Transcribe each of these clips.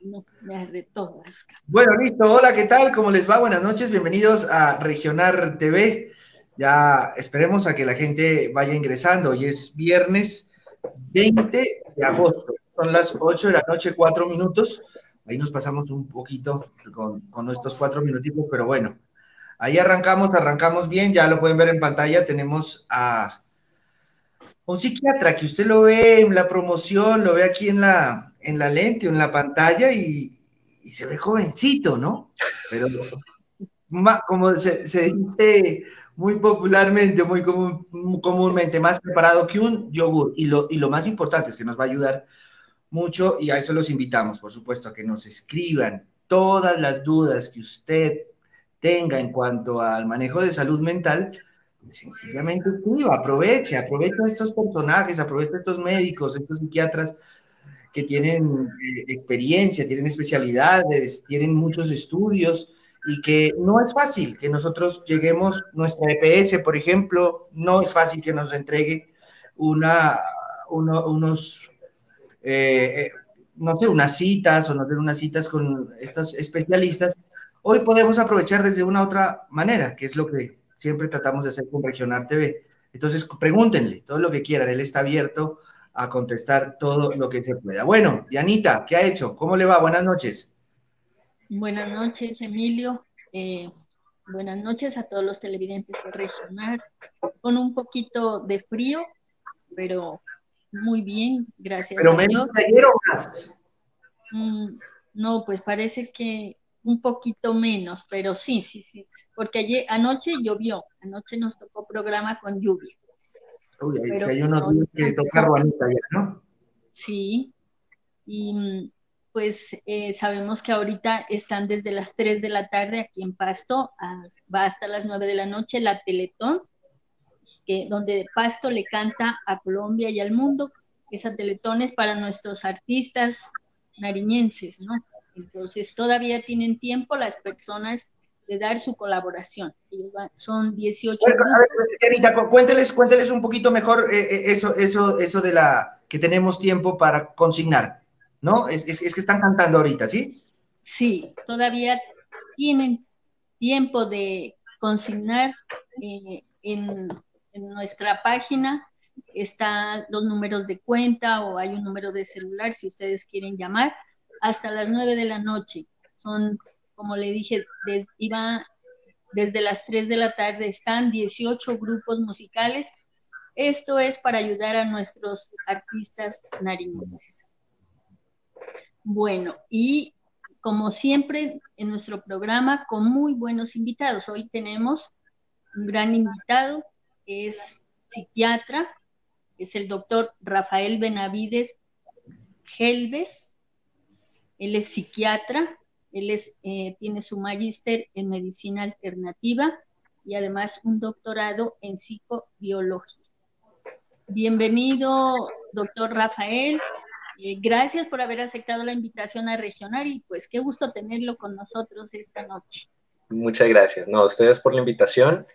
No, me agarré todas. Bueno, listo. Hola, ¿qué tal? ¿Cómo les va? Buenas noches. Bienvenidos a Regionar TV. Ya esperemos a que la gente vaya ingresando. Hoy es viernes 20 de agosto. Son las 8 de la noche, 4 minutos. Ahí nos pasamos un poquito con nuestros 4 minutitos, pero bueno. Ahí arrancamos bien. Ya lo pueden ver en pantalla. Tenemos a un psiquiatra que usted lo ve en la promoción, lo ve aquí en la lente o en la pantalla y se ve jovencito, ¿no? Pero como se dice muy popularmente, comúnmente, más preparado que un yogur. Y lo más importante es que nos va a ayudar mucho y a eso los invitamos, por supuesto, a que nos escriban todas las dudas que usted tenga en cuanto al manejo de salud mental. Sencillamente escriba, aprovecha a estos personajes, aprovecha a estos médicos, estos psiquiatras que tienen experiencia, tienen especialidades, tienen muchos estudios y que no es fácil que nosotros lleguemos, nuestra EPS, por ejemplo, no es fácil que nos entregue una, unos, eh, no sé, unas citas o no tener unas citas con estos especialistas. Hoy podemos aprovechar desde una otra manera, que es lo que siempre tratamos de hacer con Regional TV. Entonces, pregúntenle todo lo que quieran, él está abierto a contestar todo lo que se pueda. Bueno, Dianita, ¿qué ha hecho? ¿Cómo le va? Buenas noches. Buenas noches, Emilio. Buenas noches a todos los televidentes de Regional. Con un poquito de frío, pero muy bien, gracias Pero a menos Dios. que ayer o más. Mm, no, pues parece que un poquito menos, pero sí, sí, sí, porque anoche llovió, anoche nos tocó programa con lluvia, Uy, es que pero hay unos hoy días que toca tampoco, Ruanita ya, ¿no? sí. Y pues sabemos que ahorita están desde las 3 de la tarde aquí en Pasto, va hasta las 9 de la noche la Teletón, donde Pasto le canta a Colombia y al mundo. Esa Teletón es para nuestros artistas nariñenses, ¿no? Entonces todavía tienen tiempo las personas de dar su colaboración. Son 18 Bueno, a ver, grupos. Dianita, cuénteles un poquito mejor eso de la que tenemos tiempo para consignar, ¿no? Es que están cantando ahorita, ¿sí? Sí, todavía tienen tiempo de consignar en nuestra página. Están los números de cuenta o hay un número de celular si ustedes quieren llamar hasta las 9 de la noche. Son, como le dije, iba desde las 3 de la tarde, están 18 grupos musicales. Esto es para ayudar a nuestros artistas nariñenses. Bueno, y como siempre en nuestro programa, con muy buenos invitados. Hoy tenemos un gran invitado, es psiquiatra, es el doctor Rafael Benavides Gelbes. Él es psiquiatra, tiene su magíster en medicina alternativa y además un doctorado en psicobiología. Bienvenido, doctor Rafael. Gracias por haber aceptado la invitación a Regional y pues qué gusto tenerlo con nosotros esta noche. Muchas gracias. No, a ustedes por la invitación.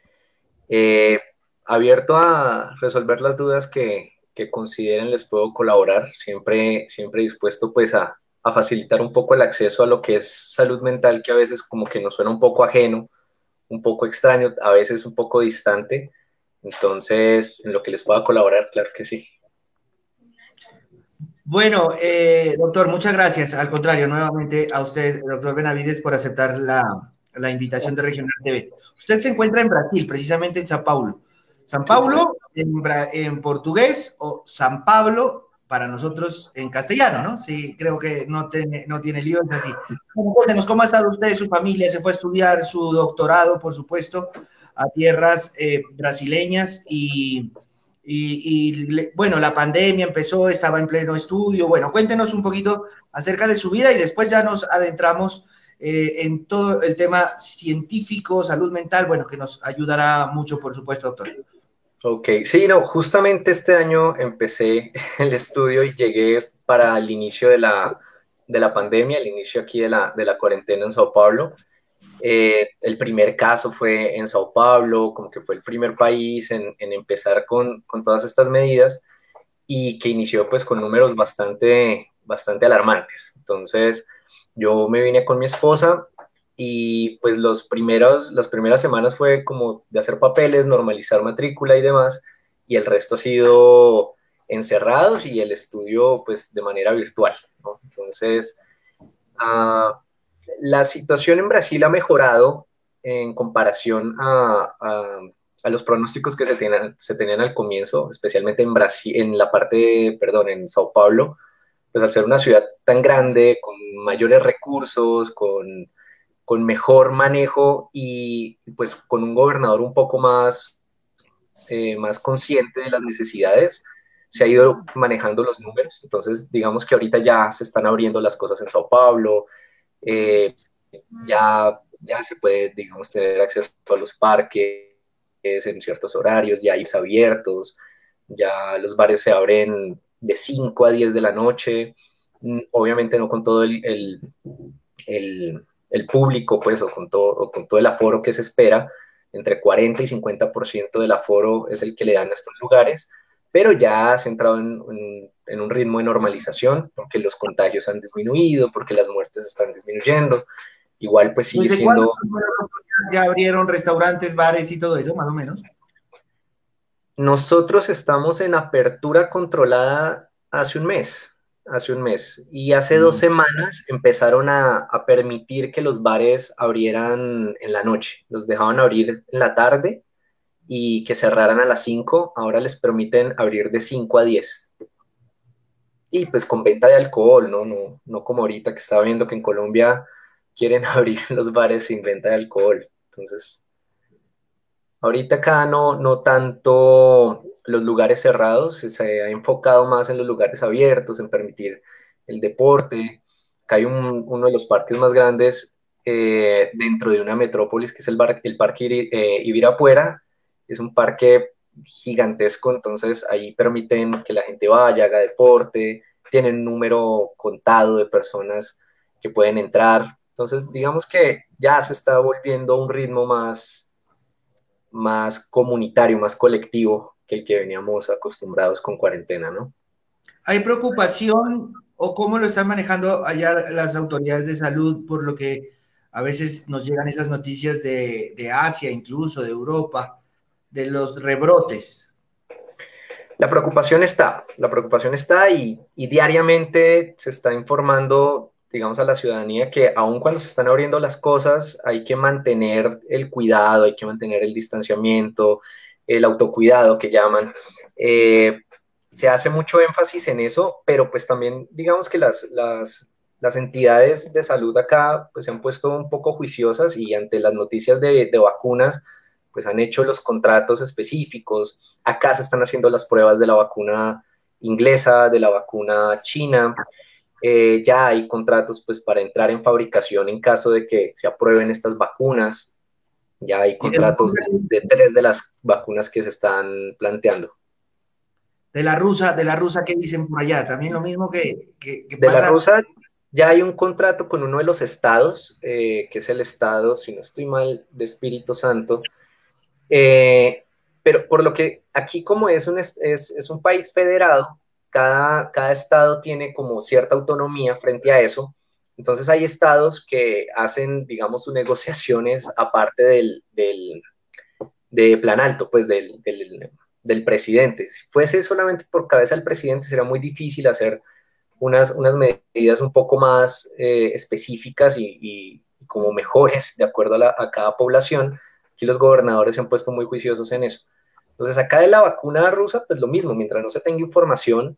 Eh, Abierto a resolver las dudas que consideren les puedo colaborar. Siempre dispuesto pues a facilitar un poco el acceso a lo que es salud mental, que a veces como que nos suena un poco ajeno, un poco extraño, a veces un poco distante. Entonces, en lo que les pueda colaborar, claro que sí. Bueno, doctor, muchas gracias. Al contrario, nuevamente a usted, doctor Benavides, por aceptar la invitación de Regional TV. Usted se encuentra en Brasil, precisamente en Sao Paulo. San Sí, Paulo en portugués o San Pablo para nosotros en castellano, ¿no? Sí, creo que no tiene lío, es así. Bueno, cuéntenos, ¿cómo ha estado usted, su familia? Se fue a estudiar su doctorado, por supuesto, a tierras brasileñas bueno, la pandemia empezó, estaba en pleno estudio. Bueno, cuéntenos un poquito acerca de su vida y después ya nos adentramos en todo el tema científico, salud mental, bueno, que nos ayudará mucho, por supuesto, doctor. ok, sí, no, justamente este año empecé el estudio y llegué para el inicio de la pandemia, el inicio aquí de la cuarentena en Sao Paulo. El primer caso fue en Sao Paulo, como que fue el primer país en empezar con todas estas medidas y que inició pues con números bastante alarmantes. Entonces, Yo me vine con mi esposa y pues las primeras semanas fue como de hacer papeles, normalizar matrícula y demás, y el resto ha sido encerrados y el estudio pues de manera virtual, ¿no? Entonces, uh, la situación en Brasil ha mejorado en comparación a los pronósticos que se tenían al comienzo, especialmente en Brasil, en la parte, perdón, en Sao Paulo, pues al ser una ciudad tan grande, con mayores recursos, con mejor manejo y pues con un gobernador un poco más consciente de las necesidades, se ha ido manejando los números. Entonces, digamos que ahorita ya se están abriendo las cosas en Sao Paulo, ya se puede, digamos, tener acceso a los parques en ciertos horarios, ya hay abiertos, ya los bares se abren de 5 a 10 de la noche, obviamente no con todo el público, pues, o con todo el aforo que se espera, entre 40 y 50% del aforo es el que le dan a estos lugares, pero ya ha centrado en un ritmo de normalización, porque los contagios han disminuido, porque las muertes están disminuyendo, igual pues sigue ¿Desde cuándo siendo... ya abrieron restaurantes, bares y todo eso, más o menos? Nosotros estamos en apertura controlada hace un mes, y hace 2 semanas empezaron a permitir que los bares abrieran en la noche, los dejaban abrir en la tarde y que cerraran a las 5, ahora les permiten abrir de 5 a 10. Y pues con venta de alcohol, ¿no? No como ahorita que estaba viendo que en Colombia quieren abrir los bares sin venta de alcohol. Entonces, ahorita acá no tanto los lugares cerrados, se ha enfocado más en los lugares abiertos, en permitir el deporte. Acá hay uno de los parques más grandes dentro de una metrópolis, que es el Parque Ibirapuera. Es un parque gigantesco, entonces ahí permiten que la gente vaya, haga deporte, tienen un número contado de personas que pueden entrar. Entonces, digamos que ya se está volviendo un ritmo más comunitario, más colectivo que el que veníamos acostumbrados con cuarentena, ¿no? ¿Hay preocupación o cómo lo están manejando allá las autoridades de salud por lo que a veces nos llegan esas noticias de Asia, incluso de Europa, de los rebrotes? La preocupación está y diariamente se está informando, digamos, a la ciudadanía que aun cuando se están abriendo las cosas, hay que mantener el cuidado, hay que mantener el distanciamiento, el autocuidado que llaman. Se hace mucho énfasis en eso, pero pues también digamos que las entidades de salud acá pues se han puesto un poco juiciosas y ante las noticias de vacunas pues han hecho los contratos específicos. Acá se están haciendo las pruebas de la vacuna inglesa, de la vacuna china. Ya hay contratos pues para entrar en fabricación en caso de que se aprueben estas vacunas. Ya hay Y contratos de 3 de las vacunas que se están planteando. de la rusa, ¿qué dicen por allá? También lo mismo que De la pasa. rusa ya hay un contrato con uno de los estados, que es el estado, si no estoy mal, de Espíritu Santo. Pero por lo que aquí como es un país federado, cada estado tiene como cierta autonomía frente a eso. Entonces hay estados que hacen, digamos, sus negociaciones aparte de plan alto, pues del presidente. Si fuese solamente por cabeza del presidente, será muy difícil hacer unas medidas un poco más específicas y como mejores de acuerdo a cada población. Aquí los gobernadores se han puesto muy juiciosos en eso. Entonces, acá de la vacuna rusa, pues lo mismo, mientras no se tenga información,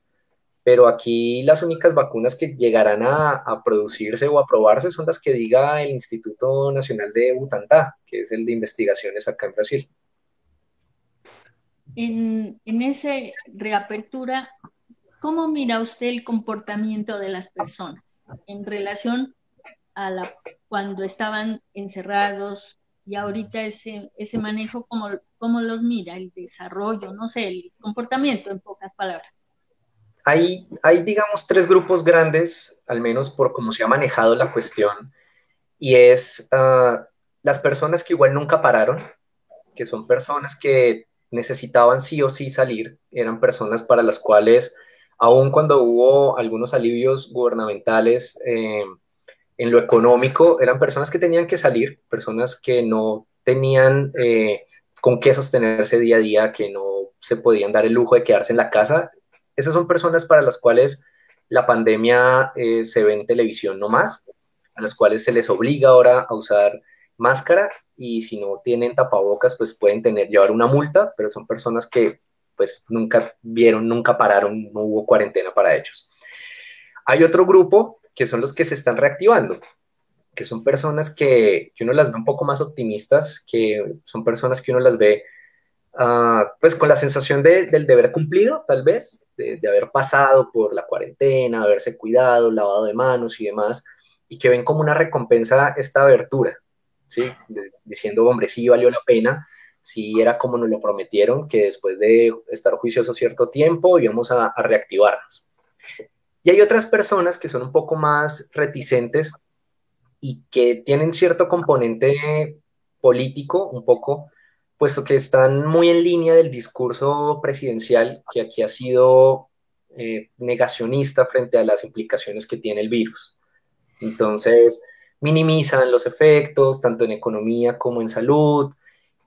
pero aquí las únicas vacunas que llegarán a producirse o a probarse son las que diga el Instituto Nacional de Butantan, que es el de investigaciones acá en Brasil. En esa reapertura, ¿cómo mira usted el comportamiento de las personas en relación a cuando estaban encerrados y ahorita ese manejo, cómo los mira, el desarrollo, no sé, el comportamiento en pocas palabras? Hay, digamos, tres grupos grandes, al menos por cómo se ha manejado la cuestión, y es las personas que igual nunca pararon, que son personas que necesitaban sí o sí salir, eran personas para las cuales, aun cuando hubo algunos alivios gubernamentales, en lo económico, eran personas que tenían que salir, personas que no tenían con qué sostenerse día a día, que no se podían dar el lujo de quedarse en la casa. Esas son personas para las cuales la pandemia se ve en televisión no más, a las cuales se les obliga ahora a usar máscara, y si no tienen tapabocas, pues pueden llevar una multa, pero son personas que pues nunca vieron, nunca pararon, no hubo cuarentena para ellos. Hay otro grupo que son los que se están reactivando, que son personas que uno las ve un poco más optimistas, que son personas que uno las ve pues con la sensación del deber cumplido, tal vez, de haber pasado por la cuarentena, haberse cuidado, lavado de manos y demás, y que ven como una recompensa esta abertura, ¿sí? Diciendo, hombre, sí valió la pena, sí era como nos lo prometieron, que después de estar juiciosos cierto tiempo íbamos a reactivarnos. Y hay otras personas que son un poco más reticentes y que tienen cierto componente político, un poco, puesto que están muy en línea del discurso presidencial, que aquí ha sido negacionista frente a las implicaciones que tiene el virus. Entonces, minimizan los efectos, tanto en economía como en salud,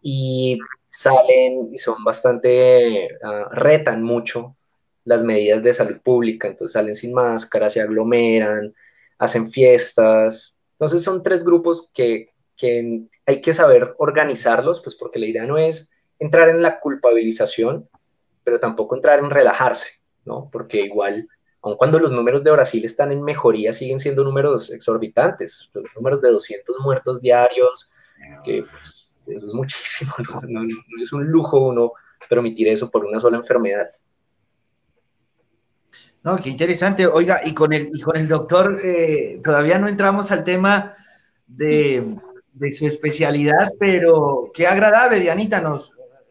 y salen y son bastante, retan mucho las medidas de salud pública, entonces salen sin máscara, se aglomeran, hacen fiestas. Entonces son tres grupos que hay que saber organizarlos, pues porque la idea no es entrar en la culpabilización, pero tampoco entrar en relajarse, ¿no? Porque igual, aun cuando los números de Brasil están en mejoría, siguen siendo números exorbitantes, los números de 200 muertos diarios, que pues, eso es muchísimo, no es un lujo uno permitir eso por una sola enfermedad. No, qué interesante. Oiga, y con el doctor, todavía no entramos al tema de su especialidad, pero qué agradable, Dianita,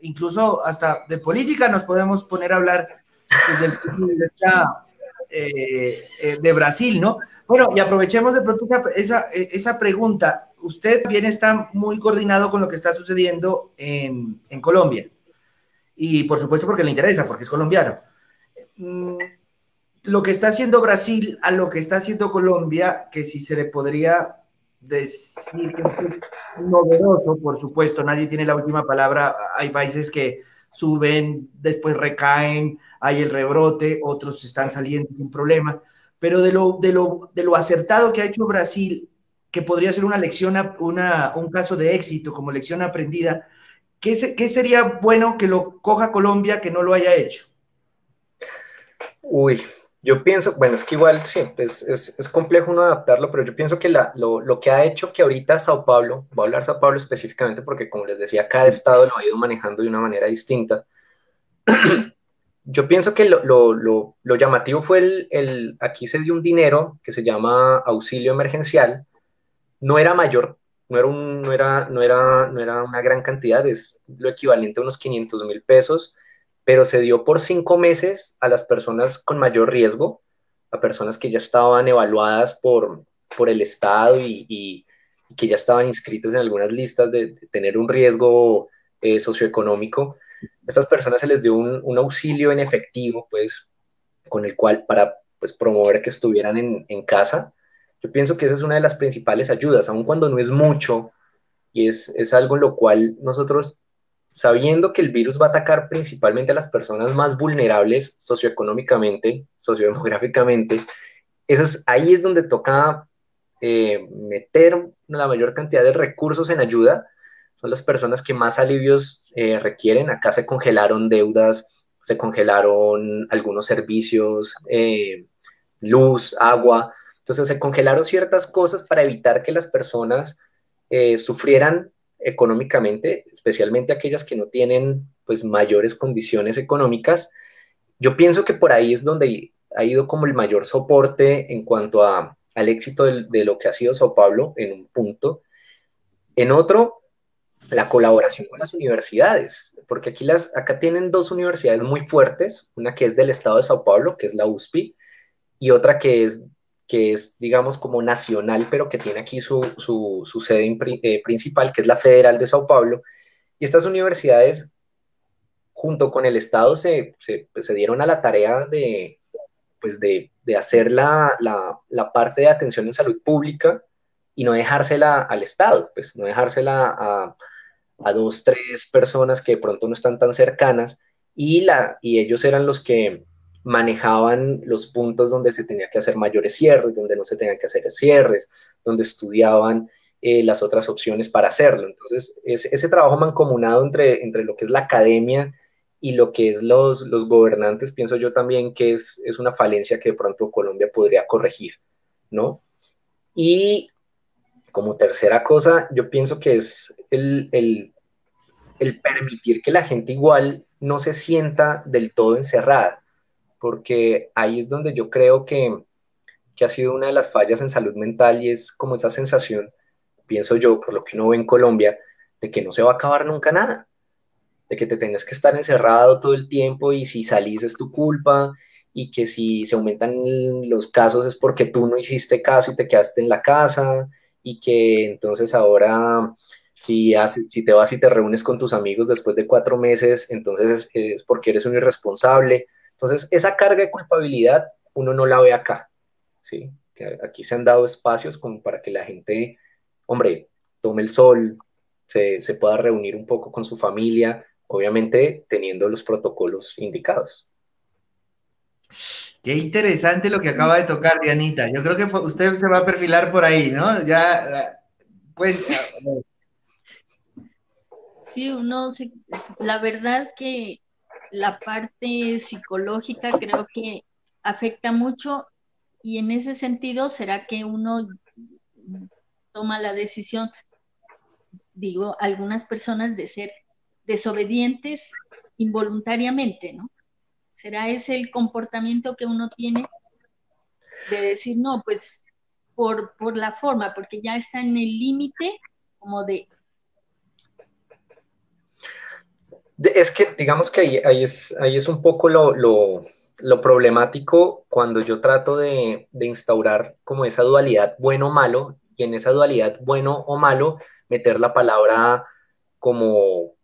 incluso hasta de política nos podemos poner a hablar desde el punto de vista de Brasil, ¿no? Bueno, y aprovechemos de pronto esa pregunta. Usted también está muy coordinado con lo que está sucediendo en Colombia, y por supuesto porque le interesa, porque es colombiano. Lo que está haciendo Brasil a lo que está haciendo Colombia, que si se le podría decir que es novedoso, por supuesto, nadie tiene la última palabra, hay países que suben, después recaen, hay el rebrote, otros están saliendo sin problema, pero de lo acertado que ha hecho Brasil, que podría ser una lección, un caso de éxito como lección aprendida, ¿qué sería bueno que lo coja Colombia que no lo haya hecho? Uy, yo pienso, bueno, es que igual sí, es complejo uno adaptarlo, pero yo pienso que lo que ha hecho que ahorita Sao Paulo, voy a hablar Sao Paulo específicamente porque como les decía, cada estado lo ha ido manejando de una manera distinta. Yo pienso que lo llamativo fue aquí se dio un dinero que se llama auxilio emergencial, no era mayor, no era una gran cantidad, es lo equivalente a unos 500.000 pesos, pero se dio por 5 meses a las personas con mayor riesgo, a personas que ya estaban evaluadas por el Estado y que ya estaban inscritas en algunas listas de tener un riesgo socioeconómico. A estas personas se les dio un auxilio en efectivo, pues, con el cual para pues, promover que estuvieran en casa. Yo pienso que esa es una de las principales ayudas, aun cuando no es mucho, y es algo en lo cual nosotros, sabiendo que el virus va a atacar principalmente a las personas más vulnerables socioeconómicamente, sociodemográficamente, ahí es donde toca meter la mayor cantidad de recursos en ayuda. Son las personas que más alivios requieren. Acá se congelaron deudas, se congelaron algunos servicios, luz, agua. Entonces se congelaron ciertas cosas para evitar que las personas sufrieran económicamente, especialmente aquellas que no tienen pues mayores condiciones económicas. Yo pienso que por ahí es donde ha ido como el mayor soporte en cuanto al éxito de lo que ha sido Sao Paulo en un punto. En otro, la colaboración con las universidades, porque acá tienen dos universidades muy fuertes, una que es del estado de Sao Paulo, que es la USP, y otra que es, digamos, como nacional, pero que tiene aquí su sede principal, que es la Federal de Sao Paulo. Y estas universidades, junto con el Estado, pues, se dieron a la tarea pues de hacer la parte de atención en salud pública, y no dejársela al Estado, pues no dejársela a dos, tres personas que de pronto no están tan cercanas, y ellos eran los que manejaban los puntos donde se tenía que hacer mayores cierres, donde no se tenían que hacer cierres, donde estudiaban las otras opciones para hacerlo. Entonces, ese trabajo mancomunado entre lo que es la academia y lo que es los gobernantes, pienso yo también que es una falencia que de pronto Colombia podría corregir, ¿no? Y como tercera cosa, yo pienso que es el permitir que la gente igual no se sienta del todo encerrada, porque ahí es donde yo creo que ha sido una de las fallas en salud mental, y es como esa sensación, pienso yo, por lo que uno ve en Colombia, de que no se va a acabar nunca nada, de que te tengas que estar encerrado todo el tiempo y si salís es tu culpa, y que si se aumentan los casos es porque tú no hiciste caso y te quedaste en la casa, y que entonces ahora si te vas y te reúnes con tus amigos después de 4 meses, entonces es porque eres un irresponsable. Entonces esa carga de culpabilidad uno no la ve acá, ¿sí? Que aquí se han dado espacios como para que la gente, hombre, tome el sol, se pueda reunir un poco con su familia, obviamente teniendo los protocolos indicados. Qué interesante lo que acaba de tocar, Dianita. Yo creo que usted se va a perfilar por ahí, ¿no? Ya, cuenta. Sí, la verdad que la parte psicológica creo que afecta mucho y en ese sentido será que uno toma la decisión, digo, algunas personas de ser desobedientes involuntariamente, ¿no? ¿Será ese el comportamiento que uno tiene de decir, no, pues por la forma, porque ya está en el límite como de... Es que digamos que ahí es un poco lo problemático cuando yo trato de instaurar como esa dualidad bueno o malo, y en esa dualidad bueno o malo meter la palabra como,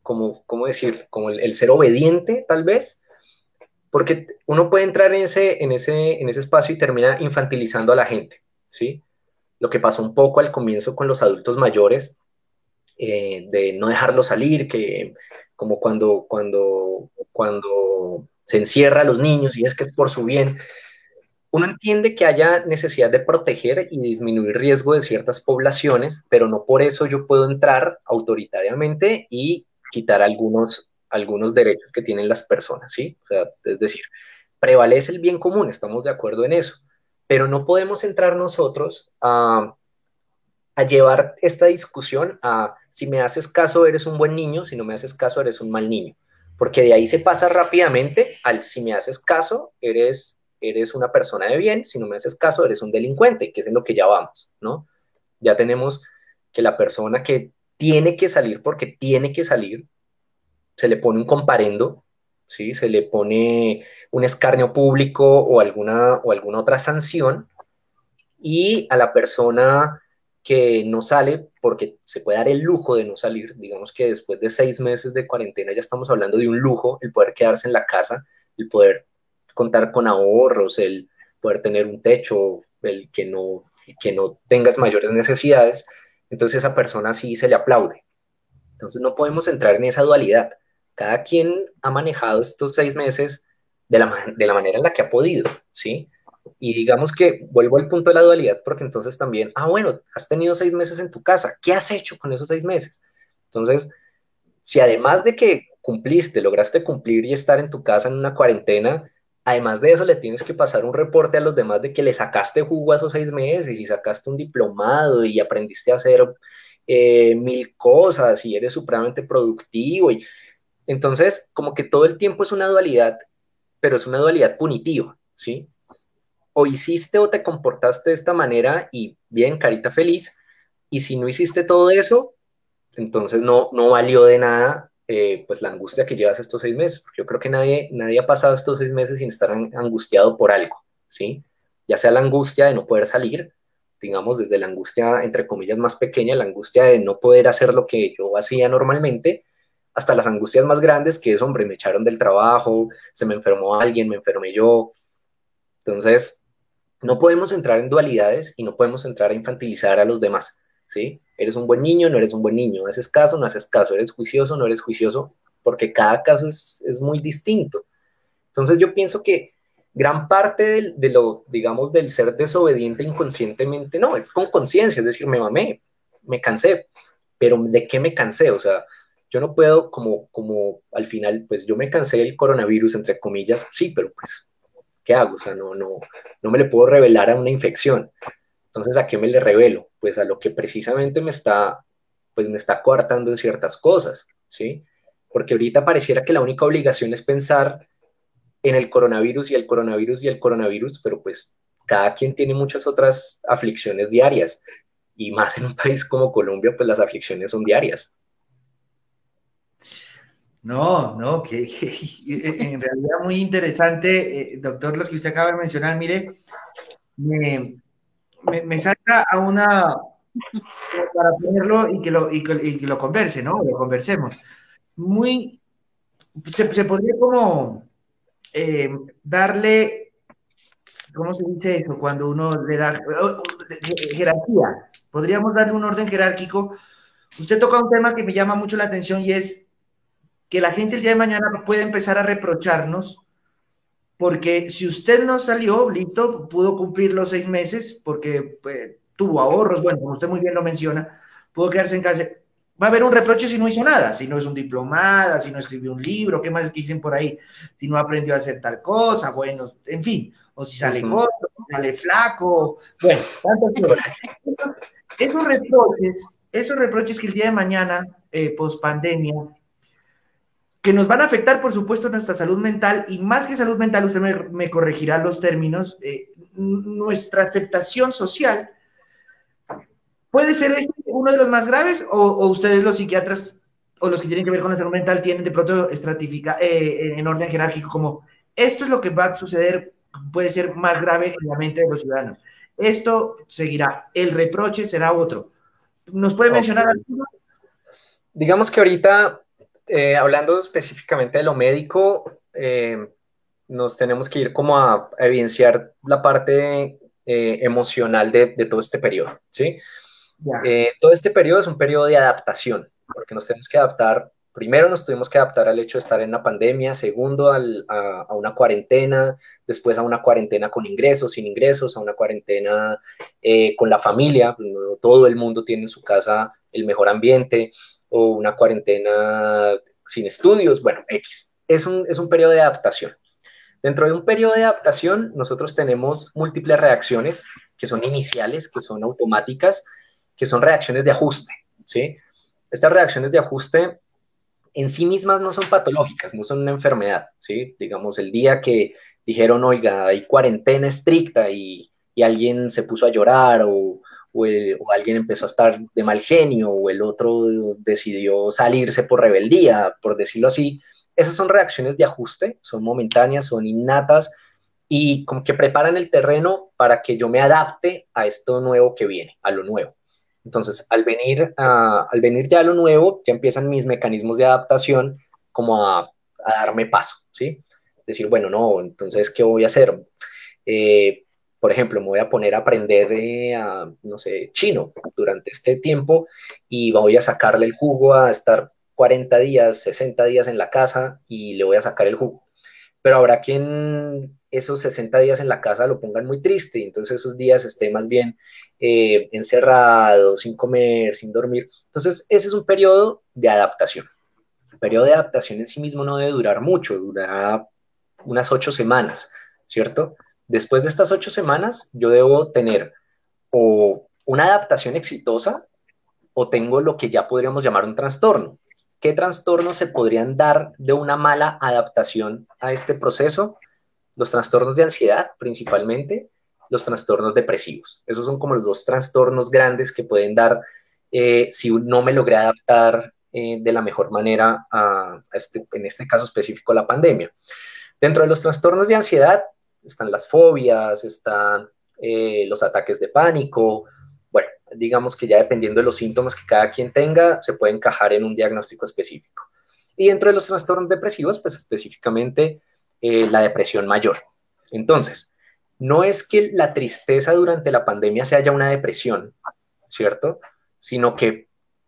¿cómo decir? Como el ser obediente, tal vez, porque uno puede entrar en ese espacio y termina infantilizando a la gente, ¿sí? Lo que pasó un poco al comienzo con los adultos mayores, de no dejarlos salir, que como cuando se encierra a los niños y es que es por su bien. Uno entiende que haya necesidad de proteger y disminuir riesgo de ciertas poblaciones, pero no por eso yo puedo entrar autoritariamente y quitar algunos derechos que tienen las personas, ¿sí? O sea, es decir, prevalece el bien común, estamos de acuerdo en eso, pero no podemos entrar nosotros a llevar esta discusión a si me haces caso eres un buen niño, si no me haces caso eres un mal niño, porque de ahí se pasa rápidamente al si me haces caso eres una persona de bien, si no me haces caso eres un delincuente, que es en lo que ya vamos, ¿no? Ya tenemos que la persona que tiene que salir porque tiene que salir, se le pone un comparendo, ¿sí? Se le pone un escarnio público o alguna otra sanción, y a la persona que no sale porque se puede dar el lujo de no salir, digamos que después de 6 meses de cuarentena ya estamos hablando de un lujo, el poder quedarse en la casa, el poder contar con ahorros, el poder tener un techo, el que no tengas mayores necesidades, entonces a esa persona sí se le aplaude. Entonces no podemos entrar en esa dualidad. Cada quien ha manejado estos 6 meses de la manera en la que ha podido, ¿sí? Y digamos que vuelvo al punto de la dualidad, porque entonces también, bueno, has tenido 6 meses en tu casa, ¿qué has hecho con esos 6 meses? Entonces, si además de que lograste cumplir y estar en tu casa en una cuarentena, además de eso le tienes que pasar un reporte a los demás de que le sacaste jugo a esos 6 meses y sacaste un diplomado y aprendiste a hacer mil cosas y eres supremamente productivo. Y entonces, como que todo el tiempo es una dualidad, pero es una dualidad punitiva, ¿sí? O hiciste o te comportaste de esta manera y bien, carita feliz, y si no hiciste todo eso, entonces no valió de nada, pues la angustia que llevas estos 6 meses, porque yo creo que nadie ha pasado estos 6 meses sin estar angustiado por algo, ¿sí? Ya sea la angustia de no poder salir, digamos, desde la angustia, entre comillas, más pequeña, la angustia de no poder hacer lo que yo hacía normalmente, hasta las angustias más grandes, que es, hombre, me echaron del trabajo, se me enfermó alguien, me enfermé yo. Entonces, no podemos entrar en dualidades y no podemos entrar a infantilizar a los demás, ¿sí? Eres un buen niño, no eres un buen niño, haces caso, no haces caso, eres juicioso, no eres juicioso, porque cada caso es muy distinto. Entonces yo pienso que gran parte de lo, digamos, del ser desobediente inconscientemente, no, es con conciencia, es decir, me mamé, me cansé, pero ¿de qué me cansé? O sea, yo no puedo, como al final, pues yo me cansé del coronavirus, entre comillas, sí, pero pues, ¿qué hago? O sea, no me le puedo revelar a una infección. Entonces, ¿a qué me le revelo? Pues a lo que precisamente pues me está coartando en ciertas cosas, ¿sí? Porque ahorita pareciera que la única obligación es pensar en el coronavirus y el coronavirus y el coronavirus, pero pues cada quien tiene muchas otras aflicciones diarias y más en un país como Colombia, pues las aflicciones son diarias. No, no, en realidad muy interesante, doctor, lo que usted acaba de mencionar. Mire, me saca a una, para ponerlo y que lo converse, ¿no? Lo conversemos. Muy, se podría como eh, darle, ¿cómo se dice eso? Cuando uno le da jerarquía. Podríamos darle un orden jerárquico. Usted toca un tema que me llama mucho la atención y es que la gente el día de mañana puede empezar a reprocharnos porque si usted no salió, listo, pudo cumplir los 6 meses porque tuvo ahorros, bueno, como usted muy bien lo menciona, pudo quedarse en casa. Va a haber un reproche si no hizo nada, si no es un diplomada, si no escribió un libro, ¿qué más dicen por ahí? Si no aprendió a hacer tal cosa, bueno, en fin, o si Uh sale -huh. gordo, si sale flaco, bueno, tantas cosas. Esos reproches que el día de mañana, post pandemia, que nos van a afectar, por supuesto, nuestra salud mental, y más que salud mental, usted me corregirá los términos, nuestra aceptación social, ¿puede ser este uno de los más graves o ustedes los psiquiatras o los que tienen que ver con la salud mental tienen de pronto estratificar en orden jerárquico como esto es lo que va a suceder, puede ser más grave en la mente de los ciudadanos? Esto seguirá, el reproche será otro. ¿Nos puede mencionar Okay. alguno? Digamos que ahorita, hablando específicamente de lo médico, nos tenemos que ir como a evidenciar la parte emocional de todo este periodo, ¿sí? Ya. Todo este periodo es un periodo de adaptación, porque nos tenemos que adaptar, primero nos tuvimos que adaptar al hecho de estar en una pandemia, segundo a una cuarentena, después a una cuarentena con ingresos, sin ingresos, a una cuarentena con la familia, no todo el mundo tiene en su casa el mejor ambiente, o una cuarentena sin estudios, bueno, X. Es un periodo de adaptación. Dentro de un periodo de adaptación, nosotros tenemos múltiples reacciones que son iniciales, que son automáticas, que son reacciones de ajuste, ¿sí? Estas reacciones de ajuste en sí mismas no son patológicas, no son una enfermedad, ¿sí? Digamos, el día que dijeron, oiga, hay cuarentena estricta y alguien se puso a llorar o alguien empezó a estar de mal genio o el otro decidió salirse por rebeldía, por decirlo así, esas son reacciones de ajuste, son momentáneas, son innatas y como que preparan el terreno para que yo me adapte a esto nuevo que viene, a lo nuevo. Entonces, al venir ya a lo nuevo, ya empiezan mis mecanismos de adaptación como a darme paso, ¿sí? Decir, bueno, no, entonces, ¿qué voy a hacer? Eh, por ejemplo, me voy a poner a aprender, no sé, chino durante este tiempo y voy a sacarle el jugo a estar 40 días, 60 días en la casa y le voy a sacar el jugo, pero habrá quien esos 60 días en la casa lo pongan muy triste y entonces esos días esté más bien encerrado, sin comer, sin dormir. Entonces ese es un periodo de adaptación. El periodo de adaptación en sí mismo no debe durar mucho, durará unas 8 semanas, ¿cierto? Después de estas 8 semanas yo debo tener o una adaptación exitosa o tengo lo que ya podríamos llamar un trastorno. ¿Qué trastornos se podrían dar de una mala adaptación a este proceso? Los trastornos de ansiedad, principalmente, los trastornos depresivos. Esos son como los dos trastornos grandes que pueden dar si no me logré adaptar de la mejor manera en este caso específico, la pandemia. Dentro de los trastornos de ansiedad están las fobias, están los ataques de pánico. Bueno, digamos que ya dependiendo de los síntomas que cada quien tenga, se puede encajar en un diagnóstico específico. Y dentro de los trastornos depresivos, pues específicamente la depresión mayor. Entonces, no es que la tristeza durante la pandemia sea ya una depresión, ¿cierto? Sino que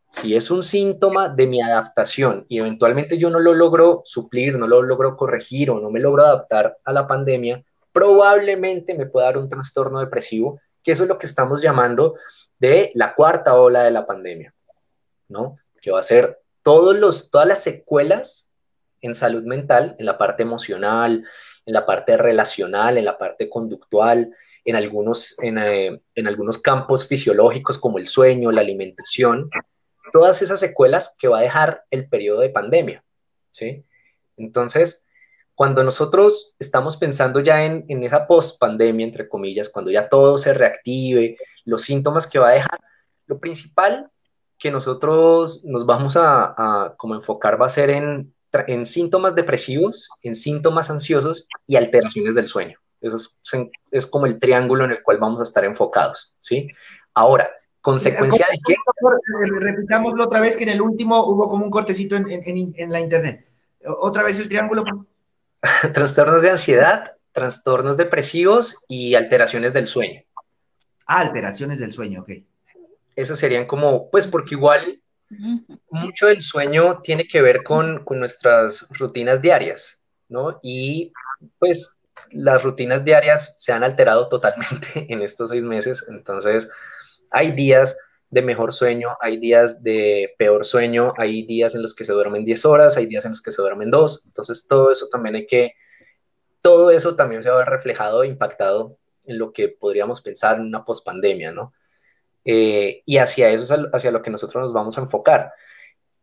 si es un síntoma de mi adaptación y eventualmente yo no lo logro suplir, no lo logro corregir o no me logro adaptar a la pandemia, probablemente me pueda dar un trastorno depresivo, que eso es lo que estamos llamando de la cuarta ola de la pandemia, ¿no? Que va a ser todas las secuelas en salud mental, en la parte emocional, en la parte relacional, en la parte conductual, en algunos campos fisiológicos como el sueño, la alimentación, todas esas secuelas que va a dejar el periodo de pandemia, ¿sí? Entonces, cuando nosotros estamos pensando ya en esa post-pandemia, entre comillas, cuando ya todo se reactive, los síntomas que va a dejar, lo principal que nosotros nos vamos a como enfocar va a ser en síntomas depresivos, en síntomas ansiosos y alteraciones del sueño. Eso es como el triángulo en el cual vamos a estar enfocados, ¿sí? Ahora, ¿consecuencia de qué? Repitámoslo otra vez, que en el último hubo como un cortecito en la internet. Otra vez el triángulo. Trastornos de ansiedad, trastornos depresivos y alteraciones del sueño. Ah, alteraciones del sueño, ok. Esas serían como, pues porque igual mucho del sueño tiene que ver con nuestras rutinas diarias, ¿no? Y pues las rutinas diarias se han alterado totalmente en estos 6 meses, entonces hay días de mejor sueño, hay días de peor sueño, hay días en los que se duermen 10 horas, hay días en los que se duermen 2, entonces todo eso también se va a ver reflejado e impactado en lo que podríamos pensar en una pospandemia, ¿no? Y hacia eso es hacia lo que nosotros nos vamos a enfocar.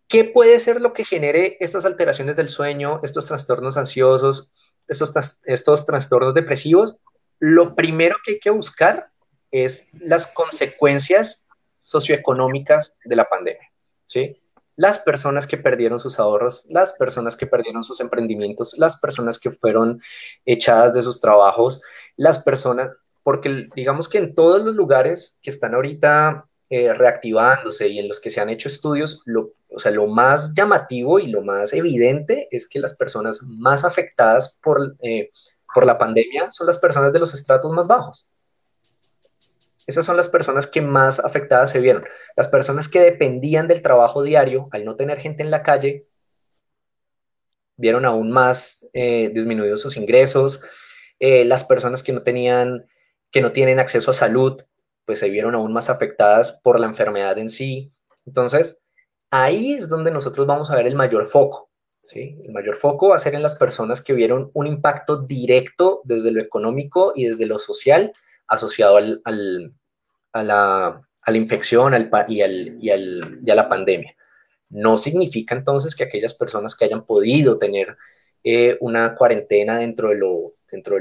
¿Qué puede ser lo que genere estas alteraciones del sueño, estos trastornos ansiosos, estos trastornos depresivos? Lo primero que hay que buscar es las consecuencias socioeconómicas de la pandemia, ¿sí? Las personas que perdieron sus ahorros, las personas que perdieron sus emprendimientos, las personas que fueron echadas de sus trabajos, las personas, porque digamos que en todos los lugares que están ahorita reactivándose y en los que se han hecho estudios, o sea, lo más llamativo y lo más evidente es que las personas más afectadas por la pandemia son las personas de los estratos más bajos. Esas son las personas que más afectadas se vieron. Las personas que dependían del trabajo diario, al no tener gente en la calle, vieron aún más disminuidos sus ingresos. Las personas que no tienen acceso a salud, pues se vieron aún más afectadas por la enfermedad en sí. Entonces, ahí es donde nosotros vamos a ver el mayor foco, ¿sí? El mayor foco va a ser en las personas que vieron un impacto directo desde lo económico y desde lo social asociado a la infección y a la pandemia. No significa entonces que aquellas personas que hayan podido tener una cuarentena dentro de lo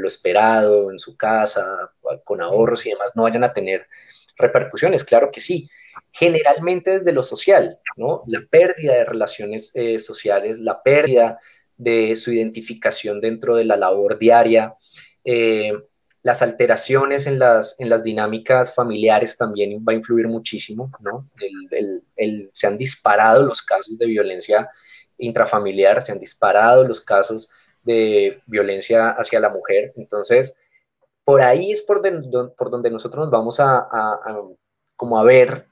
esperado, en su casa, con ahorros y demás, no vayan a tener repercusiones. Claro que sí. Generalmente desde lo social, ¿no? La pérdida de relaciones sociales, la pérdida de su identificación dentro de la labor diaria, las alteraciones en las dinámicas familiares también va a influir muchísimo, ¿no? Se han disparado los casos de violencia intrafamiliar, se han disparado los casos de violencia hacia la mujer. Entonces, por ahí es por donde nosotros nos vamos como a ver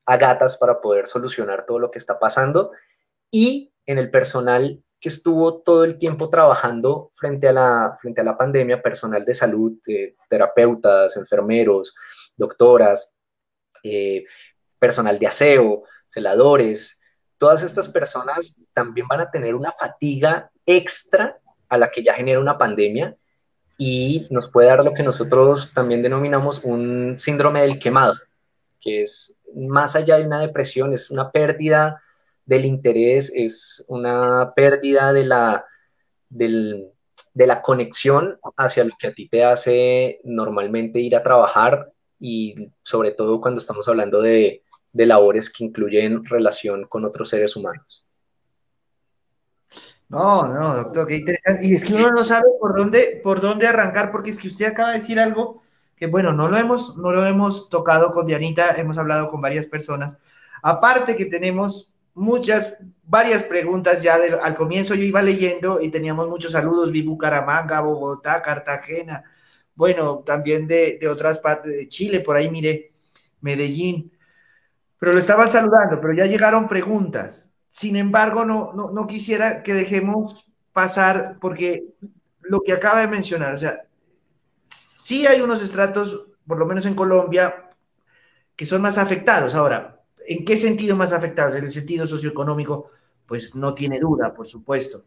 a gatas para poder solucionar todo lo que está pasando. Y en el personal que estuvo todo el tiempo trabajando frente a la pandemia, personal de salud, terapeutas, enfermeros, doctoras, personal de aseo, celadores, todas estas personas también van a tener una fatiga extra a la que ya genera una pandemia y nos puede dar lo que nosotros también denominamos un síndrome del quemado, que es más allá de una depresión, es una pérdida del interés, es una pérdida de la conexión hacia lo que a ti te hace normalmente ir a trabajar y sobre todo cuando estamos hablando de labores que incluyen relación con otros seres humanos. No, no, doctor, qué interesante. Y es que uno no sabe por dónde arrancar, porque es que usted acaba de decir algo que, bueno, no lo hemos tocado con Dianita, hemos hablado con varias personas. Aparte que tenemos varias preguntas ya al comienzo yo iba leyendo y teníamos muchos saludos, vi Bucaramanga, Bogotá, Cartagena, bueno, también de otras partes de Chile, por ahí miré Medellín, pero lo estaban saludando, pero ya llegaron preguntas. Sin embargo, no quisiera que dejemos pasar, porque lo que acaba de mencionar, o sea, sí hay unos estratos, por lo menos en Colombia, que son más afectados. Ahora, ¿en qué sentido más afectados? En el sentido socioeconómico, pues no tiene duda, por supuesto.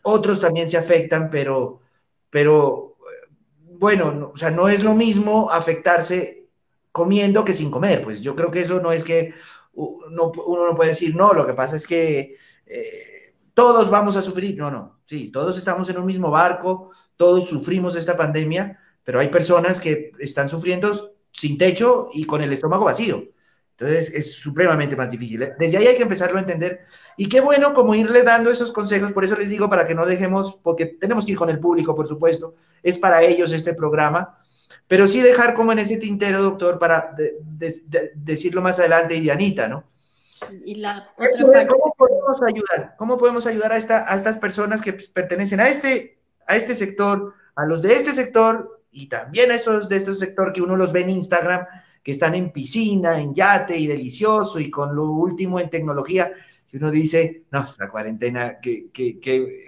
Otros también se afectan, pero bueno, o sea, no es lo mismo afectarse comiendo que sin comer. Pues yo creo que eso no es que uno no puede decir, no, lo que pasa es que todos vamos a sufrir. No, no, sí, todos estamos en un mismo barco, todos sufrimos esta pandemia, pero hay personas que están sufriendo sin techo y con el estómago vacío. Entonces es supremamente más difícil. Desde ahí hay que empezarlo a entender. Y qué bueno como irle dando esos consejos, por eso les digo, para que no dejemos, porque tenemos que ir con el público, por supuesto, es para ellos este programa, pero sí dejar como en ese tintero, doctor, para decirlo más adelante, y Dianita, ¿no? Y la otra parte. ¿Cómo podemos ayudar? ¿Cómo podemos ayudar a estas personas que pertenecen a este sector, a los de este sector y también a estos de este sector que uno los ve en Instagram, que están en piscina, en yate y delicioso y con lo último en tecnología? Y uno dice, no, esta cuarentena, que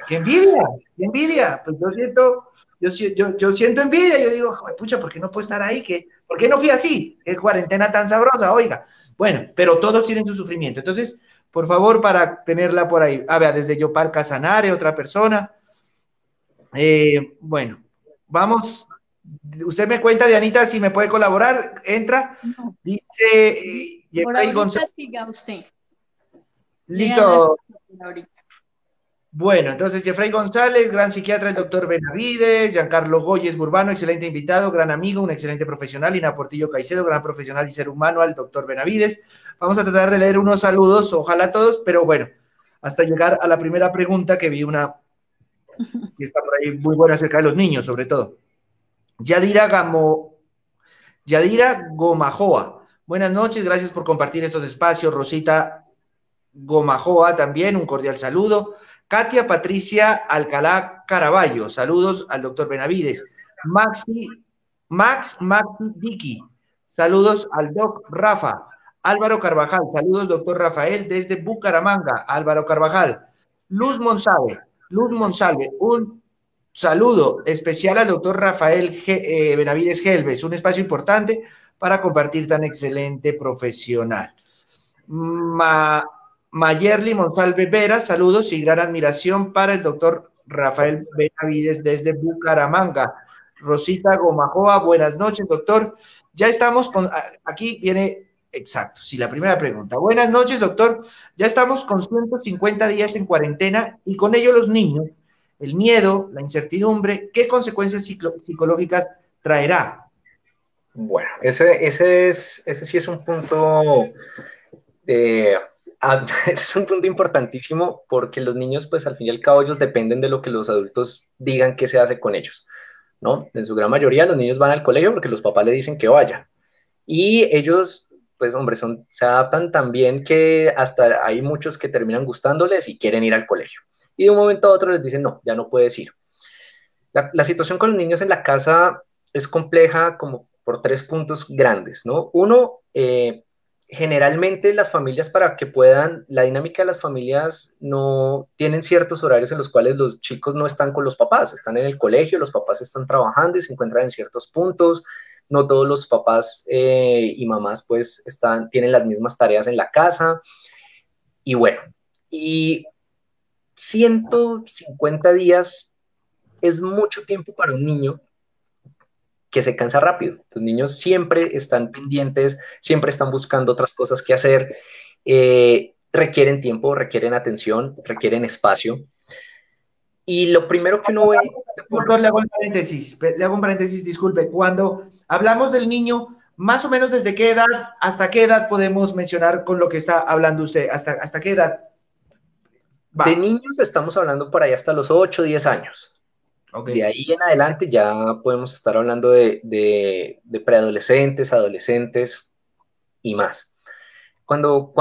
envidia, que envidia. Pues yo siento envidia, yo digo, pucha, ¿por qué no puedo estar ahí? ¿Por qué no fui así? ¿Qué cuarentena tan sabrosa? Oiga. Bueno, pero todos tienen su sufrimiento. Entonces, por favor, para tenerla por ahí. A ver, desde Yopal Casanare, otra persona. Bueno, vamos. Usted me cuenta, Dianita, si me puede colaborar. Entra. No. Dice Por Jeffrey ahorita González. siga usted. Listo. Ahorita. Bueno, entonces Jeffrey González, gran psiquiatra, el doctor Benavides, Giancarlo Goyes Burbano, excelente invitado, gran amigo, un excelente profesional, Ina Portillo Caicedo, gran profesional y ser humano, al doctor Benavides. Vamos a tratar de leer unos saludos, ojalá todos, pero bueno, hasta llegar a la primera pregunta que vi una que está por ahí muy buena acerca de los niños, sobre todo. Yadira Gomajoa. Buenas noches, gracias por compartir estos espacios. Rosita Gomajoa también, un cordial saludo. Katia Patricia Alcalá Caraballo, saludos al doctor Benavides. Max Dicky, saludos al doc Rafa. Álvaro Carvajal, saludos doctor Rafael desde Bucaramanga. Álvaro Carvajal. Luz Monsalve, un saludo especial al doctor Rafael Benavides Gelbes, un espacio importante para compartir tan excelente profesional. Mayerly Monsalve Vera, saludos y gran admiración para el doctor Rafael Benavides desde Bucaramanga. Rosita Gomajoa, buenas noches, doctor. Ya estamos con, aquí viene, exacto, sí, la primera pregunta. Buenas noches, doctor. Ya estamos con 150 días en cuarentena y con ello los niños, el miedo, la incertidumbre, ¿qué consecuencias psicológicas traerá? Bueno, ese sí es un punto... es un punto importantísimo porque los niños, pues al fin y al cabo, ellos dependen de lo que los adultos digan que se hace con ellos, ¿no? En su gran mayoría los niños van al colegio porque los papás le dicen que vaya. Y ellos, pues hombre, se adaptan tan bien que hasta hay muchos que terminan gustándoles y quieren ir al colegio. Y de un momento a otro les dicen, no, ya no puedes ir. La situación con los niños en la casa es compleja como por tres puntos grandes, ¿no? Uno, generalmente las familias para que puedan, la dinámica de las familias no tienen ciertos horarios en los cuales los chicos no están con los papás, están en el colegio, los papás están trabajando y se encuentran en ciertos puntos, no todos los papás y mamás pues tienen las mismas tareas en la casa y bueno, y 150 días es mucho tiempo para un niño que se cansa rápido. Los niños siempre están pendientes, siempre están buscando otras cosas que hacer, requieren tiempo, requieren atención, requieren espacio. Y lo primero que uno ve... Doctor, le hago un paréntesis, disculpe. Cuando hablamos del niño, más o menos desde qué edad, hasta qué edad podemos mencionar con lo que está hablando usted, hasta qué edad va. De niños estamos hablando por ahí hasta los 8, 10 años. Okay. De ahí en adelante ya podemos estar hablando de preadolescentes, adolescentes y más. Cuando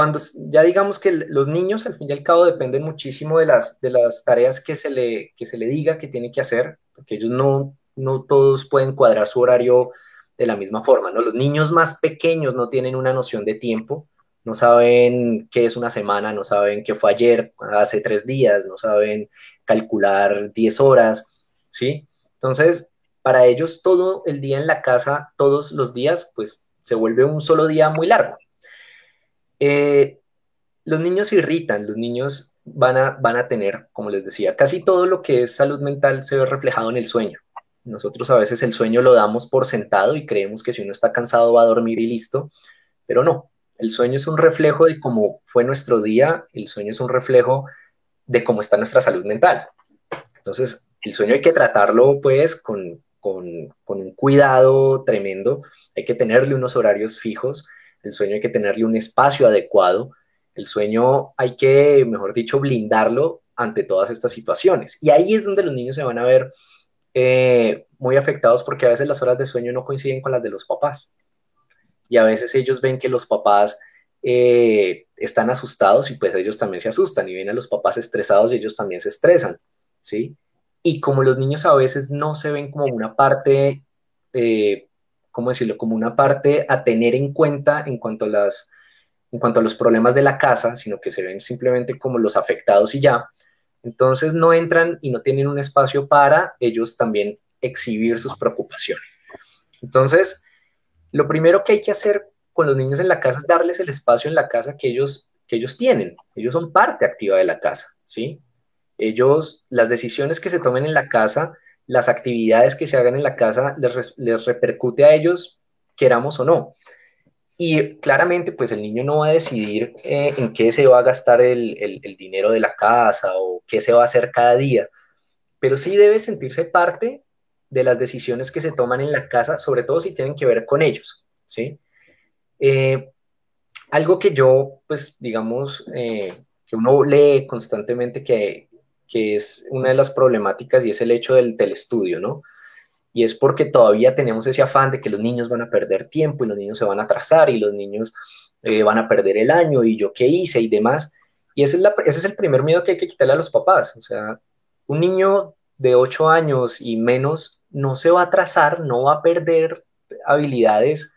ya digamos que los niños al fin y al cabo dependen muchísimo de las tareas que se le diga que tiene que hacer, porque ellos no no todos pueden cuadrar su horario de la misma forma, ¿no? Los niños más pequeños no tienen una noción de tiempo, no saben qué es una semana, no saben qué fue ayer, hace 3 días, no saben calcular 10 horas, ¿sí? Entonces, para ellos todo el día en la casa, todos los días, pues se vuelve un solo día muy largo. Eh, los niños se irritan, los niños van a tener, como les decía, casi todo lo que es salud mental se ve reflejado en el sueño. Nosotros a veces el sueño lo damos por sentado y creemos que si uno está cansado va a dormir y listo, pero no. El sueño es un reflejo de cómo fue nuestro día, el sueño es un reflejo de cómo está nuestra salud mental. Entonces, el sueño hay que tratarlo pues con un cuidado tremendo, hay que tenerle unos horarios fijos, el sueño hay que tenerle un espacio adecuado, el sueño hay que, mejor dicho, blindarlo ante todas estas situaciones. Y ahí es donde los niños se van a ver muy afectados porque a veces las horas de sueño no coinciden con las de los papás. Y a veces ellos ven que los papás están asustados y pues ellos también se asustan y ven a los papás estresados y ellos también se estresan, ¿sí? Y como los niños a veces no se ven como una parte, ¿cómo decirlo? Como una parte a tener en cuenta en cuanto a los problemas de la casa, sino que se ven simplemente como los afectados y ya, entonces no entran y no tienen un espacio para ellos también exhibir sus preocupaciones. Entonces, lo primero que hay que hacer con los niños en la casa es darles el espacio en la casa que ellos tienen. Ellos son parte activa de la casa, ¿sí? Ellos, las decisiones que se tomen en la casa, las actividades que se hagan en la casa, les repercute a ellos, queramos o no. Y claramente, pues el niño no va a decidir en qué se va a gastar el dinero de la casa o qué se va a hacer cada día, pero sí debe sentirse parte de las decisiones que se toman en la casa, sobre todo si tienen que ver con ellos, ¿sí? Eh, algo que yo, pues, digamos, que uno lee constantemente que es una de las problemáticas y es el hecho del telestudio, ¿no? Y es porque todavía tenemos ese afán de que los niños van a perder tiempo y los niños se van a atrasar y los niños van a perder el año y yo qué hice y demás. Y ese es el primer miedo que hay que quitarle a los papás. O sea, un niño de 8 años y menos no se va a atrasar, no va a perder habilidades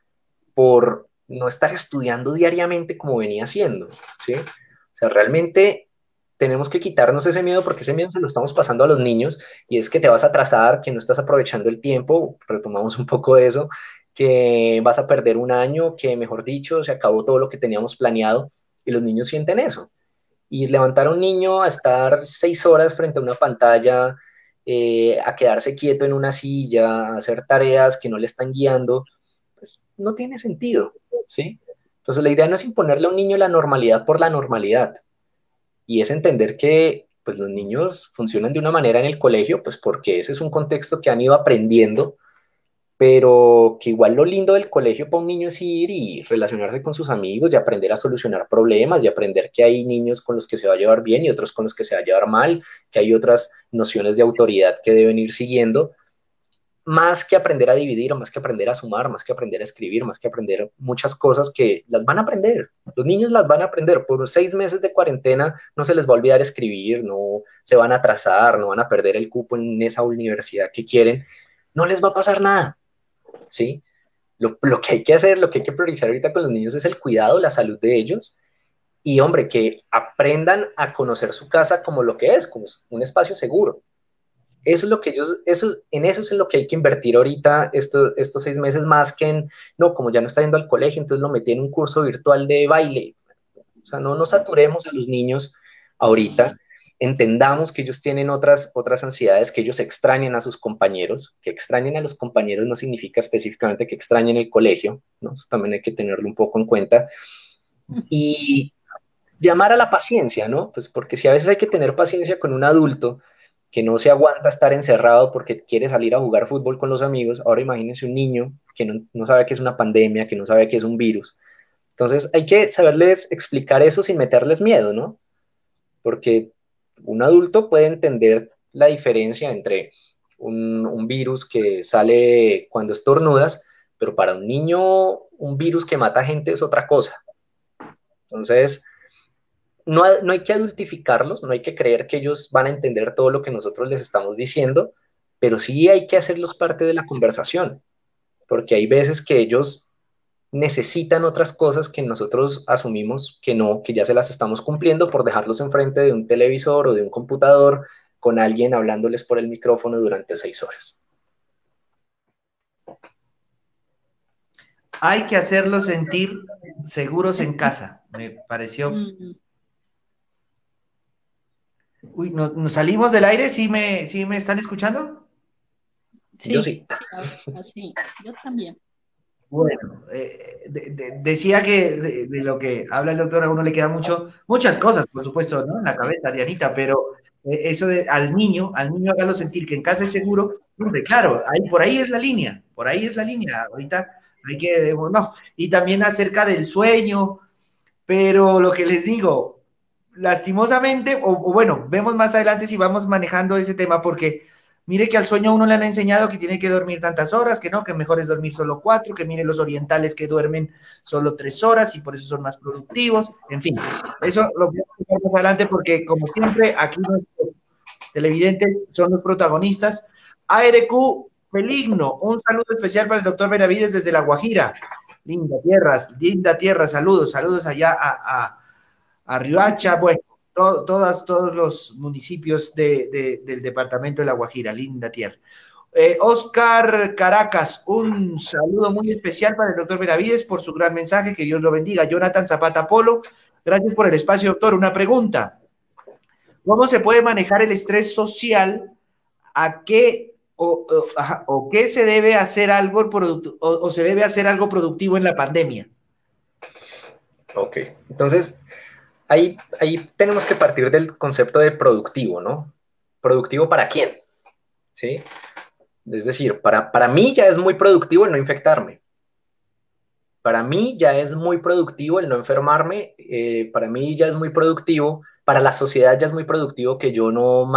por no estar estudiando diariamente como venía haciendo, ¿sí? O sea, realmente tenemos que quitarnos ese miedo porque ese miedo se lo estamos pasando a los niños y es que te vas a atrasar, que no estás aprovechando el tiempo, retomamos un poco eso, que vas a perder un año, que mejor dicho, se acabó todo lo que teníamos planeado y los niños sienten eso. Y levantar a un niño a estar 6 horas frente a una pantalla, a quedarse quieto en una silla, a hacer tareas que no le están guiando, pues no tiene sentido, ¿sí? Entonces la idea no es imponerle a un niño la normalidad por la normalidad, y es entender que pues los niños funcionan de una manera en el colegio, pues porque ese es un contexto que han ido aprendiendo, pero que igual lo lindo del colegio para un niño es ir y relacionarse con sus amigos y aprender a solucionar problemas y aprender que hay niños con los que se va a llevar bien y otros con los que se va a llevar mal, que hay otras nociones de autoridad que deben ir siguiendo, más que aprender a dividir, más que aprender a sumar, más que aprender a escribir, más que aprender muchas cosas que las van a aprender. Los niños las van a aprender. Por 6 meses de cuarentena no se les va a olvidar escribir, no se van a atrasar, no van a perder el cupo en esa universidad que quieren. No les va a pasar nada, ¿sí? Lo que hay que hacer, lo que hay que priorizar ahorita con los niños es el cuidado, la salud de ellos y, hombre, que aprendan a conocer su casa como lo que es, como un espacio seguro. Eso es lo que ellos, en eso es en lo que hay que invertir ahorita estos 6 meses más que en, no, como ya no está yendo al colegio, entonces lo metí en un curso virtual de baile. O sea, no nos saturemos a los niños ahorita, entendamos que ellos tienen otras ansiedades, que ellos extrañan a sus compañeros, que extrañen a los compañeros no significa específicamente que extrañen el colegio, ¿no? Eso también hay que tenerlo un poco en cuenta. Y llamar a la paciencia, ¿no? Pues porque si a veces hay que tener paciencia con un adulto que no se aguanta estar encerrado porque quiere salir a jugar fútbol con los amigos, ahora imagínense un niño que no sabe qué es una pandemia, que no sabe qué es un virus. Entonces hay que saberles explicar eso sin meterles miedo, ¿no? Porque un adulto puede entender la diferencia entre un virus que sale cuando estornudas, pero para un niño un virus que mata gente es otra cosa. Entonces, no hay que adultificarlos, no hay que creer que ellos van a entender todo lo que nosotros les estamos diciendo, pero sí hay que hacerlos parte de la conversación, porque hay veces que ellos necesitan otras cosas que nosotros asumimos que no, que ya se las estamos cumpliendo por dejarlos enfrente de un televisor o de un computador con alguien hablándoles por el micrófono durante 6 horas. Hay que hacerlos sentir seguros en casa, me pareció. Uy, ¿nos salimos del aire? ¿Sí me están escuchando? Sí, yo sí. Sí, yo también. Bueno, decía que de lo que habla el doctor a uno le quedan muchas cosas, por supuesto, ¿no? En la cabeza, Dianita, pero eso de al niño hágalo sentir que en casa es seguro, hombre, claro, por ahí es la línea, ahorita hay que, no, y también acerca del sueño, pero lo que les digo, lastimosamente, o bueno, vemos más adelante si vamos manejando ese tema, porque mire que al sueño a uno le han enseñado que tiene que dormir tantas horas, que no, que mejor es dormir solo 4, que mire los orientales que duermen solo 3 horas y por eso son más productivos, en fin, eso lo voy a explicar más adelante porque como siempre aquí nuestros televidentes son los protagonistas. ARQ Peligno, un saludo especial para el doctor Benavides desde La Guajira. Linda tierra, saludos allá a Riohacha, bueno, todos los municipios del departamento de La Guajira, linda tierra. Oscar Caracas, un saludo muy especial para el doctor Benavides por su gran mensaje, que Dios lo bendiga. Jonathan Zapata Polo, gracias por el espacio, doctor. Una pregunta, ¿cómo se puede manejar el estrés social? ¿A qué o qué se debe hacer algo o se debe hacer algo productivo en la pandemia? Ok, entonces ahí tenemos que partir del concepto de productivo, ¿no? ¿Productivo para quién? ¿Sí? Es decir, para mí ya es muy productivo el no infectarme. Para mí ya es muy productivo el no enfermarme. Para mí ya es muy productivo. Para la sociedad ya es muy productivo que yo no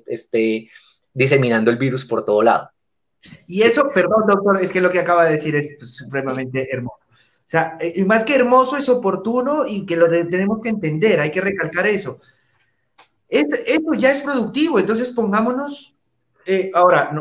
esté diseminando el virus por todo lado. Y eso, perdón, doctor, es que lo que acaba de decir es supremamente hermoso. O sea, más que hermoso es oportuno y que tenemos que entender, hay que recalcar eso. Esto ya es productivo, entonces pongámonos, ahora,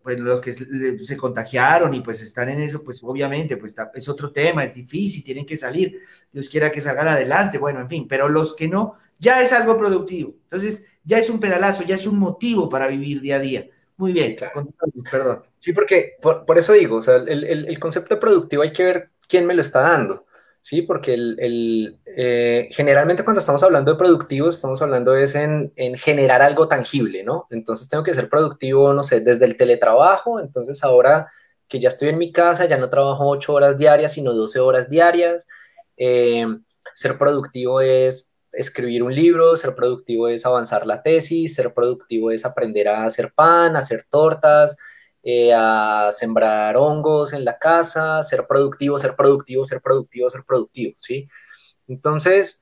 pues los que se contagiaron y pues están en eso, pues obviamente, pues es otro tema, es difícil, tienen que salir, Dios quiera que salgan adelante, bueno, en fin, pero los que no, ya es algo productivo, entonces ya es un pedalazo, ya es un motivo para vivir día a día. Muy bien, Claro. perdón. Sí, porque por eso digo, o sea, el concepto de productivo hay que ver quién me lo está dando, ¿sí? Porque generalmente cuando estamos hablando de productivo, estamos hablando es en generar algo tangible, ¿no? Entonces tengo que ser productivo, no sé, desde el teletrabajo, entonces ahora que ya estoy en mi casa, ya no trabajo 8 horas diarias, sino 12 horas diarias. Eh, Ser productivo es escribir un libro, ser productivo es avanzar la tesis, ser productivo es aprender a hacer pan, a hacer tortas, a sembrar hongos en la casa, ser productivo, ser productivo, ser productivo, ser productivo, ¿sí? Entonces,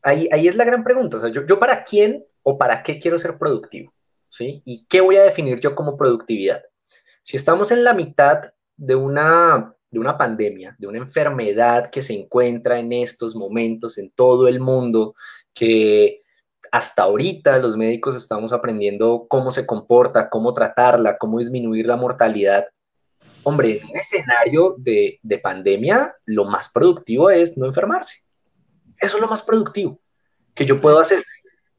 ahí es la gran pregunta, o sea, yo para quién o para qué quiero ser productivo, ¿sí? ¿Y qué voy a definir yo como productividad? Si estamos en la mitad de una pandemia, de una enfermedad que se encuentra en estos momentos en todo el mundo, que hasta ahorita los médicos estamos aprendiendo cómo se comporta, cómo tratarla, cómo disminuir la mortalidad. Hombre, en un escenario de pandemia, lo más productivo es no enfermarse. Eso es lo más productivo que yo puedo hacer,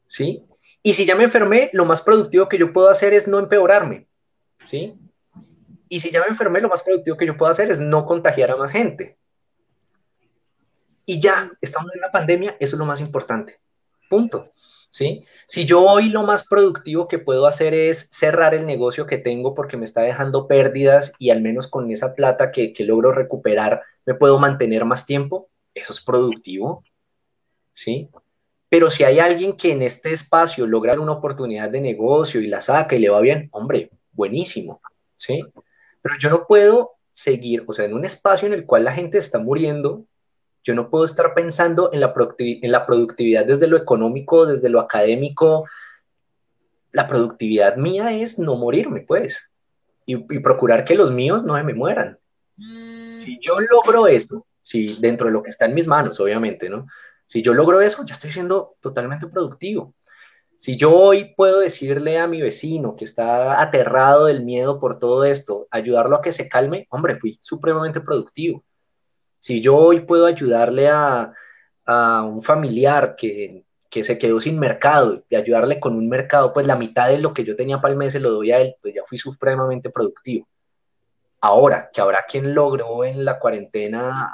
¿sí? Y si ya me enfermé, lo más productivo que yo puedo hacer es no empeorarme, ¿sí? Y si ya me enfermé, lo más productivo que yo puedo hacer es no contagiar a más gente. Y ya, estamos en una pandemia, eso es lo más importante. Punto. ¿Sí? Si yo hoy lo más productivo que puedo hacer es cerrar el negocio que tengo porque me está dejando pérdidas y al menos con esa plata que logro recuperar me puedo mantener más tiempo, eso es productivo. ¿Sí? Pero si hay alguien que en este espacio logra una oportunidad de negocio y la saca y le va bien, hombre, buenísimo. ¿Sí? Pero yo no puedo seguir, o sea, en un espacio en el cual la gente está muriendo, yo no puedo estar pensando en la productividad desde lo económico, desde lo académico. La productividad mía es no morirme, pues, y procurar que los míos no se me mueran. Si yo logro eso, si dentro de lo que está en mis manos, obviamente, ¿no? Si yo logro eso, ya estoy siendo totalmente productivo. Si yo hoy puedo decirle a mi vecino que está aterrado del miedo por todo esto, ayudarlo a que se calme, hombre, fui supremamente productivo. Si yo hoy puedo ayudarle a un familiar que se quedó sin mercado y ayudarle con un mercado, pues la mitad de lo que yo tenía para el mes se lo doy a él, pues ya fui supremamente productivo. Ahora, que habrá quien logró en la cuarentena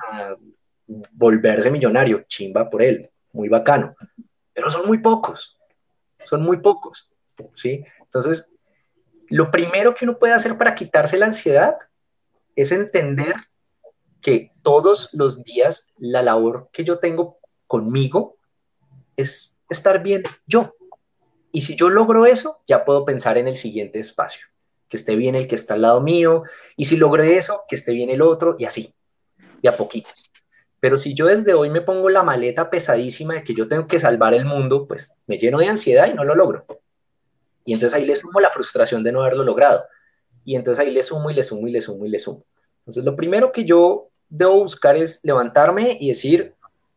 volverse millonario, chimba por él, muy bacano, pero son muy pocos, ¿sí? Entonces, lo primero que uno puede hacer para quitarse la ansiedad es entender que todos los días la labor que yo tengo conmigo es estar bien yo. Y si yo logro eso, ya puedo pensar en el siguiente espacio, que esté bien el que está al lado mío, y si logré eso, que esté bien el otro, y así, de a poquitos. Pero si yo desde hoy me pongo la maleta pesadísima de que yo tengo que salvar el mundo, pues me lleno de ansiedad y no lo logro. Y entonces ahí le sumo la frustración de no haberlo logrado. Y entonces ahí le sumo y le sumo y le sumo y le sumo. Entonces lo primero que yo debo buscar es levantarme y decir,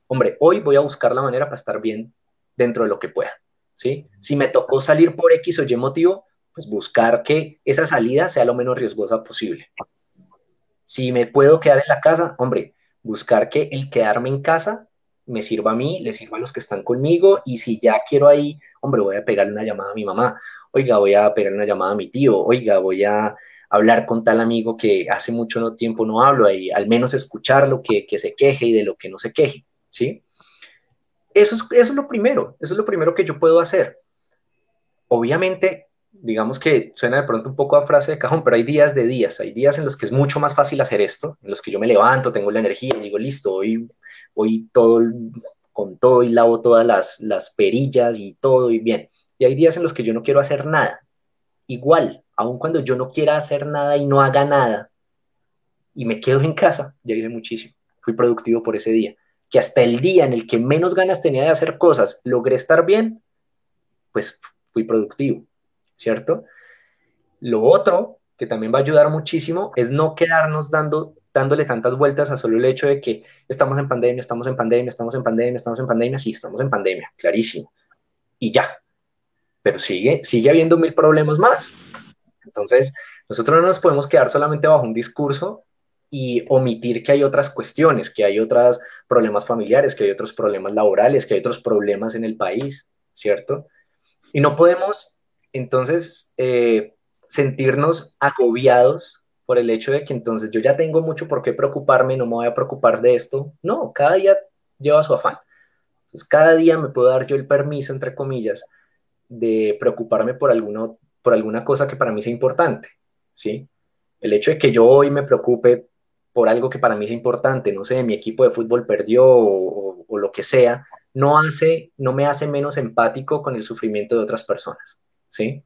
hombre, hoy voy a buscar la manera para estar bien dentro de lo que pueda, ¿sí? Si me tocó salir por X o Y motivo, pues buscar que esa salida sea lo menos riesgosa posible. Si me puedo quedar en la casa, hombre, buscar que el quedarme en casa me sirva a mí, le sirva a los que están conmigo, y si ya quiero ahí, hombre, voy a pegarle una llamada a mi mamá, oiga, voy a pegarle una llamada a mi tío, oiga, voy a hablar con tal amigo que hace mucho tiempo no hablo, y al menos escucharlo, que se queje y de lo que no se queje, ¿sí? Eso es lo primero, eso es lo primero que yo puedo hacer. Obviamente, digamos que suena de pronto un poco a frase de cajón, pero hay días de días, hay días en los que es mucho más fácil hacer esto, en los que yo me levanto, tengo la energía y digo, listo, hoy todo, con todo y lavo todas las perillas y todo y bien. Y hay días en los que yo no quiero hacer nada. Igual, aun cuando yo no quiera hacer nada y no haga nada y me quedo en casa, ya hice muchísimo, fui productivo por ese día. Que hasta el día en el que menos ganas tenía de hacer cosas, logré estar bien, pues fui productivo, ¿cierto? Lo otro que también va a ayudar muchísimo es no quedarnos dándole tantas vueltas a solo el hecho de que estamos en pandemia, estamos en pandemia, estamos en pandemia, estamos en pandemia, sí, estamos en pandemia, clarísimo, y ya, pero sigue habiendo mil problemas más. Entonces, nosotros no nos podemos quedar solamente bajo un discurso y omitir que hay otras cuestiones, que hay otros problemas familiares, que hay otros problemas laborales, que hay otros problemas en el país, ¿cierto? Y no podemos, entonces, sentirnos agobiados por el hecho de que entonces yo ya tengo mucho por qué preocuparme, no me voy a preocupar de esto. No, cada día lleva su afán. Entonces, cada día me puedo dar yo el permiso, entre comillas, de preocuparme por alguna cosa que para mí sea importante, ¿sí? El hecho de que yo hoy me preocupe por algo que para mí es importante, no sé, mi equipo de fútbol perdió o lo que sea, no me hace menos empático con el sufrimiento de otras personas, ¿sí?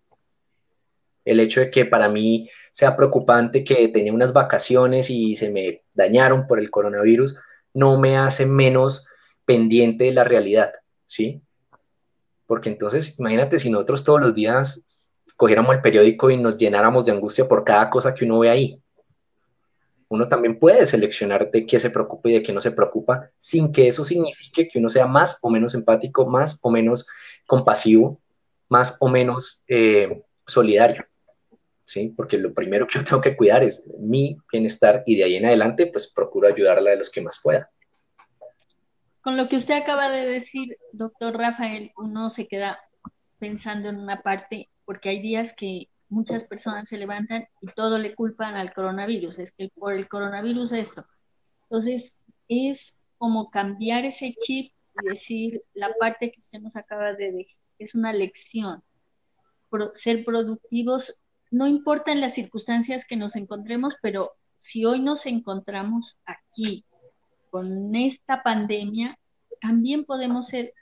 El hecho de que para mí sea preocupante que tenía unas vacaciones y se me dañaron por el coronavirus, no me hace menos pendiente de la realidad, ¿sí? Porque entonces, imagínate si nosotros todos los días cogiéramos el periódico y nos llenáramos de angustia por cada cosa que uno ve ahí. Uno también puede seleccionar de qué se preocupa y de qué no se preocupa, sin que eso signifique que uno sea más o menos empático, más o menos compasivo, más o menos solidario, ¿sí? Porque lo primero que yo tengo que cuidar es mi bienestar y de ahí en adelante, pues procuro ayudarla de los que más pueda. Con lo que usted acaba de decir, doctor Rafael, uno se queda pensando en una parte, porque hay días que muchas personas se levantan y todo le culpan al coronavirus, es que por el coronavirus esto. Entonces, es como cambiar ese chip y decir la parte que usted nos acaba de decir, es una lección. Ser productivos, no importa en las circunstancias que nos encontremos, pero si hoy nos encontramos aquí con esta pandemia, también podemos ser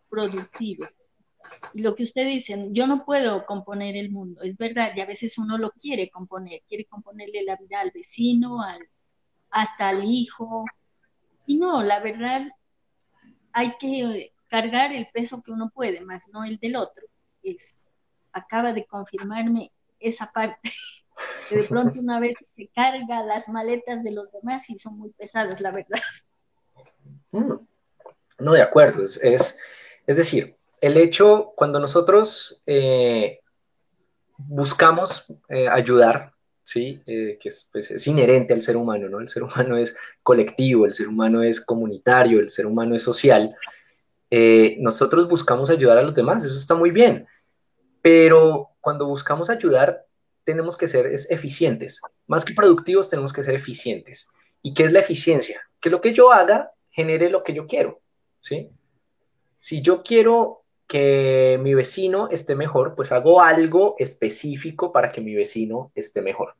productivos. Y lo que usted dice, yo no puedo componer el mundo, es verdad, y a veces uno lo quiere componerle la vida al vecino, hasta al hijo, y no, la verdad, hay que cargar el peso que uno puede, más no el del otro. Es, acaba de confirmarme esa parte, que de pronto una vez se carga las maletas de los demás y son muy pesadas, la verdad. No, de acuerdo. Es decir, el hecho, cuando nosotros buscamos ayudar, ¿sí? Que es, pues, es inherente al ser humano, ¿no? El ser humano es colectivo, el ser humano es comunitario, el ser humano es social. Nosotros buscamos ayudar a los demás, eso está muy bien, pero cuando buscamos ayudar tenemos que ser eficientes, más que productivos tenemos que ser eficientes. ¿Y qué es la eficiencia? Que lo que yo haga genere lo que yo quiero, ¿sí? Si yo quiero que mi vecino esté mejor, pues hago algo específico para que mi vecino esté mejor.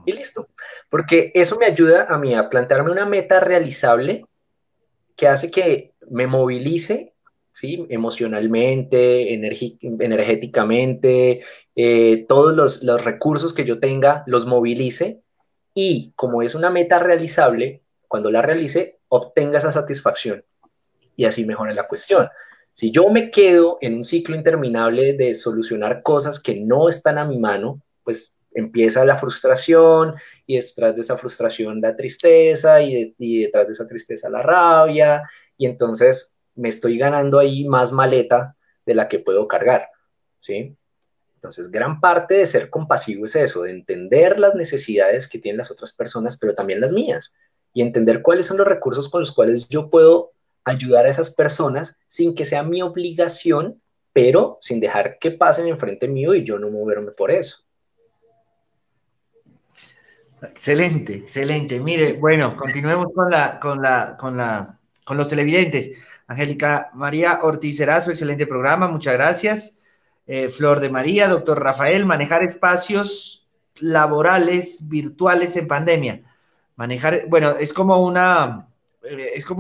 Y listo. Porque eso me ayuda a mí a plantearme una meta realizable que hace que me movilice, ¿sí? Emocionalmente, energéticamente, todos los recursos que yo tenga los movilice y como es una meta realizable, cuando la realice, obtenga esa satisfacción y así mejora la cuestión. Si yo me quedo en un ciclo interminable de solucionar cosas que no están a mi mano, pues empieza la frustración y detrás de esa frustración la tristeza y detrás de esa tristeza la rabia y entonces me estoy ganando ahí más maleta de la que puedo cargar, ¿sí? Entonces, gran parte de ser compasivo es eso, de entender las necesidades que tienen las otras personas, pero también las mías, y entender cuáles son los recursos con los cuales yo puedo ayudar a esas personas sin que sea mi obligación, pero sin dejar que pasen enfrente mío y yo no moverme por eso. Excelente, excelente. Mire, bueno, continuemos con los televidentes. Angélica María Ortiz Erazo, excelente programa, muchas gracias. Flor de María, doctor Rafael, manejar espacios laborales virtuales en pandemia. Manejar, bueno, es como una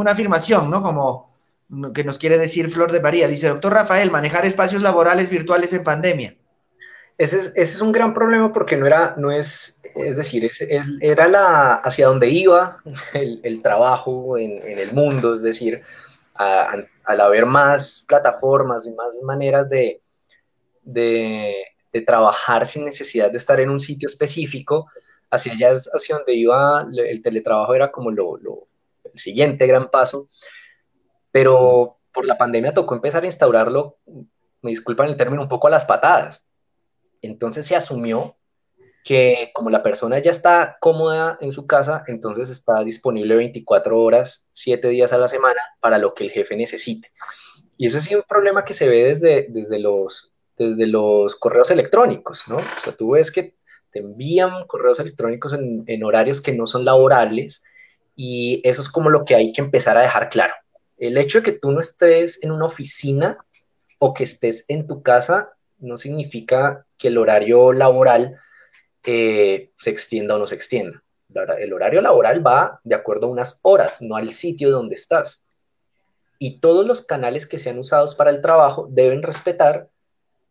afirmación, ¿no? Como que nos quiere decir Flor de María. Dice, doctor Rafael, manejar espacios laborales virtuales en pandemia. Ese es un gran problema porque no es decir, era hacia donde iba el trabajo en el mundo, es decir, al haber más plataformas y más maneras de, de trabajar sin necesidad de estar en un sitio específico, hacia allá es hacia donde iba, el teletrabajo era como el siguiente gran paso, pero por la pandemia tocó empezar a instaurarlo, me disculpan el término, un poco a las patadas. Entonces se asumió que como la persona ya está cómoda en su casa, entonces está disponible 24 horas, 7 días a la semana para lo que el jefe necesite. Y eso sí es un problema que se ve desde los correos electrónicos, ¿no? O sea, tú ves que te envían correos electrónicos en horarios que no son laborables y eso es como lo que hay que empezar a dejar claro. El hecho de que tú no estés en una oficina o que estés en tu casa no significa que el horario laboral se extienda o no se extienda. El horario laboral va de acuerdo a unas horas, no al sitio donde estás. Y todos los canales que sean usados para el trabajo deben respetar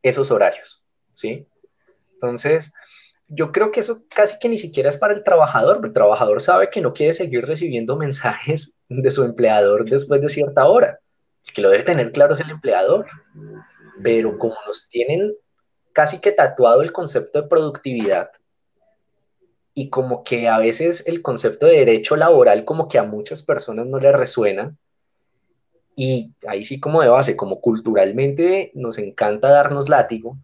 esos horarios, ¿sí? Entonces, yo creo que eso casi que ni siquiera es para el trabajador. El trabajador sabe que no quiere seguir recibiendo mensajes de su empleador después de cierta hora. El que lo debe tener claro es el empleador. Pero como nos tienen casi que tatuado el concepto de productividad, y como que a veces el concepto de derecho laboral como que a muchas personas no les resuena, y ahí sí como de base, como culturalmente nos encanta darnos látigo,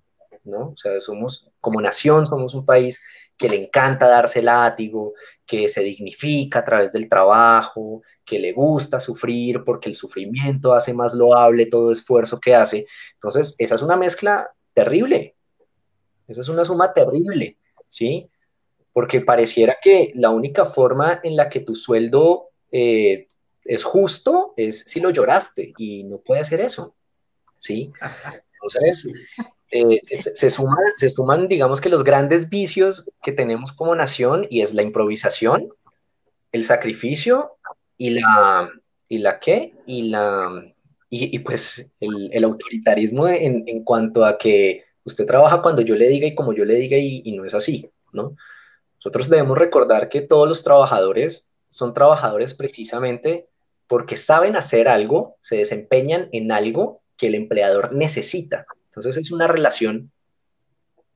¿no? O sea, somos, como nación, somos un país que le encanta darse látigo, que se dignifica a través del trabajo, que le gusta sufrir porque el sufrimiento hace más loable todo esfuerzo que hace. Entonces, esa es una mezcla terrible, esa es una suma terrible, ¿sí? Porque pareciera que la única forma en la que tu sueldo es justo es si lo lloraste y no puede ser eso, ¿sí? Entonces, se suman, digamos que los grandes vicios que tenemos como nación y es la improvisación, el sacrificio y y la ¿qué? Y pues el autoritarismo en cuanto a que usted trabaja cuando yo le diga y como yo le diga y no es así, ¿no? Nosotros debemos recordar que todos los trabajadores son trabajadores precisamente porque saben hacer algo, se desempeñan en algo que el empleador necesita. Entonces es una relación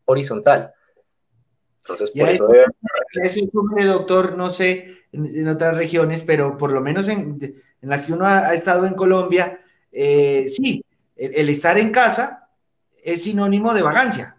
horizontal. Entonces Y por a eso debe... eso súmele, doctor, no sé en otras regiones, pero por lo menos en las que uno ha estado en Colombia, sí, El estar en casa es sinónimo de vagancia,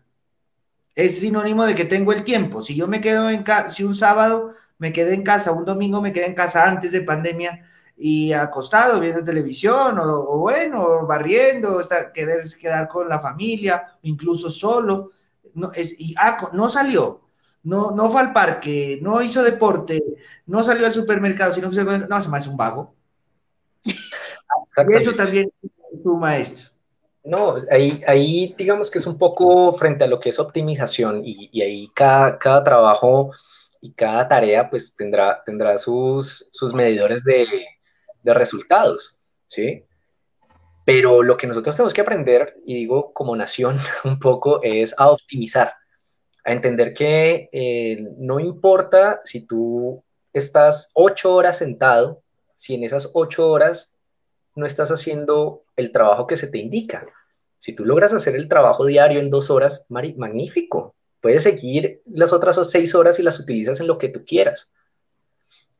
es sinónimo de que tengo el tiempo. Si yo me quedo en casa, si un sábado me quedé en casa, un domingo me quedé en casa antes de pandemia y acostado viendo televisión o bueno, barriendo, quedar con la familia, incluso solo, no salió, no fue al parque, no hizo deporte, no salió al supermercado, sino que no, se me hace un vago. Y eso Exactamente. también suma esto. No, ahí digamos que es un poco frente a lo que es optimización y ahí cada trabajo y cada tarea pues tendrá sus medidores de resultados, ¿sí? Pero lo que nosotros tenemos que aprender, y digo como nación un poco, es a optimizar, a entender que no importa si tú estás 8 horas sentado, si en esas 8 horas no estás haciendo el trabajo que se te indica. Si tú logras hacer el trabajo diario en 2 horas, magnífico. Puedes seguir las otras 6 horas y las utilizas en lo que tú quieras.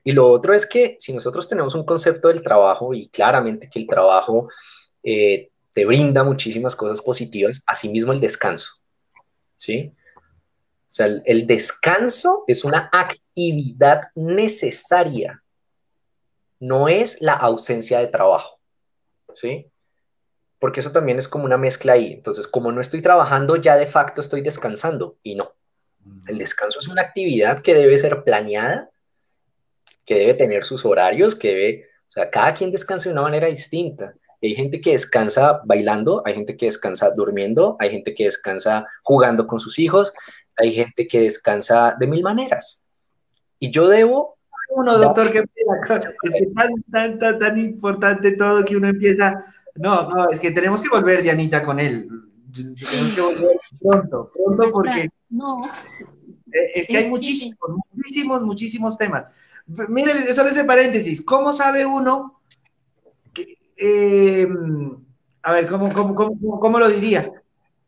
Y lo otro es que si nosotros tenemos un concepto del trabajo y claramente que el trabajo te brinda muchísimas cosas positivas, asimismo el descanso, ¿sí? O sea, el descanso es una actividad necesaria, no es la ausencia de trabajo, ¿sí? Porque eso también es como una mezcla ahí. Entonces, como no estoy trabajando, ya de facto estoy descansando. Y no, el descanso es una actividad que debe ser planeada, que debe tener sus horarios, o sea, cada quien descansa de una manera distinta. Hay gente que descansa bailando, hay gente que descansa durmiendo, hay gente que descansa jugando con sus hijos, hay gente que descansa de mil maneras. Y yo debo Uno, doctor, qué pena. Es que tan importante todo que uno empieza. No, es que tenemos que volver, Dianita, con él. Tenemos Sí, que volver pronto, pronto, porque verdad. No, es que hay es que muchísimos temas. Miren, solo ese paréntesis. ¿Cómo sabe uno que, a ver, cómo lo diría?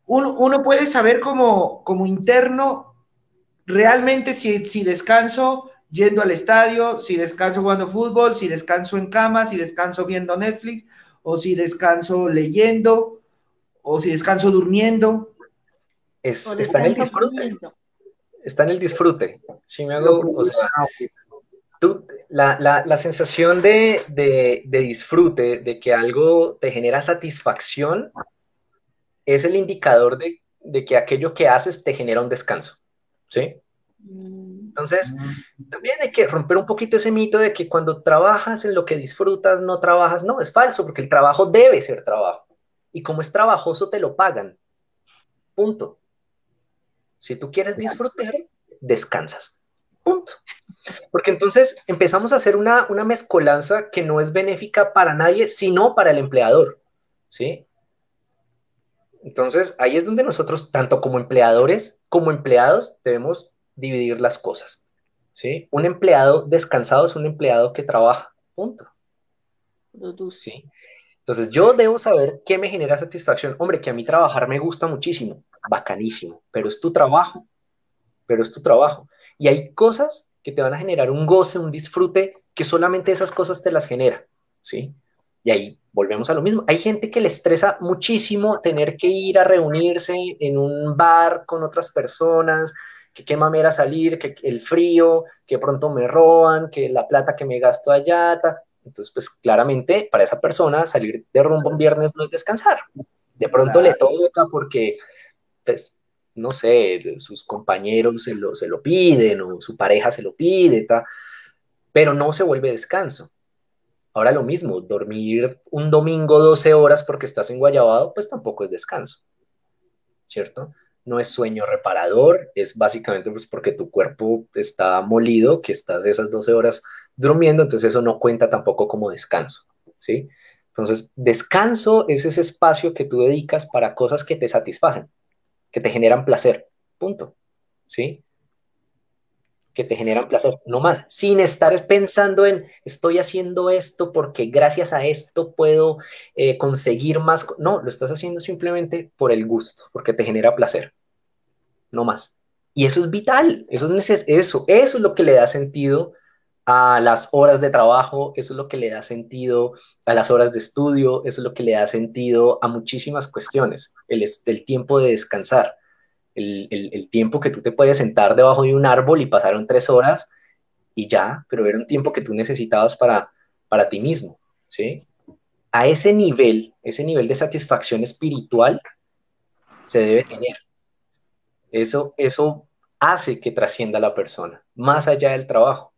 Uno puede saber como interno realmente si descanso yendo al estadio, si descanso jugando fútbol, si descanso en cama, si descanso viendo Netflix, o si descanso leyendo, o si descanso durmiendo. o está en el descanso disfrute, comiendo. está en el disfrute. Si me Lo hago, o que- sea, ah, ok. la sensación de disfrute, de que algo te genera satisfacción, es el indicador de que aquello que haces te genera un descanso, ¿sí? Mm, Entonces, también hay que romper un poquito ese mito de que cuando trabajas en lo que disfrutas, no trabajas. No, es falso, porque el trabajo debe ser trabajo. Y como es trabajoso, te lo pagan. Punto. Si tú quieres disfrutar, descansas. Punto. Porque entonces empezamos a hacer una mezcolanza que no es benéfica para nadie, sino para el empleador, ¿sí? Entonces, ahí es donde nosotros, tanto como empleadores como empleados, debemos dividir las cosas, ¿sí? Un empleado descansado es un empleado que trabaja, punto, produce. ¿sí? Entonces, yo debo saber qué me genera satisfacción. Hombre, que a mí trabajar me gusta muchísimo, bacanísimo, pero es tu trabajo, pero es tu trabajo. Y hay cosas que te van a generar un goce, un disfrute, que solamente esas cosas te las genera, ¿sí? Y ahí volvemos a lo mismo. Hay gente que le estresa muchísimo tener que ir a reunirse en un bar con otras personas, que qué mamera salir, que el frío, que pronto me roban, que la plata que me gasto allá. Entonces, pues claramente para esa persona salir de rumbo un viernes no es descansar. De pronto le Claro, toca porque, pues, no sé, sus compañeros se lo piden o su pareja se lo pide, pero no se vuelve descanso. Ahora lo mismo, dormir un domingo 12 horas porque estás en Guayabado, pues tampoco es descanso, ¿cierto? No es sueño reparador, es básicamente pues porque tu cuerpo está molido, que estás esas 12 horas durmiendo, entonces eso no cuenta tampoco como descanso, ¿sí? Entonces, descanso es ese espacio que tú dedicas para cosas que te satisfacen, que te generan placer, punto, ¿sí? Que te generan placer, no más, sin estar pensando en estoy haciendo esto porque gracias a esto puedo conseguir más. No, lo estás haciendo simplemente por el gusto, porque te genera placer, no más. Y eso es vital, eso es lo que le da sentido a las horas de trabajo, eso es lo que le da sentido a las horas de estudio, eso es lo que le da sentido a muchísimas cuestiones, el tiempo de descansar, el tiempo que tú te puedes sentar debajo de un árbol y pasaron 3 horas y ya, pero era un tiempo que tú necesitabas para ti mismo, ¿sí? A ese nivel de satisfacción espiritual se debe tener. Eso hace que trascienda a la persona, más allá del trabajo.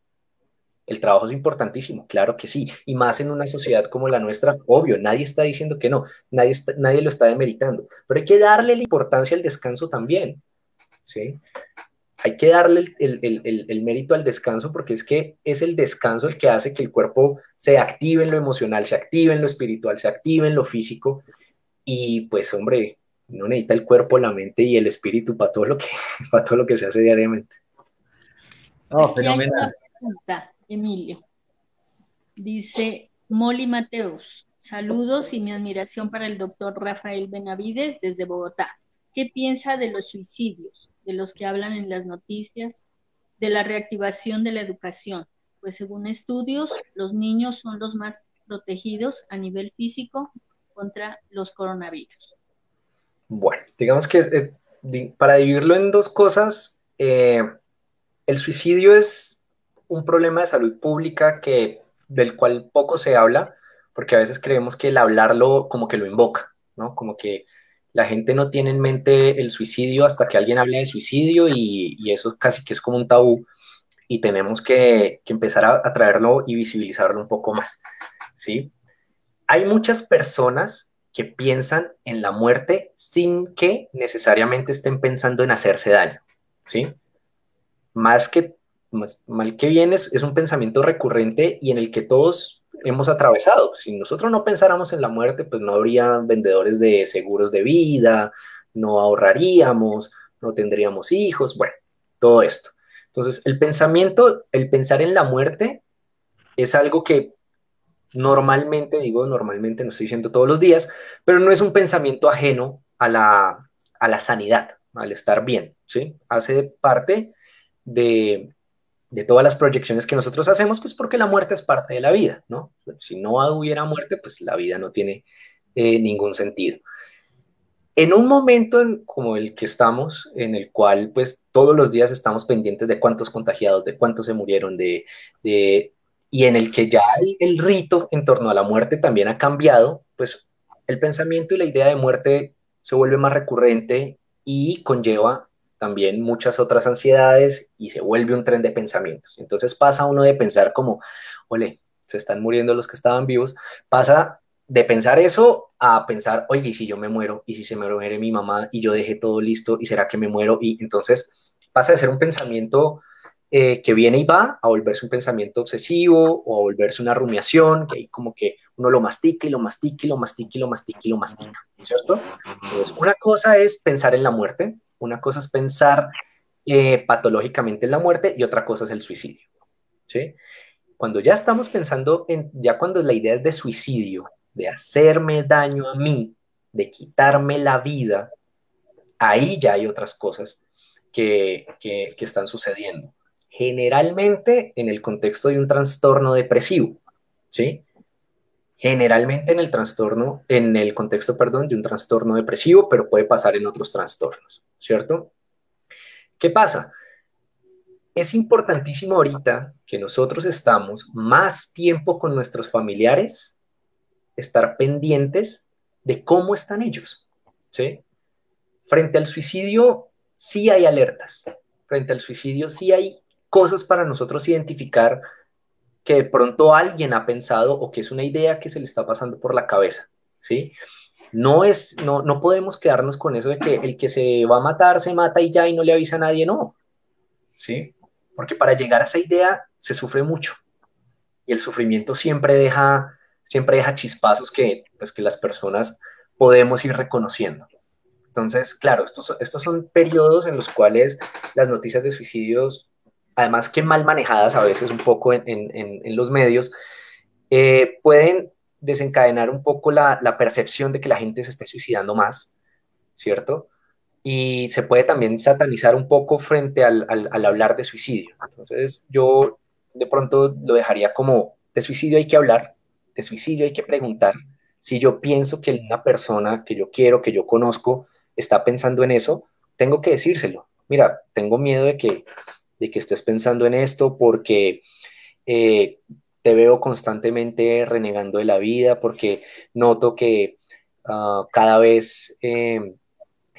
El trabajo es importantísimo, claro que sí, y más en una sociedad como la nuestra, obvio, nadie está diciendo que no, nadie lo está demeritando, pero hay que darle la importancia al descanso también, ¿sí? Hay que darle el mérito al descanso porque es que es el descanso el que hace que el cuerpo se active en lo emocional, se active en lo espiritual, se active en lo físico y pues hombre, no necesita el cuerpo, la mente y el espíritu para todo lo que, para todo lo que se hace diariamente. No, Aquí hay una fenomenal. pregunta, Emilio. Dice Molly Mateus, saludos y mi admiración para el doctor Rafael Benavides desde Bogotá. ¿Qué piensa de los suicidios, de los que hablan en las noticias, de la reactivación de la educación? Pues según estudios, los niños son los más protegidos a nivel físico contra los coronavirus. Bueno, digamos que para dividirlo en dos cosas, el suicidio es un problema de salud pública del cual poco se habla, porque a veces creemos que el hablarlo como que lo invoca, ¿no? Como que la gente no tiene en mente el suicidio hasta que alguien habla de suicidio y eso casi que es como un tabú y tenemos que empezar a traerlo y visibilizarlo un poco más, ¿sí? Hay muchas personas que piensan en la muerte sin que necesariamente estén pensando en hacerse daño, ¿sí? Más que, mal que bien es un pensamiento recurrente y en el que todos hemos atravesado. Si nosotros no pensáramos en la muerte, pues no habría vendedores de seguros de vida, no ahorraríamos, no tendríamos hijos, bueno, todo esto. Entonces, el pensar en la muerte es algo que normalmente, digo normalmente, no estoy diciendo todos los días, pero no es un pensamiento ajeno a la sanidad, al estar bien, ¿sí? Hace parte de, de todas las proyecciones que nosotros hacemos, pues porque la muerte es parte de la vida, ¿no? Si no hubiera muerte, pues la vida no tiene ningún sentido. En un momento como el que estamos, en el cual pues todos los días estamos pendientes de cuántos contagiados, de cuántos se murieron, de y en el que ya el rito en torno a la muerte también ha cambiado, pues el pensamiento y la idea de muerte se vuelve más recurrente y conlleva también muchas otras ansiedades y se vuelve un tren de pensamientos. Entonces pasa uno de pensar como, ole, se están muriendo los que estaban vivos, pasa de pensar eso a pensar, oye, ¿y si yo me muero? ¿Y si se me muere mi mamá? ¿Y yo dejé todo listo? ¿Y será que me muero? Y entonces pasa de ser un pensamiento que viene y va a volverse un pensamiento obsesivo o a volverse una rumiación, que ahí como que uno lo mastica y lo mastica y lo mastica y lo mastica y lo mastica, ¿cierto? Entonces, una cosa es pensar en la muerte, una cosa es pensar patológicamente en la muerte y otra cosa es el suicidio, ¿sí? Cuando ya estamos pensando ya cuando la idea es de suicidio, de hacerme daño a mí, de quitarme la vida, ahí ya hay otras cosas que están sucediendo. Generalmente en el contexto de un trastorno depresivo, ¿sí? Generalmente en el contexto, perdón, de un trastorno depresivo, pero puede pasar en otros trastornos, ¿cierto? ¿Qué pasa? Es importantísimo ahorita que nosotros estamos más tiempo con nuestros familiares, estar pendientes de cómo están ellos, ¿sí? Frente al suicidio, sí hay alertas. Frente al suicidio, sí hay cosas para nosotros identificar que de pronto alguien ha pensado o que es una idea que se le está pasando por la cabeza, ¿sí? No podemos quedarnos con eso de que el que se va a matar se mata y ya y no le avisa a nadie, no, ¿sí? Porque para llegar a esa idea se sufre mucho y el sufrimiento siempre deja chispazos pues, que las personas podemos ir reconociendo. Entonces, claro, estos son periodos en los cuales las noticias de suicidios, además que mal manejadas a veces un poco en los medios, pueden desencadenar un poco la percepción de que la gente se esté suicidando más, ¿cierto? Y se puede también satanizar un poco frente al hablar de suicidio. Entonces, yo de pronto lo dejaría como, de suicidio hay que hablar, de suicidio hay que preguntar. Si yo pienso que una persona que yo quiero, que yo conozco, está pensando en eso, tengo que decírselo. Mira, tengo miedo de que estés pensando en esto porque eh, te veo constantemente renegando de la vida, porque noto que cada vez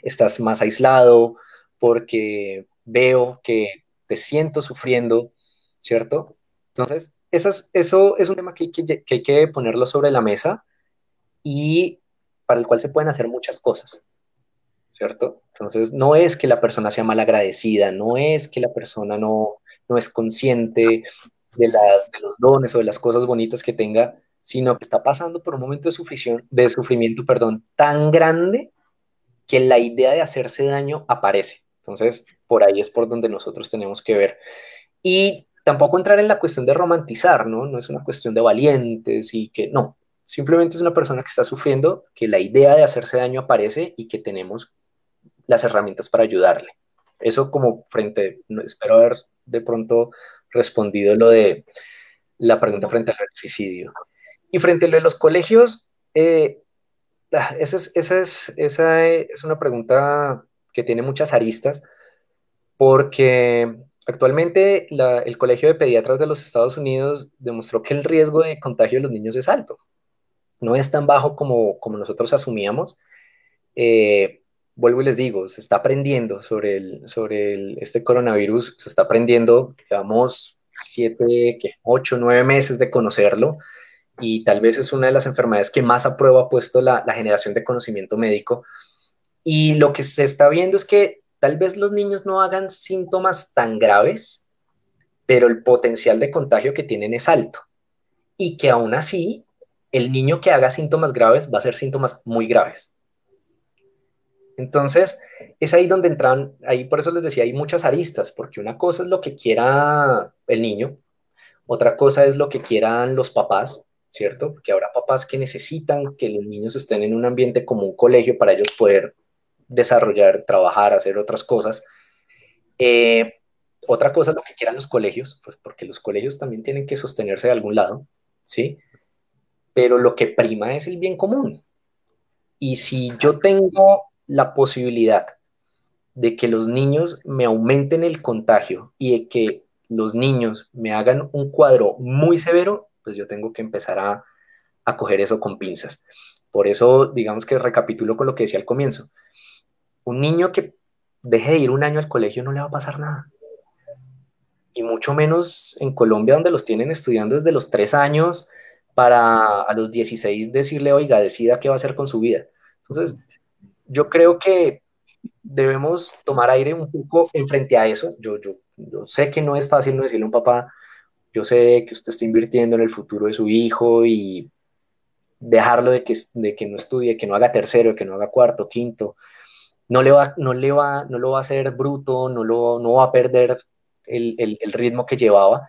estás más aislado, porque veo que te siento sufriendo, ¿cierto? Entonces, eso es un tema que hay que ponerlo sobre la mesa y para el cual se pueden hacer muchas cosas, ¿cierto? Entonces, no es que la persona sea malagradecida, no es que la persona no es consciente de los dones o de las cosas bonitas que tenga, sino que está pasando por un momento de sufrimiento, perdón, tan grande que la idea de hacerse daño aparece. Entonces, por ahí es por donde nosotros tenemos que ver. Y tampoco entrar en la cuestión de romantizar, ¿no? No es una cuestión de valientes y que no, simplemente es una persona que está sufriendo, que la idea de hacerse daño aparece y que tenemos las herramientas para ayudarle. Eso como frente, espero haber de pronto respondido lo de la pregunta frente al suicidio. Y frente a lo de los colegios, esa es una pregunta que tiene muchas aristas, porque actualmente el Colegio de Pediatras de los Estados Unidos demostró que el riesgo de contagio de los niños es alto. No es tan bajo como nosotros asumíamos. Eh, Vuelvo y les digo, se está aprendiendo este coronavirus, se está aprendiendo, digamos, 8, 9 meses de conocerlo y tal vez es una de las enfermedades que más a prueba ha puesto la generación de conocimiento médico. Y lo que se está viendo es que tal vez los niños no hagan síntomas tan graves, pero el potencial de contagio que tienen es alto. Y que aún así, el niño que haga síntomas graves va a ser síntomas muy graves. Entonces, es ahí donde entran, ahí por eso les decía, hay muchas aristas, porque una cosa es lo que quiera el niño, otra cosa es lo que quieran los papás, ¿cierto? Porque habrá papás que necesitan que los niños estén en un ambiente como un colegio para ellos poder desarrollar, trabajar, hacer otras cosas. Eh, Otra cosa es lo que quieran los colegios, pues porque los colegios también tienen que sostenerse de algún lado, ¿sí? Pero lo que prima es el bien común. Y si yo tengo la posibilidad de que los niños me aumenten el contagio y de que los niños me hagan un cuadro muy severo, pues yo tengo que empezar a coger eso con pinzas. Por eso, digamos que recapitulo con lo que decía al comienzo. Un niño que deje de ir un año al colegio no le va a pasar nada. Y mucho menos en Colombia, donde los tienen estudiando desde los 3 años para a los 16 decirle, oiga, decida qué va a hacer con su vida. Entonces, yo creo que debemos tomar aire un poco en frente a eso. Yo sé que no es fácil no decirle a un papá, yo sé que usted está invirtiendo en el futuro de su hijo y dejarlo de que no estudie, que no haga tercero, que no haga cuarto, quinto, no lo va a hacer bruto, no va a perder el ritmo que llevaba,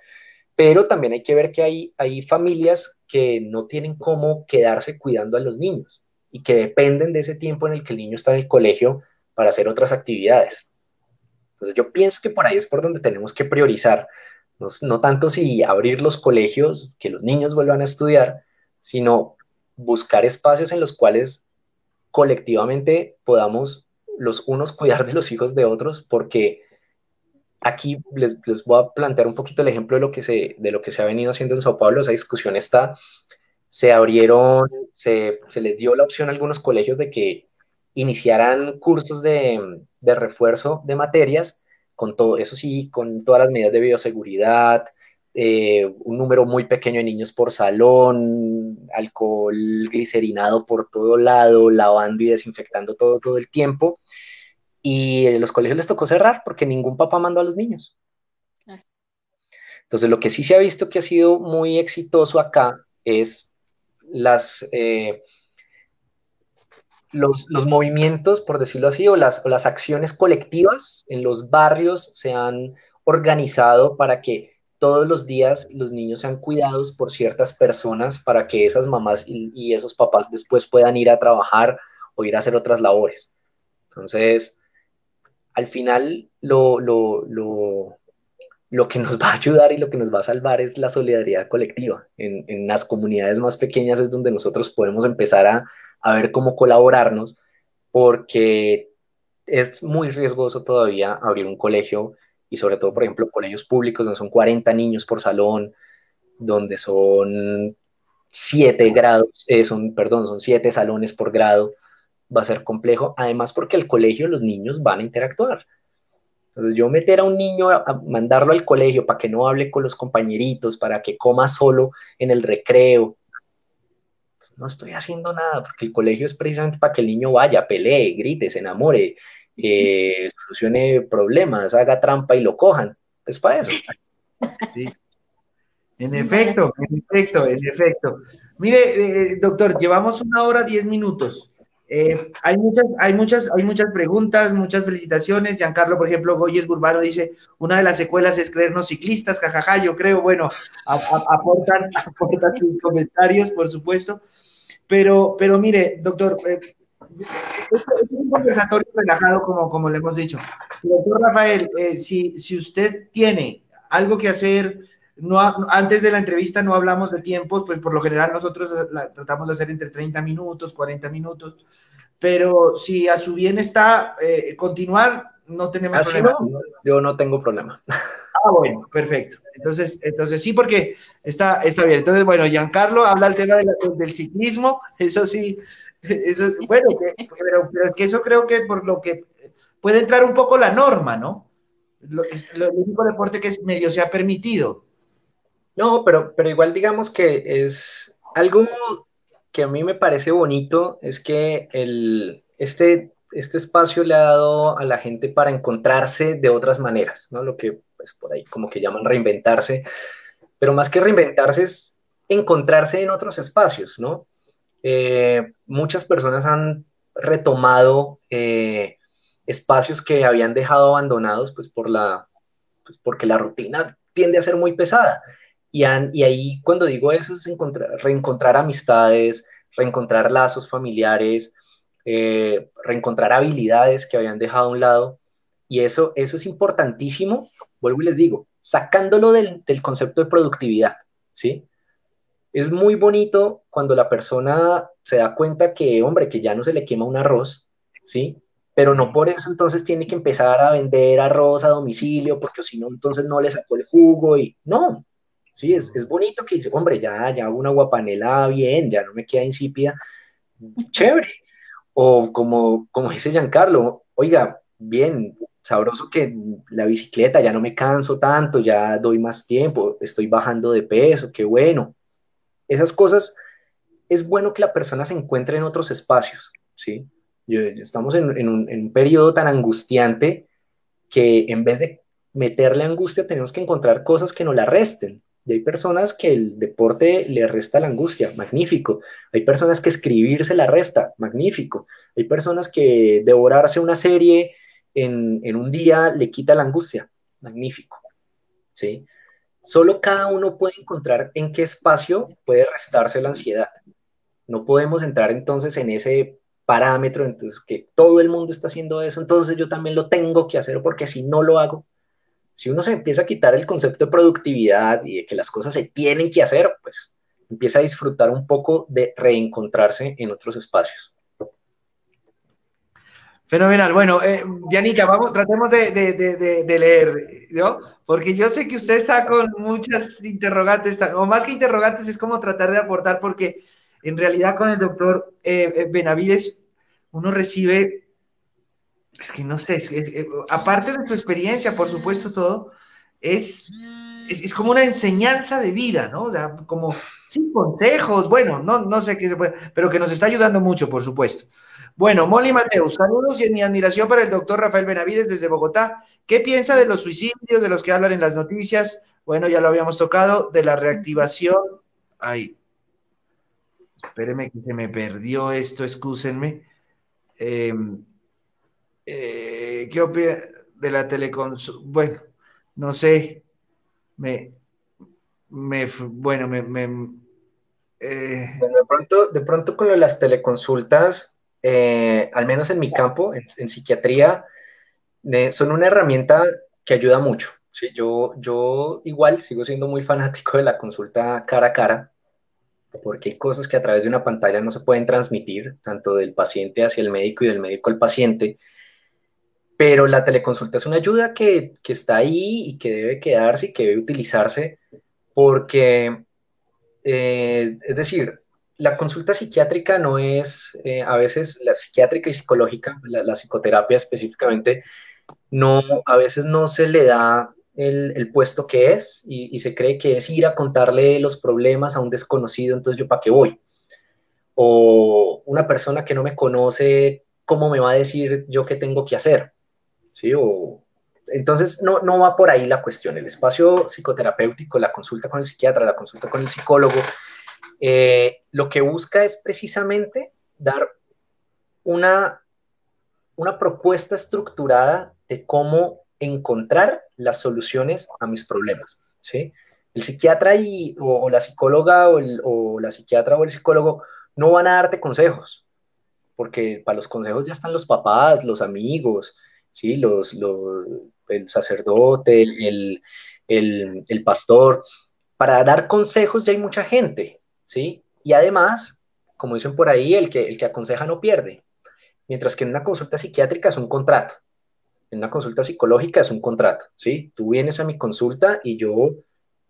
pero también hay que ver que hay familias que no tienen cómo quedarse cuidando a los niños y que dependen de ese tiempo en el que el niño está en el colegio para hacer otras actividades. Entonces yo pienso que por ahí es por donde tenemos que priorizar, no tanto si abrir los colegios, que los niños vuelvan a estudiar, sino buscar espacios en los cuales colectivamente podamos los unos cuidar de los hijos de otros, porque aquí les voy a plantear un poquito el ejemplo de lo que se ha venido haciendo en Sao Paulo. Esa discusión está, se abrieron, se les dio la opción a algunos colegios de que iniciaran cursos de refuerzo de materias, con todo, eso sí, con todas las medidas de bioseguridad, un número muy pequeño de niños por salón, alcohol glicerinado por todo lado, lavando y desinfectando todo el tiempo. Y los colegios les tocó cerrar porque ningún papá mandó a los niños. Entonces, lo que sí se ha visto que ha sido muy exitoso acá es las, eh, los movimientos, por decirlo así, o las acciones colectivas en los barrios se han organizado para que todos los días los niños sean cuidados por ciertas personas para que esas mamás y esos papás después puedan ir a trabajar o ir a hacer otras labores. Entonces, al final, lo que nos va a ayudar y lo que nos va a salvar es la solidaridad colectiva. En las comunidades más pequeñas es donde nosotros podemos empezar a ver cómo colaborarnos, porque es muy riesgoso todavía abrir un colegio y sobre todo, por ejemplo, colegios públicos donde son 40 niños por salón, donde son 7 grados, son 7 salones por grado, va a ser complejo, además porque el colegio los niños van a interactuar. Entonces yo meter a un niño, a mandarlo al colegio para que no hable con los compañeritos, para que coma solo en el recreo, pues no estoy haciendo nada, porque el colegio es precisamente para que el niño vaya, pelee, grite, se enamore, solucione problemas, haga trampa y lo cojan. Es para eso. Sí. En efecto, en efecto, en efecto. Mire, doctor, llevamos 1 hora 10 minutos. Hay muchas preguntas, muchas felicitaciones. Giancarlo, por ejemplo, Goyes Burbano dice, una de las secuelas es creernos ciclistas, jajaja, yo creo, bueno, aportan sus comentarios, por supuesto. Pero mire, doctor, es un conversatorio relajado, como le hemos dicho. Doctor Rafael, si usted tiene algo que hacer, antes de la entrevista no hablamos de tiempos, pues por lo general nosotros tratamos de hacer entre 30 minutos, 40 minutos, pero si a su bien está continuar, no tenemos problema. No, yo no tengo problema. Bueno, perfecto. Entonces sí, porque está bien. Entonces, bueno, Giancarlo habla el tema del ciclismo, eso sí, bueno, pero es que eso creo que por lo que puede entrar un poco la norma, ¿no? El único deporte que medio se ha permitido. No, pero igual digamos que es algo que a mí me parece bonito, es que este espacio le ha dado a la gente para encontrarse de otras maneras, ¿no? Lo que pues, por ahí como que llaman reinventarse, pero más que reinventarse es encontrarse en otros espacios, ¿no? Muchas personas han retomado espacios que habían dejado abandonados pues porque la rutina tiende a ser muy pesada. Y ahí cuando digo eso es reencontrar amistades, reencontrar lazos familiares, reencontrar habilidades que habían dejado a un lado. Y eso es importantísimo, vuelvo y les digo, sacándolo del concepto de productividad, ¿sí? Es muy bonito cuando la persona se da cuenta que, hombre, que ya no se le quema un arroz, ¿sí? Pero no por eso entonces tiene que empezar a vender arroz a domicilio, porque si no, entonces no le sacó el jugo y no, sí, es bonito que dice, hombre, ya una guapanela bien, ya no me queda insípida, chévere. O como dice Giancarlo, oiga, bien, sabroso que la bicicleta, ya no me canso tanto, ya doy más tiempo, estoy bajando de peso, qué bueno. Esas cosas es bueno que la persona se encuentre en otros espacios, ¿sí? Estamos en un periodo tan angustiante que en vez de meterle angustia tenemos que encontrar cosas que nos la resten. Y hay personas que el deporte le resta la angustia, magnífico. Hay personas que escribir se la resta, magnífico. Hay personas que devorarse una serie en un día le quita la angustia, magnífico, ¿sí? Solo cada uno puede encontrar en qué espacio puede restarse la ansiedad. No podemos entrar entonces en ese parámetro, entonces que todo el mundo está haciendo eso, entonces yo también lo tengo que hacer porque si no lo hago, si uno se empieza a quitar el concepto de productividad y de que las cosas se tienen que hacer, pues empieza a disfrutar un poco de reencontrarse en otros espacios. Fenomenal. Bueno, Dianita, tratemos de leer, ¿no? Porque yo sé que usted está con muchas interrogantes, o más que interrogantes, es como tratar de aportar, porque en realidad con el doctor Benavides uno recibe, es que no sé, aparte de su experiencia, por supuesto, todo, es como una enseñanza de vida, ¿no? O sea, como, sin consejos, bueno, no sé qué se puede, pero que nos está ayudando mucho, por supuesto. Bueno, Molly Mateus, saludos y mi admiración para el doctor Rafael Benavides desde Bogotá. ¿Qué piensa de los suicidios, de los que hablan en las noticias? Bueno, ya lo habíamos tocado, de la reactivación. Ay, espéreme que se me perdió esto, excúsenme. ¿Qué opina de la teleconsulta? Bueno, no sé, bueno, Bueno, de pronto con lo de las teleconsultas, al menos en mi campo, en psiquiatría, son una herramienta que ayuda mucho. Sí, yo igual sigo siendo muy fanático de la consulta cara a cara, porque hay cosas que a través de una pantalla no se pueden transmitir, tanto del paciente hacia el médico y del médico al paciente, pero la teleconsulta es una ayuda que está ahí y que debe quedarse y que debe utilizarse porque, es decir, la consulta psiquiátrica no es, a veces la psiquiátrica y psicológica, la psicoterapia específicamente, no, a veces no se le da el puesto que es y se cree que es ir a contarle los problemas a un desconocido, entonces yo para qué voy. O una persona que no me conoce, ¿cómo me va a decir yo qué tengo que hacer? ¿Sí? Entonces, no va por ahí la cuestión. El espacio psicoterapéutico, la consulta con el psiquiatra, la consulta con el psicólogo, lo que busca es precisamente dar una, una propuesta estructurada de cómo encontrar las soluciones a mis problemas, ¿sí? El psiquiatra o la psicóloga o la psiquiatra o el psicólogo no van a darte consejos, porque para los consejos ya están los papás, los amigos, ¿sí? El sacerdote, el pastor. Para dar consejos ya hay mucha gente, ¿sí? Y además, como dicen por ahí, el que aconseja no pierde. Mientras que en una consulta psiquiátrica es un contrato, en una consulta psicológica es un contrato, ¿sí? Tú vienes a mi consulta y yo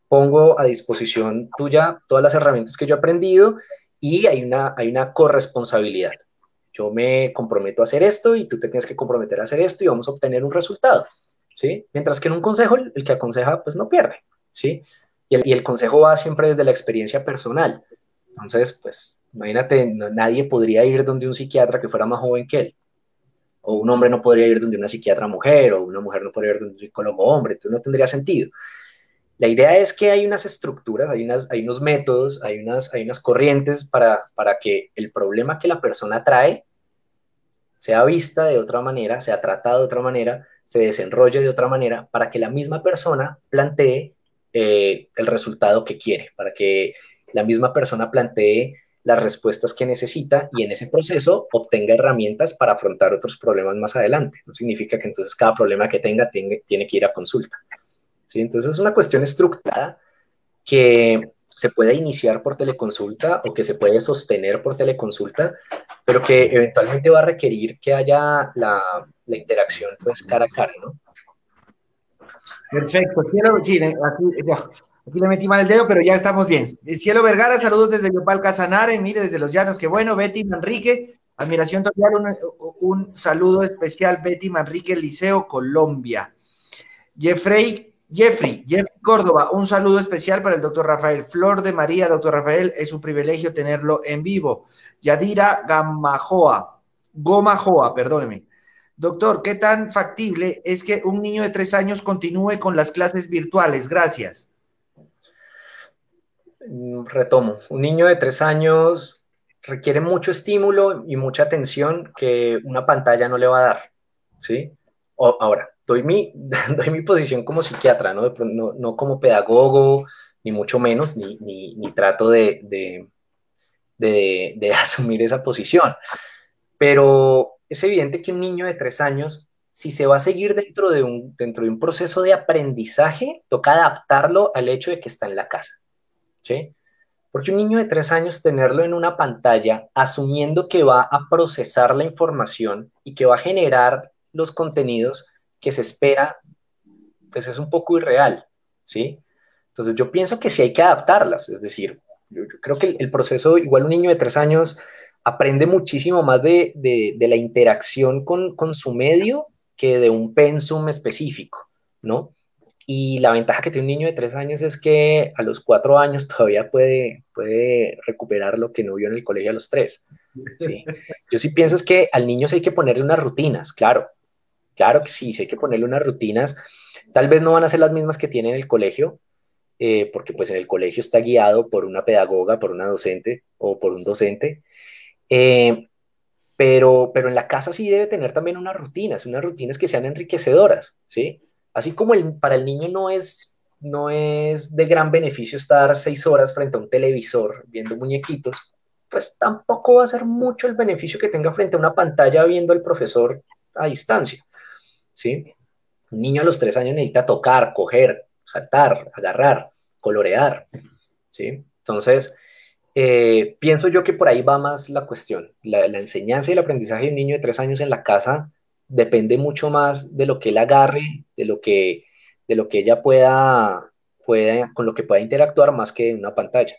pongo a disposición tuya todas las herramientas que yo he aprendido y hay una corresponsabilidad. Yo me comprometo a hacer esto y tú te tienes que comprometer a hacer esto y vamos a obtener un resultado, ¿sí? Mientras que en un consejo, el que aconseja, pues no pierde, ¿sí? Y el consejo va siempre desde la experiencia personal. Entonces, pues, imagínate, nadie podría ir donde un psiquiatra que fuera más joven que él, o un hombre no podría ir donde una psiquiatra mujer, o una mujer no podría ir donde un psicólogo hombre, entonces no tendría sentido. La idea es que hay unas estructuras, hay unos métodos, hay unas corrientes para que el problema que la persona trae sea vista de otra manera, sea tratado de otra manera, se desenrolle de otra manera, para que la misma persona plantee el resultado que quiere, para que la misma persona plantee las respuestas que necesita y en ese proceso obtenga herramientas para afrontar otros problemas más adelante. No significa que entonces cada problema que tenga tiene que ir a consulta. ¿Sí? Entonces es una cuestión estructurada que se puede iniciar por teleconsulta o que se puede sostener por teleconsulta, pero que eventualmente va a requerir que haya la interacción pues cara a cara, ¿no? Perfecto. Cielo, sí, aquí le metí mal el dedo, pero ya estamos bien. Cielo Vergara, saludos desde Yopal Casanare, mire, desde Los Llanos, qué bueno. Betty Manrique, admiración total, un saludo especial, Betty Manrique, Liceo, Colombia. Jeffrey Córdoba, un saludo especial para el doctor Rafael. Flor de María, doctor Rafael, es un privilegio tenerlo en vivo. Yadira Gomajoa, perdóneme. Doctor, ¿qué tan factible es que un niño de 3 años continúe con las clases virtuales? Gracias. Retomo, un niño de 3 años requiere mucho estímulo y mucha atención que una pantalla no le va a dar, ¿sí? Ahora, doy mi posición como psiquiatra, ¿no? No como pedagogo, ni mucho menos, ni trato de asumir esa posición. Pero es evidente que un niño de 3 años, si se va a seguir dentro de un proceso de aprendizaje, toca adaptarlo al hecho de que está en la casa, ¿sí? Porque un niño de 3 años, tenerlo en una pantalla, asumiendo que va a procesar la información y que va a generar los contenidos que se espera, pues es un poco irreal, ¿sí? Entonces yo pienso que sí hay que adaptarlas, es decir, yo creo que el proceso, igual un niño de 3 años aprende muchísimo más de la interacción con su medio que de un pensum específico, ¿no? Y la ventaja que tiene un niño de 3 años es que a los 4 años todavía puede recuperar lo que no vio en el colegio a los 3, ¿sí? Yo sí pienso es que al niño sí hay que ponerle unas rutinas, claro, claro que sí hay que ponerle unas rutinas. Tal vez no van a ser las mismas que tiene en el colegio, porque pues en el colegio está guiado por una pedagoga, por una docente o por un docente, eh, pero en la casa sí debe tener también unas rutinas que sean enriquecedoras, ¿sí? Así como para el niño no es de gran beneficio estar 6 horas frente a un televisor viendo muñequitos, pues tampoco va a ser mucho el beneficio que tenga frente a una pantalla viendo al profesor a distancia, ¿sí? Un niño a los 3 años necesita tocar, coger, saltar, agarrar, colorear, ¿sí? Entonces, pienso yo que por ahí va más la cuestión. La enseñanza y el aprendizaje de un niño de 3 años en la casa depende mucho más de lo que él agarre, de lo que ella con lo que pueda interactuar más que en una pantalla.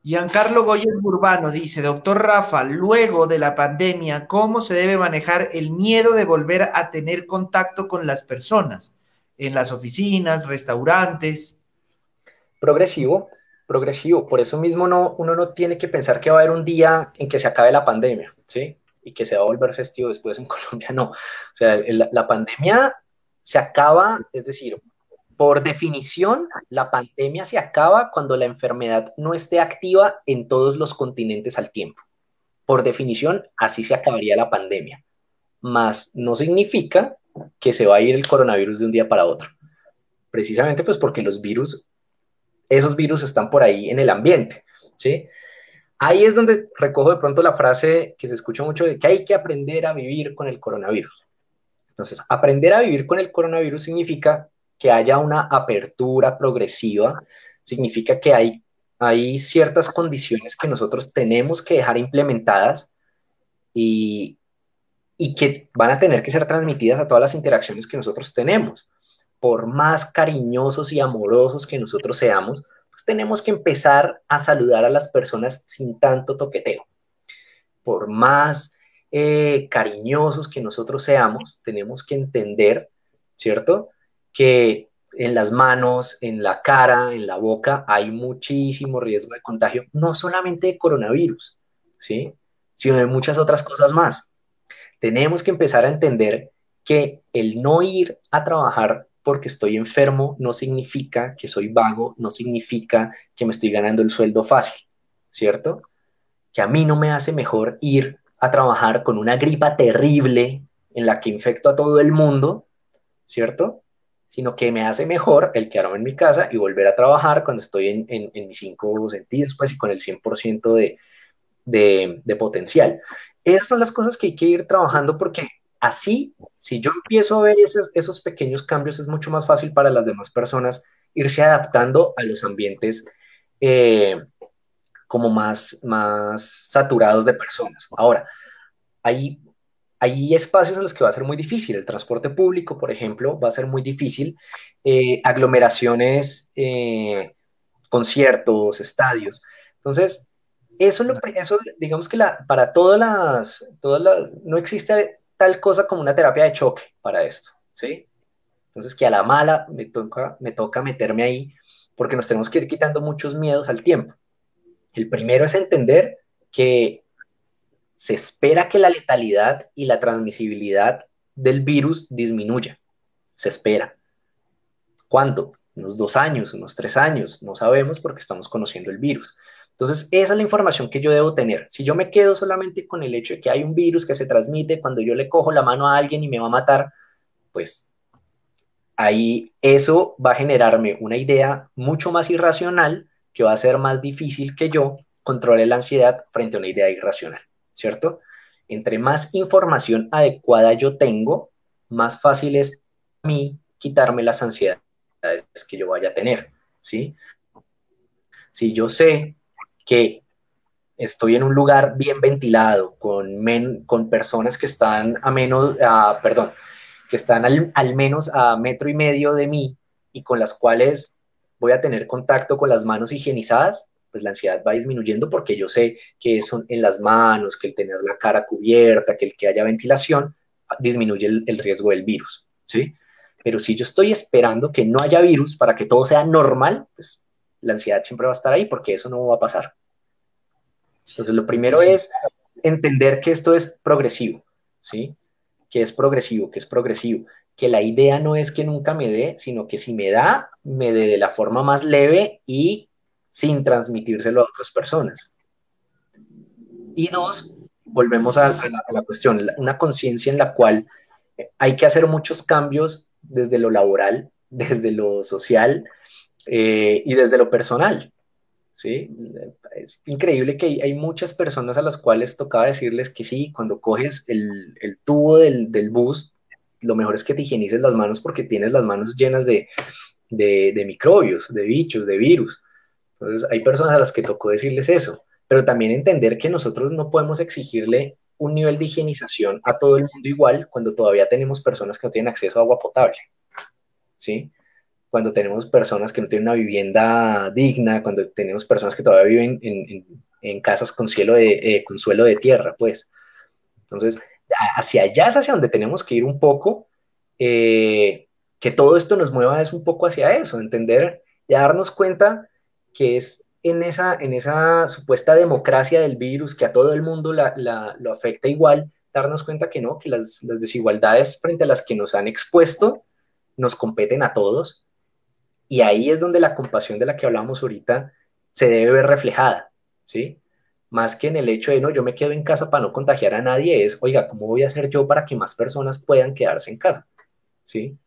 Giancarlo Goyer Burbano dice, doctor Rafa, luego de la pandemia, ¿cómo se debe manejar el miedo de volver a tener contacto con las personas en las oficinas, restaurantes? Progresivo, progresivo. Por eso mismo uno no tiene que pensar que va a haber un día en que se acabe la pandemia, ¿sí? Y que se va a volver festivo después en Colombia, no. O sea, la pandemia se acaba, es decir, por definición, la pandemia se acaba cuando la enfermedad no esté activa en todos los continentes al tiempo. Por definición, así se acabaría la pandemia. Más no significa que se va a ir el coronavirus de un día para otro. Precisamente pues porque esos virus están por ahí en el ambiente, ¿sí? Ahí es donde recojo de pronto la frase que se escucha mucho de que hay que aprender a vivir con el coronavirus. Entonces, aprender a vivir con el coronavirus significa que haya una apertura progresiva, significa que hay ciertas condiciones que nosotros tenemos que dejar implementadas y, y que van a tener que ser transmitidas a todas las interacciones que nosotros tenemos. Por más cariñosos y amorosos que nosotros seamos, pues tenemos que empezar a saludar a las personas sin tanto toqueteo. Por más cariñosos que nosotros seamos, tenemos que entender, ¿cierto? Que en las manos, en la cara, en la boca, hay muchísimo riesgo de contagio, no solamente de coronavirus, ¿sí? Sino de muchas otras cosas más. Tenemos que empezar a entender que el no ir a trabajar porque estoy enfermo no significa que soy vago, no significa que me estoy ganando el sueldo fácil, ¿cierto? Que a mí no me hace mejor ir a trabajar con una gripa terrible en la que infecto a todo el mundo, ¿cierto? Sino que me hace mejor el quedarme en mi casa y volver a trabajar cuando estoy en mis 5 sentidos, pues, y con el 100% de potencial. Esas son las cosas que hay que ir trabajando porque así, si yo empiezo a ver esos pequeños cambios, es mucho más fácil para las demás personas irse adaptando a los ambientes eh, como más saturados de personas. Ahora, hay, hay espacios en los que va a ser muy difícil. El transporte público, por ejemplo, va a ser muy difícil. Aglomeraciones, conciertos, estadios. Entonces, eso digamos que para no existe tal cosa como una terapia de choque para esto, ¿sí? Entonces, que a la mala me toca meterme ahí porque nos tenemos que ir quitando muchos miedos al tiempo. El primero es entender que se espera que la letalidad y la transmisibilidad del virus disminuya. Se espera. ¿Cuánto? Unos 2 años, unos 3 años, no sabemos porque estamos conociendo el virus. Entonces, esa es la información que yo debo tener. Si yo me quedo solamente con el hecho de que hay un virus que se transmite cuando yo le cojo la mano a alguien y me va a matar, pues ahí eso va a generarme una idea mucho más irracional que va a ser más difícil que yo controle la ansiedad frente a una idea irracional, ¿cierto? Entre más información adecuada yo tengo, más fácil es para mí quitarme las ansiedades que yo vaya a tener, ¿sí? Si yo sé que estoy en un lugar bien ventilado, con personas que están que están al menos a 1,5 metros de mí y con las cuales voy a tener contacto con las manos higienizadas, pues la ansiedad va disminuyendo porque yo sé que son en las manos, que el tener la cara cubierta, que el que haya ventilación, disminuye el riesgo del virus, ¿sí? Pero si yo estoy esperando que no haya virus para que todo sea normal, pues la ansiedad siempre va a estar ahí porque eso no va a pasar. Entonces, lo primero Difícil. es entender que esto es progresivo, ¿sí? Que es progresivo, que es progresivo, que la idea no es que nunca me dé, sino que si me da, me dé de la forma más leve y sin transmitírselo a otras personas. Y dos, volvemos a la cuestión, una conciencia en la cual hay que hacer muchos cambios desde lo laboral, desde lo social y desde lo personal. ¿Sí? Es increíble que hay muchas personas a las cuales tocaba decirles que sí, cuando coges el tubo del bus, lo mejor es que te higienices las manos porque tienes las manos llenas de microbios, de bichos, de virus. Entonces, hay personas a las que tocó decirles eso, pero también entender que nosotros no podemos exigirle un nivel de higienización a todo el mundo igual cuando todavía tenemos personas que no tienen acceso a agua potable, ¿sí? Cuando tenemos personas que no tienen una vivienda digna, cuando tenemos personas que todavía viven en casas con, con suelo de tierra, pues. Entonces, hacia allá es hacia donde tenemos que ir un poco, que todo esto nos mueva es un poco hacia eso, entender y darnos cuenta que es en esa supuesta democracia del virus que a todo el mundo lo afecta igual, darnos cuenta que no, que las desigualdades frente a las que nos han expuesto nos competen a todos, y ahí es donde la compasión de la que hablábamos ahorita se debe ver reflejada, ¿sí? Más que en el hecho de, no, yo me quedo en casa para no contagiar a nadie, es, oiga, ¿cómo voy a hacer yo para que más personas puedan quedarse en casa? ¿Sí?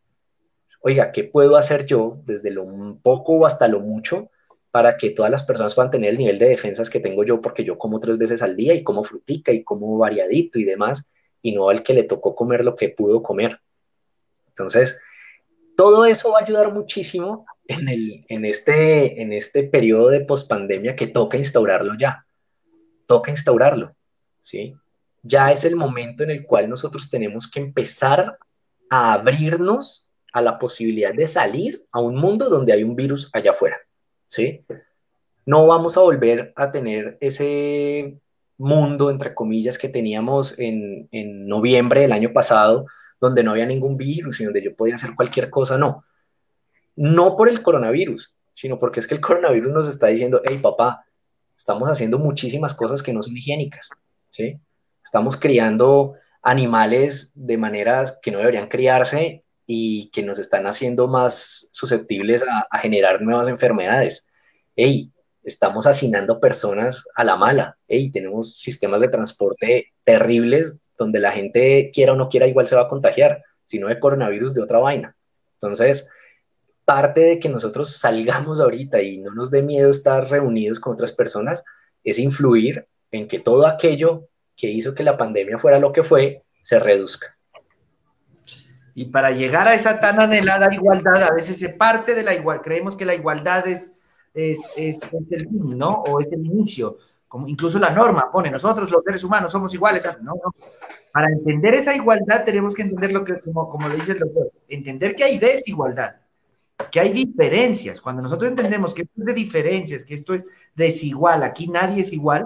Oiga, ¿qué puedo hacer yo desde lo poco o hasta lo mucho para que todas las personas puedan tener el nivel de defensas que tengo yo? Porque yo como 3 veces al día y como frutica y como variadito y demás, y no al que le tocó comer lo que pudo comer. Entonces, todo eso va a ayudar muchísimo en este periodo de pospandemia que toca instaurarlo ya, toca instaurarlo, ¿sí? Ya es el momento en el cual nosotros tenemos que empezar a abrirnos a la posibilidad de salir a un mundo donde hay un virus allá afuera, ¿sí? No vamos a volver a tener ese mundo, entre comillas, que teníamos en noviembre del año pasado, donde no había ningún virus y donde yo podía hacer cualquier cosa, no. No por el coronavirus, sino porque es que el coronavirus nos está diciendo, hey papá, estamos haciendo muchísimas cosas que no son higiénicas, ¿sí? Estamos criando animales de maneras que no deberían criarse y que nos están haciendo más susceptibles a generar nuevas enfermedades. Hey, estamos hacinando personas a la mala. Hey, tenemos sistemas de transporte terribles donde la gente quiera o no quiera igual se va a contagiar, si no de coronavirus, de otra vaina. Entonces, parte de que nosotros salgamos ahorita y no nos dé miedo estar reunidos con otras personas es influir en que todo aquello que hizo que la pandemia fuera lo que fue, se reduzca. Y para llegar a esa tan anhelada igualdad, a veces se parte de la igualdad, creemos que la igualdad es el fin, ¿no? O es el inicio, como incluso la norma pone, nosotros los seres humanos somos iguales. No, no. Para entender esa igualdad tenemos que entender lo que, como lo dice el doctor, entender que hay desigualdad, que hay diferencias. Cuando nosotros entendemos que esto es de diferencias, que esto es desigual, aquí nadie es igual,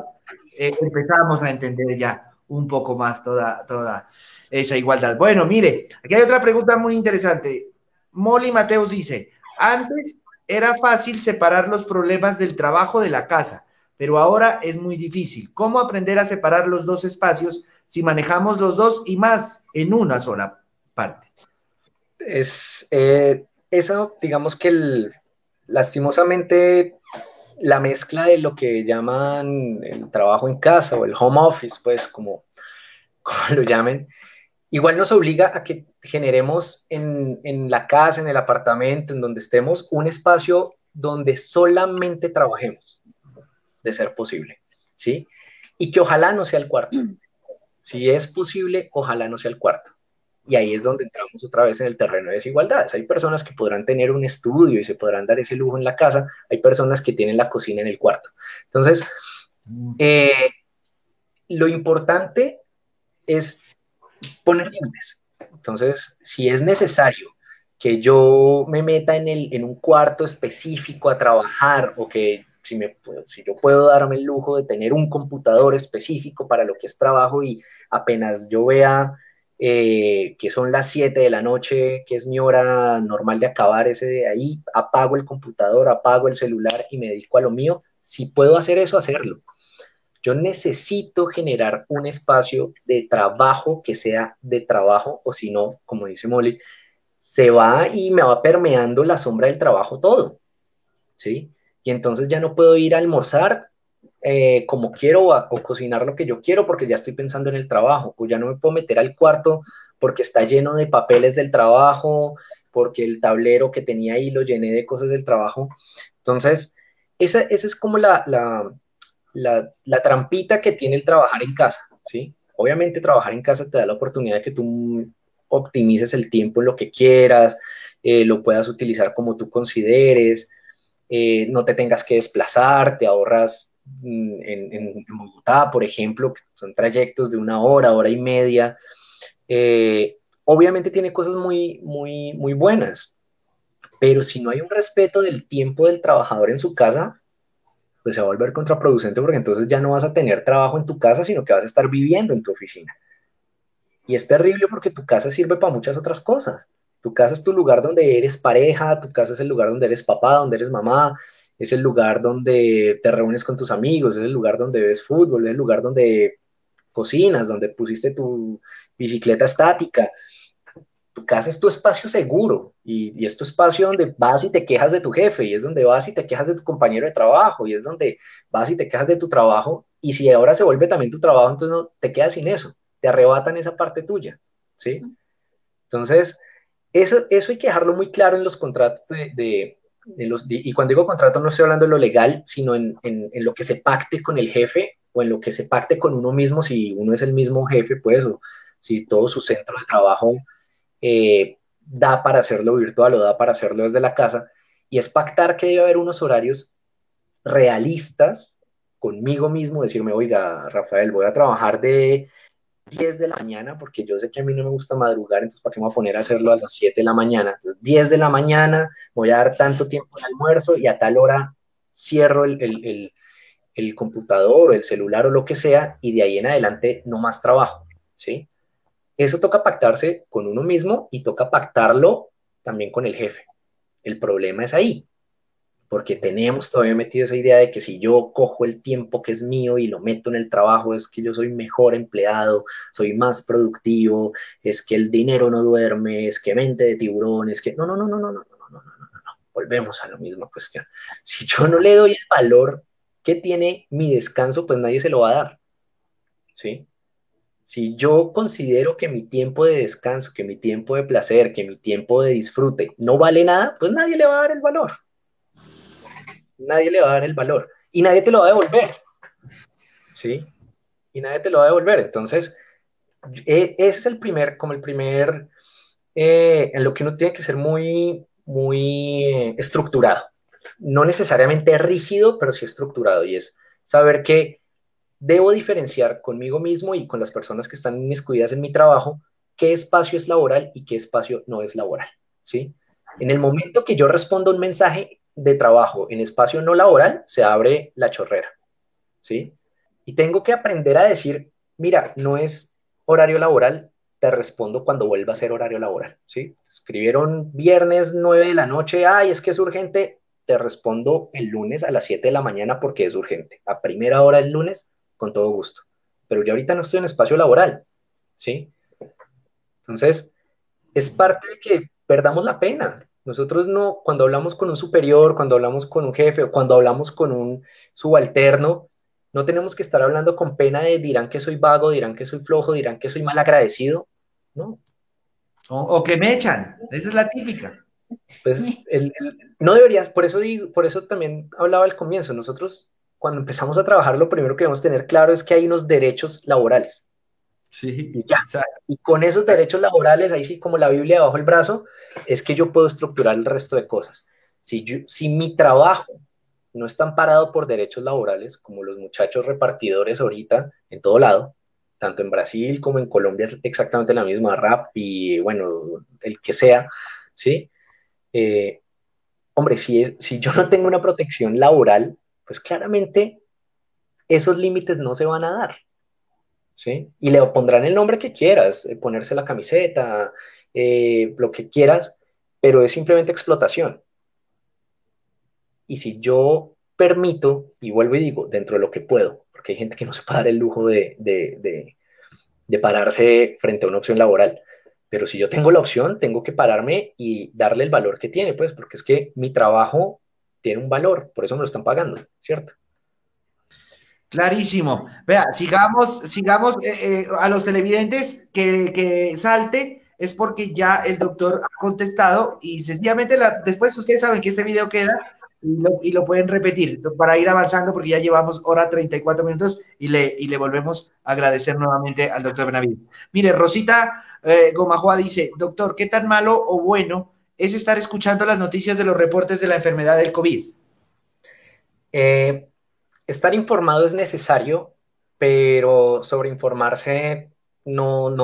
empezamos a entender ya un poco más toda esa igualdad. Bueno, mire, aquí hay otra pregunta muy interesante. Molly Mateus dice, antes era fácil separar los problemas del trabajo de la casa, pero ahora es muy difícil. ¿Cómo aprender a separar los dos espacios si manejamos los dos y más en una sola parte? Eso, digamos que lastimosamente la mezcla de lo que llaman el trabajo en casa o el home office, pues como lo llamen, igual nos obliga a que generemos en la casa, en el apartamento, en donde estemos, un espacio donde solamente trabajemos, de ser posible, ¿sí? Y que ojalá no sea el cuarto. Si es posible, ojalá no sea el cuarto. Y ahí es donde entramos otra vez en el terreno de desigualdades. Hay personas que podrán tener un estudio y se podrán dar ese lujo en la casa. Hay personas que tienen la cocina en el cuarto. Entonces, lo importante es poner límites. Entonces, si es necesario que yo me meta en un cuarto específico a trabajar o que si yo puedo darme el lujo de tener un computador específico para lo que es trabajo y apenas yo vea que son las 7 de la noche, que es mi hora normal de acabar ese de ahí, apago el computador, apago el celular y me dedico a lo mío, si puedo hacer eso, hacerlo. Yo necesito generar un espacio de trabajo que sea de trabajo, o si no, como dice Molly, se va y me va permeando la sombra del trabajo todo, ¿sí? Y entonces ya no puedo ir a almorzar como quiero o cocinar lo que yo quiero porque ya estoy pensando en el trabajo, o ya no me puedo meter al cuarto porque está lleno de papeles del trabajo, porque el tablero que tenía ahí lo llené de cosas del trabajo. Entonces, esa es como la trampita que tiene el trabajar en casa, ¿sí? Obviamente trabajar en casa te da la oportunidad de que tú optimices el tiempo en lo que quieras, lo puedas utilizar como tú consideres, no te tengas que desplazar, te ahorras en Bogotá, por ejemplo, que son trayectos de 1 hora, hora y media. Obviamente tiene cosas muy, muy, muy buenas, pero si no hay un respeto del tiempo del trabajador en su casa, pues se va a volver contraproducente porque entonces ya no vas a tener trabajo en tu casa, sino que vas a estar viviendo en tu oficina. Y es terrible porque tu casa sirve para muchas otras cosas. Tu casa es tu lugar donde eres pareja, tu casa es el lugar donde eres papá, donde eres mamá, es el lugar donde te reúnes con tus amigos, es el lugar donde ves fútbol, es el lugar donde cocinas, donde pusiste tu bicicleta estática. Tu casa es tu espacio seguro y es tu espacio donde vas y te quejas de tu jefe y es donde vas y te quejas de tu compañero de trabajo y es donde vas y te quejas de tu trabajo y si ahora se vuelve también tu trabajo, entonces no, te quedas sin eso, te arrebatan esa parte tuya, ¿sí? Entonces, eso hay que dejarlo muy claro en los contratos y cuando digo contrato no estoy hablando de lo legal, sino en lo que se pacte con el jefe o en lo que se pacte con uno mismo, si uno es el mismo jefe, pues, o si todo su centro de trabajo da para hacerlo virtual o da para hacerlo desde la casa, y es pactar que debe haber unos horarios realistas conmigo mismo, decirme, oiga, Rafael, voy a trabajar de 10 de la mañana, porque yo sé que a mí no me gusta madrugar, entonces ¿para qué me voy a poner a hacerlo a las 7 de la mañana? Entonces, 10 de la mañana, voy a dar tanto tiempo de almuerzo y a tal hora cierro el computador o el celular o lo que sea, y de ahí en adelante no más trabajo, ¿sí? Eso toca pactarse con uno mismo y toca pactarlo también con el jefe. El problema es ahí, porque tenemos todavía metido esa idea de que si yo cojo el tiempo que es mío y lo meto en el trabajo, es que yo soy mejor empleado, soy más productivo, es que el dinero no duerme, es que mente de tiburón, es que no. Volvemos a la misma cuestión. Si yo no le doy el valor que tiene mi descanso, pues nadie se lo va a dar, ¿sí? Si yo considero que mi tiempo de descanso, que mi tiempo de placer, que mi tiempo de disfrute no vale nada, pues nadie le va a dar el valor. Nadie le va a dar el valor. Y nadie te lo va a devolver. ¿Sí? Y nadie te lo va a devolver. Entonces, ese es en lo que uno tiene que ser muy, muy estructurado. No necesariamente rígido, pero sí estructurado. Y es saber que debo diferenciar conmigo mismo y con las personas que están inmiscuidas en mi trabajo qué espacio es laboral y qué espacio no es laboral, ¿sí? En el momento que yo respondo un mensaje de trabajo en espacio no laboral, se abre la chorrera, ¿sí? Y tengo que aprender a decir, mira, no es horario laboral, te respondo cuando vuelva a ser horario laboral, ¿sí? Escribieron viernes 9 de la noche, ay, es que es urgente, te respondo el lunes a las 7 de la mañana porque es urgente. A primera hora el lunes, con todo gusto. Pero yo ahorita no estoy en espacio laboral, ¿sí? Entonces, es parte de que perdamos la pena. Nosotros no, cuando hablamos con un superior, cuando hablamos con un jefe o cuando hablamos con un subalterno, no tenemos que estar hablando con pena de dirán que soy vago, dirán que soy flojo, dirán que soy mal agradecido. No. O que me echan, esa es la típica. Pues no deberías, por eso digo, por eso también hablaba al comienzo, nosotros cuando empezamos a trabajar lo primero que debemos tener claro es que hay unos derechos laborales. Sí, Y ya. exacto. Y con esos derechos laborales, ahí sí como la Biblia bajo el brazo, es que yo puedo estructurar el resto de cosas. Si mi trabajo no está amparado por derechos laborales, como los muchachos repartidores ahorita en todo lado, tanto en Brasil como en Colombia es exactamente la misma, rap y bueno, el que sea, ¿sí? Eh, hombre, si yo no tengo una protección laboral, pues claramente esos límites no se van a dar. ¿Sí? Y le pondrán el nombre que quieras, ponerse la camiseta, lo que quieras, pero es simplemente explotación. Y si yo permito, y vuelvo y digo, dentro de lo que puedo, porque hay gente que no se puede dar el lujo de pararse frente a una opción laboral, pero si yo tengo la opción, tengo que pararme y darle el valor que tiene, pues, porque es que mi trabajo tiene un valor, por eso me lo están pagando, ¿cierto? Clarísimo. Vea, sigamos a los televidentes que salte, es porque ya el doctor ha contestado y sencillamente después ustedes saben que este video queda y lo pueden repetir para ir avanzando porque ya llevamos hora 34 minutos y le volvemos a agradecer nuevamente al doctor Benavides. Mire, Rosita Gomajoa dice, doctor, ¿qué tan malo o bueno es estar escuchando las noticias de los reportes de la enfermedad del COVID? Estar informado es necesario, pero sobreinformarse no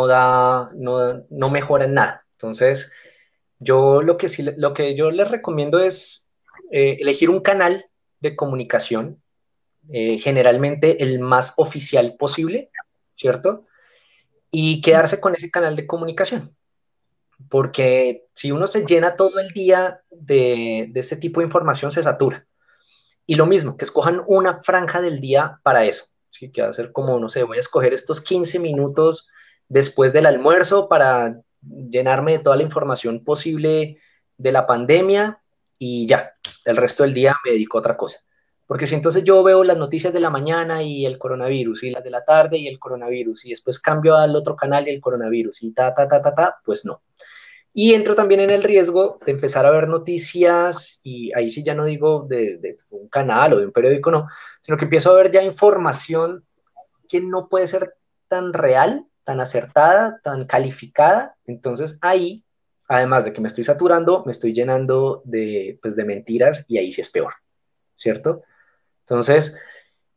mejora en nada. Entonces, yo lo que yo les recomiendo es elegir un canal de comunicación, generalmente el más oficial posible, ¿cierto? Y quedarse con ese canal de comunicación. Porque si uno se llena todo el día de ese tipo de información, se satura. Y lo mismo, que escojan una franja del día para eso. ¿Sí? Que va a ser como, no sé, voy a escoger estos 15 minutos después del almuerzo para llenarme de toda la información posible de la pandemia y ya, el resto del día me dedico a otra cosa. Porque si entonces yo veo las noticias de la mañana y el coronavirus, y las de la tarde y el coronavirus, y después cambio al otro canal y el coronavirus, y pues no. Y entro también en el riesgo de empezar a ver noticias, y ahí sí ya no digo de un canal o de un periódico, no, sino que empiezo a ver ya información que no puede ser tan real, tan acertada, tan calificada. Entonces ahí, además de que me estoy saturando, me estoy llenando pues, de mentiras y ahí sí es peor, ¿cierto? Entonces,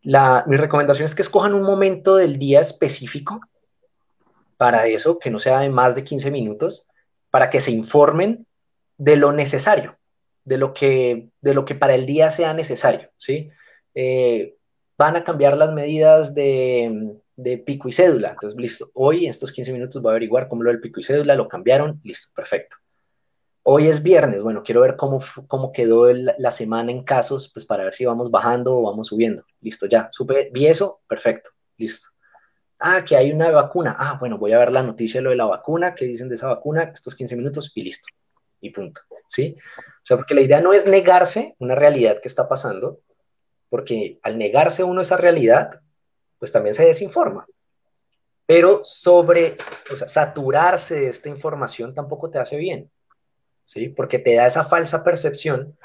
mi recomendación es que escojan un momento del día específico para eso, que no sea de más de 15 minutos, para que se informen de lo necesario, de lo que para el día sea necesario, ¿sí? Van a cambiar las medidas de pico y cédula. Entonces, listo, hoy en estos 15 minutos voy a averiguar cómo lo del pico y cédula, lo cambiaron, listo, perfecto. Hoy es viernes, bueno, quiero ver cómo quedó la semana en casos, pues para ver si vamos bajando o vamos subiendo. Listo, ya, vi eso, perfecto, listo. Ah, que hay una vacuna. Ah, bueno, voy a ver la noticia de lo de la vacuna, qué dicen de esa vacuna, estos 15 minutos y listo. Y punto. ¿Sí? O sea, porque la idea no es negarse una realidad que está pasando, porque al negarse uno esa realidad, pues también se desinforma. Pero o sea, saturarse de esta información tampoco te hace bien, ¿sí? Porque te da esa falsa percepción,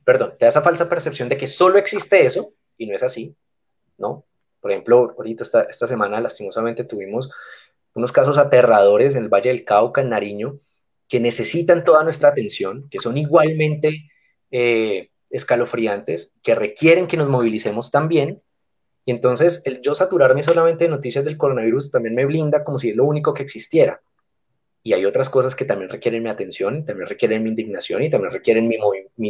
perdón, te da esa falsa percepción de que solo existe eso, y no es así, ¿no? Por ejemplo, ahorita esta semana lastimosamente tuvimos unos casos aterradores en el Valle del Cauca, en Nariño, que necesitan toda nuestra atención, que son igualmente escalofriantes, que requieren que nos movilicemos también. Y entonces el yo saturarme solamente de noticias del coronavirus también me blinda como si es lo único que existiera. Y hay otras cosas que también requieren mi atención, también requieren mi indignación y también requieren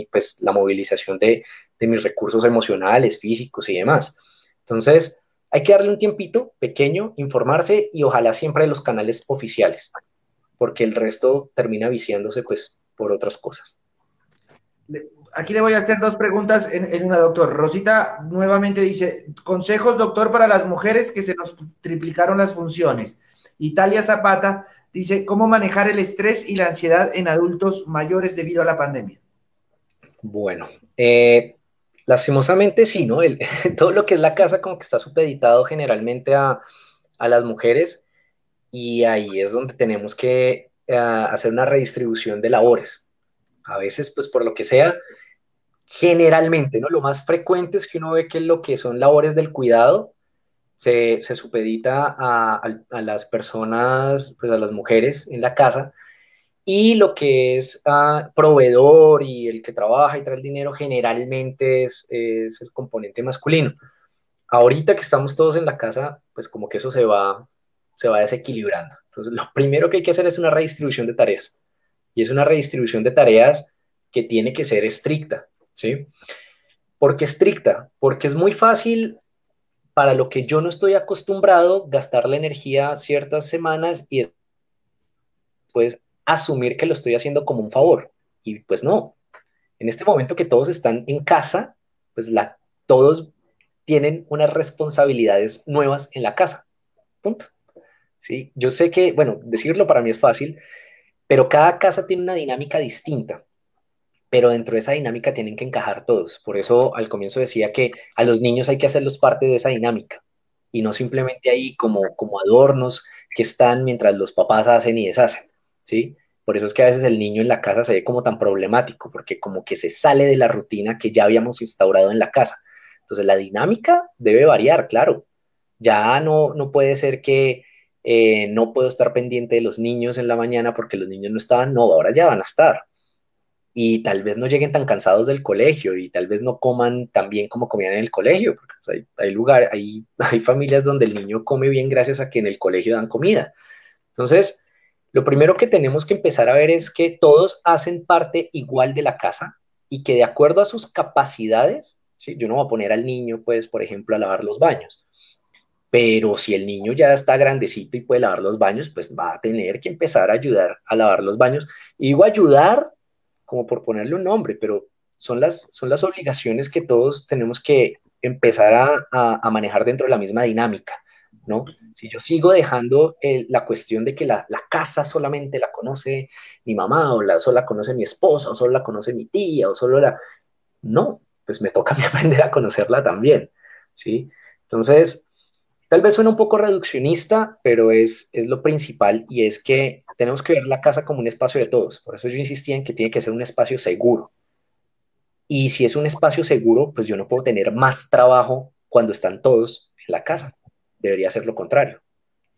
pues, la movilización de mis recursos emocionales, físicos y demás. Entonces, hay que darle un tiempito pequeño, informarse y ojalá siempre de los canales oficiales, porque el resto termina viciándose pues por otras cosas. Aquí le voy a hacer dos preguntas en una, doctor. Rosita nuevamente dice, consejos, doctor, para las mujeres que se nos triplicaron las funciones. Italia Zapata dice, ¿cómo manejar el estrés y la ansiedad en adultos mayores debido a la pandemia? Bueno, lastimosamente sí, ¿no? Todo lo que es la casa como que está supeditado generalmente a las mujeres y ahí es donde tenemos que hacer una redistribución de labores. A veces, pues por lo que sea, generalmente, ¿no? Lo más frecuente es que uno ve que lo que son labores del cuidado se supedita a las personas, pues a las mujeres en la casa, y lo que es proveedor y el que trabaja y trae el dinero generalmente es el componente masculino. Ahorita que estamos todos en la casa, pues como que eso se va desequilibrando. Entonces, lo primero que hay que hacer es una redistribución de tareas. Y es una redistribución de tareas que tiene que ser estricta, ¿sí? ¿Por qué estricta? Porque es muy fácil para lo que yo no estoy acostumbrado gastar la energía ciertas semanas y después asumir que lo estoy haciendo como un favor. Y pues no. En este momento que todos están en casa, pues todos tienen unas responsabilidades nuevas en la casa. Punto. ¿Sí? Yo sé que, bueno, decirlo para mí es fácil, pero cada casa tiene una dinámica distinta. Pero dentro de esa dinámica tienen que encajar todos. Por eso al comienzo decía que a los niños hay que hacerlos parte de esa dinámica y no simplemente ahí como adornos que están mientras los papás hacen y deshacen, ¿sí? Por eso es que a veces el niño en la casa se ve como tan problemático, porque como que se sale de la rutina que ya habíamos instaurado en la casa. Entonces la dinámica debe variar, claro. Ya no puede ser que no puedo estar pendiente de los niños en la mañana porque los niños no estaban, no, ahora ya van a estar. Y tal vez no lleguen tan cansados del colegio y tal vez no coman tan bien como comían en el colegio, porque pues, hay familias donde el niño come bien gracias a que en el colegio dan comida. Entonces, lo primero que tenemos que empezar a ver es que todos hacen parte igual de la casa y que de acuerdo a sus capacidades, ¿sí? Yo no voy a poner al niño, pues, por ejemplo, a lavar los baños, pero si el niño ya está grandecito y puede lavar los baños, pues va a tener que empezar a ayudar a lavar los baños. Y digo ayudar como por ponerle un nombre, pero son las obligaciones que todos tenemos que empezar a manejar dentro de la misma dinámica, ¿no? Si yo sigo dejando la cuestión de que la casa solamente la conoce mi mamá, o solo la conoce mi esposa, o solo la conoce mi tía, o solo la... No, pues me toca a mí aprender a conocerla también, ¿sí? Entonces, tal vez suena un poco reduccionista, pero es lo principal y es que tenemos que ver la casa como un espacio de todos. Por eso yo insistía en que tiene que ser un espacio seguro. Y si es un espacio seguro, pues yo no puedo tener más trabajo cuando están todos en la casa. Debería ser lo contrario,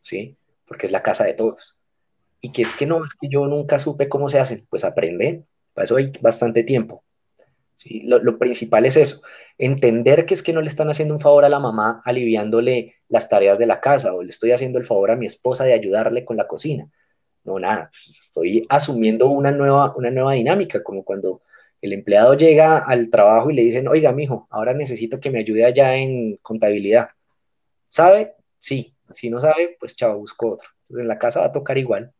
¿sí? Porque es la casa de todos. Y que es que no, es que yo nunca supe cómo se hacen. Pues aprende, para eso hay bastante tiempo. ¿Sí? Lo principal es eso, entender que es que no le están haciendo un favor a la mamá aliviándole las tareas de la casa o le estoy haciendo el favor a mi esposa de ayudarle con la cocina. No, nada, pues estoy asumiendo una nueva dinámica, como cuando el empleado llega al trabajo y le dicen, oiga, mijo, ahora necesito que me ayude allá en contabilidad. ¿Sabe? Sí. Si no sabe, pues chao, busco otro. Entonces en la casa va a tocar igual.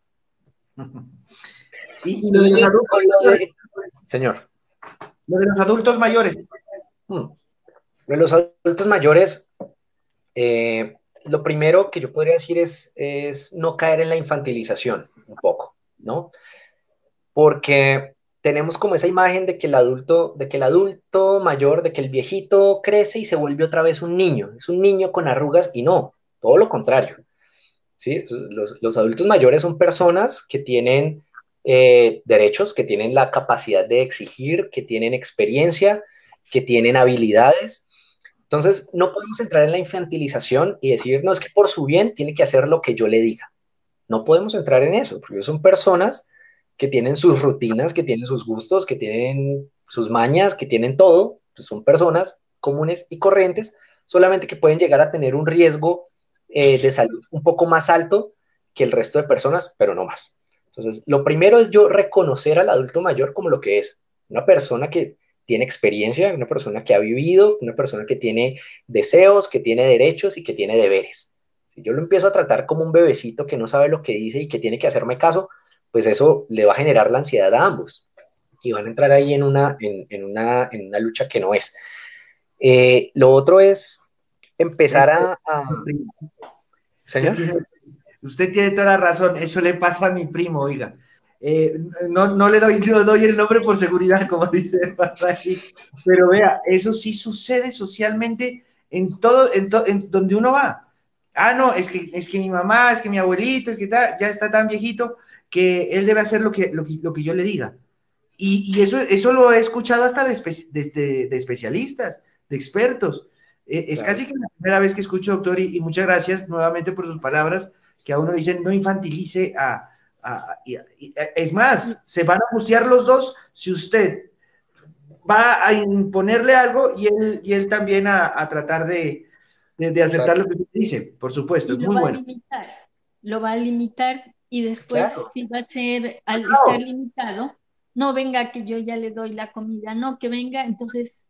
Y lo de los Y adultos con lo mayores, de... Señor. lo de los adultos mayores. Hmm, lo de los adultos mayores, lo primero que yo podría decir es no caer en la infantilización un poco, ¿no? Porque tenemos como esa imagen de que el adulto mayor, de que el viejito crece y se vuelve otra vez un niño, es un niño con arrugas y no, todo lo contrario, ¿sí? Los adultos mayores son personas que tienen derechos, que tienen la capacidad de exigir, que tienen experiencia, que tienen habilidades. Entonces, no podemos entrar en la infantilización y decir, no, es que por su bien tiene que hacer lo que yo le diga. No podemos entrar en eso, porque son personas que tienen sus rutinas, que tienen sus gustos, que tienen sus mañas, que tienen todo. Pues son personas comunes y corrientes, solamente que pueden llegar a tener un riesgo de salud un poco más alto que el resto de personas, pero no más. Entonces, lo primero es yo reconocer al adulto mayor como lo que es, una persona que tiene experiencia, una persona que ha vivido, una persona que tiene deseos, que tiene derechos y que tiene deberes. Si yo lo empiezo a tratar como un bebecito que no sabe lo que dice y que tiene que hacerme caso, pues eso le va a generar la ansiedad a ambos y van a entrar ahí en una lucha que no es. Lo otro es empezar Eso, a... mi primo. Usted Señor. tiene, usted tiene toda la razón, eso le pasa a mi primo, oiga. No le doy el nombre por seguridad, como dice Barragí, pero vea, eso sí sucede socialmente en donde uno va. Ah, no, es que mi mamá, es que mi abuelito, es que ya está tan viejito que él debe hacer lo que yo le diga. Y eso lo he escuchado hasta de especialistas, de expertos. Es Claro. casi que la primera vez que escucho, doctor, y muchas gracias nuevamente por sus palabras, que a uno le dicen no infantilice es más, se van a angustiar los dos si usted va a imponerle algo y él también a tratar de aceptar lo Exacto. que usted dice, por supuesto, Y es muy bueno. lo va a limitar y después Claro. si va a ser, al estar limitado, no venga que yo ya le doy la comida, no que venga, entonces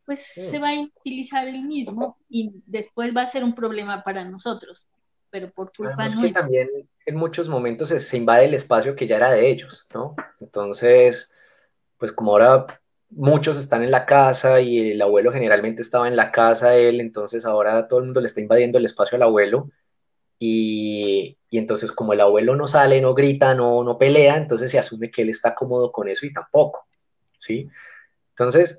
pues se Mm. va a utilizar el mismo y después va a ser un problema para nosotros, pero por culpa Además que nuestra. también en muchos momentos se invade el espacio que ya era de ellos, ¿no? Entonces, pues como ahora muchos están en la casa y el abuelo generalmente estaba en la casa de él, entonces ahora todo el mundo le está invadiendo el espacio al abuelo y entonces como el abuelo no sale, no grita, no pelea, entonces se asume que él está cómodo con eso y tampoco, ¿sí? Entonces,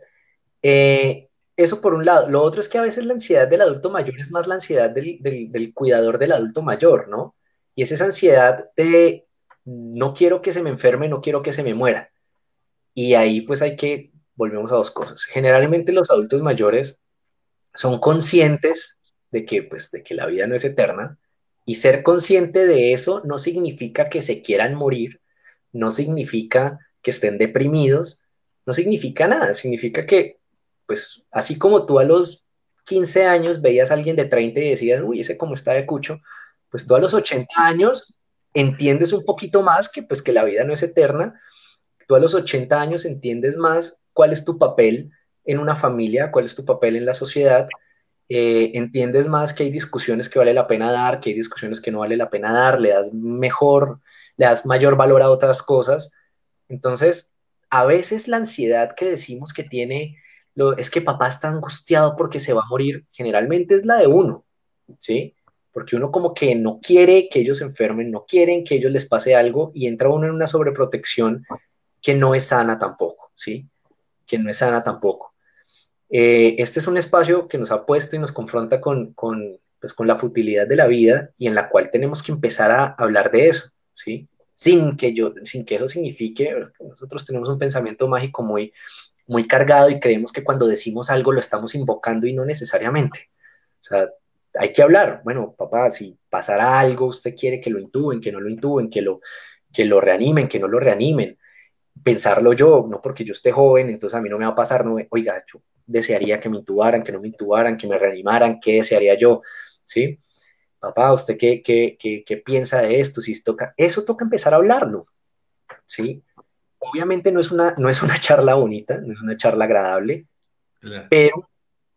eso por un lado. Lo otro es que a veces la ansiedad del adulto mayor es más la ansiedad del cuidador del adulto mayor, ¿no? Y es esa ansiedad no quiero que se me enferme, no quiero que se me muera. Y ahí pues volvemos a dos cosas. Generalmente los adultos mayores son conscientes de que la vida no es eterna, y ser consciente de eso no significa que se quieran morir, no significa que estén deprimidos, no significa nada, significa que, pues, así como tú a los 15 años veías a alguien de 30 y decías, uy, ese como está de cucho, pues tú a los 80 años entiendes un poquito más que, pues, que la vida no es eterna. Tú a los 80 años entiendes más cuál es tu papel en una familia, cuál es tu papel en la sociedad, entiendes más que hay discusiones que vale la pena dar, que hay discusiones que no vale la pena dar, le das mayor valor a otras cosas. Entonces, a veces la ansiedad que decimos que tiene, es que papá está angustiado porque se va a morir, generalmente es la de uno, ¿sí? Porque uno como que no quiere que ellos se enfermen, no quieren que ellos les pase algo, y entra uno en una sobreprotección que no es sana tampoco, ¿sí? Que no es sana tampoco. Este es un espacio que nos ha puesto y nos confronta pues, con la futilidad de la vida, y en la cual tenemos que empezar a hablar de eso, ¿sí? Sin que eso signifique, nosotros tenemos un pensamiento mágico muy cargado, y creemos que cuando decimos algo lo estamos invocando, y no necesariamente. O sea, hay que hablar. Bueno, papá, si pasara algo, usted quiere que lo intuben, que no lo intuben, que lo reanimen, que no lo reanimen. Pensarlo yo, no porque yo esté joven, entonces a mí no me va a pasar, no, oiga, yo desearía que me intubaran, que no me intubaran, que me reanimaran, ¿qué desearía yo? ¿Sí? Papá, ¿usted qué piensa de esto? Si toca, eso toca empezar a hablarlo, ¿sí? Obviamente no es una charla bonita, no es una charla agradable, Claro. pero,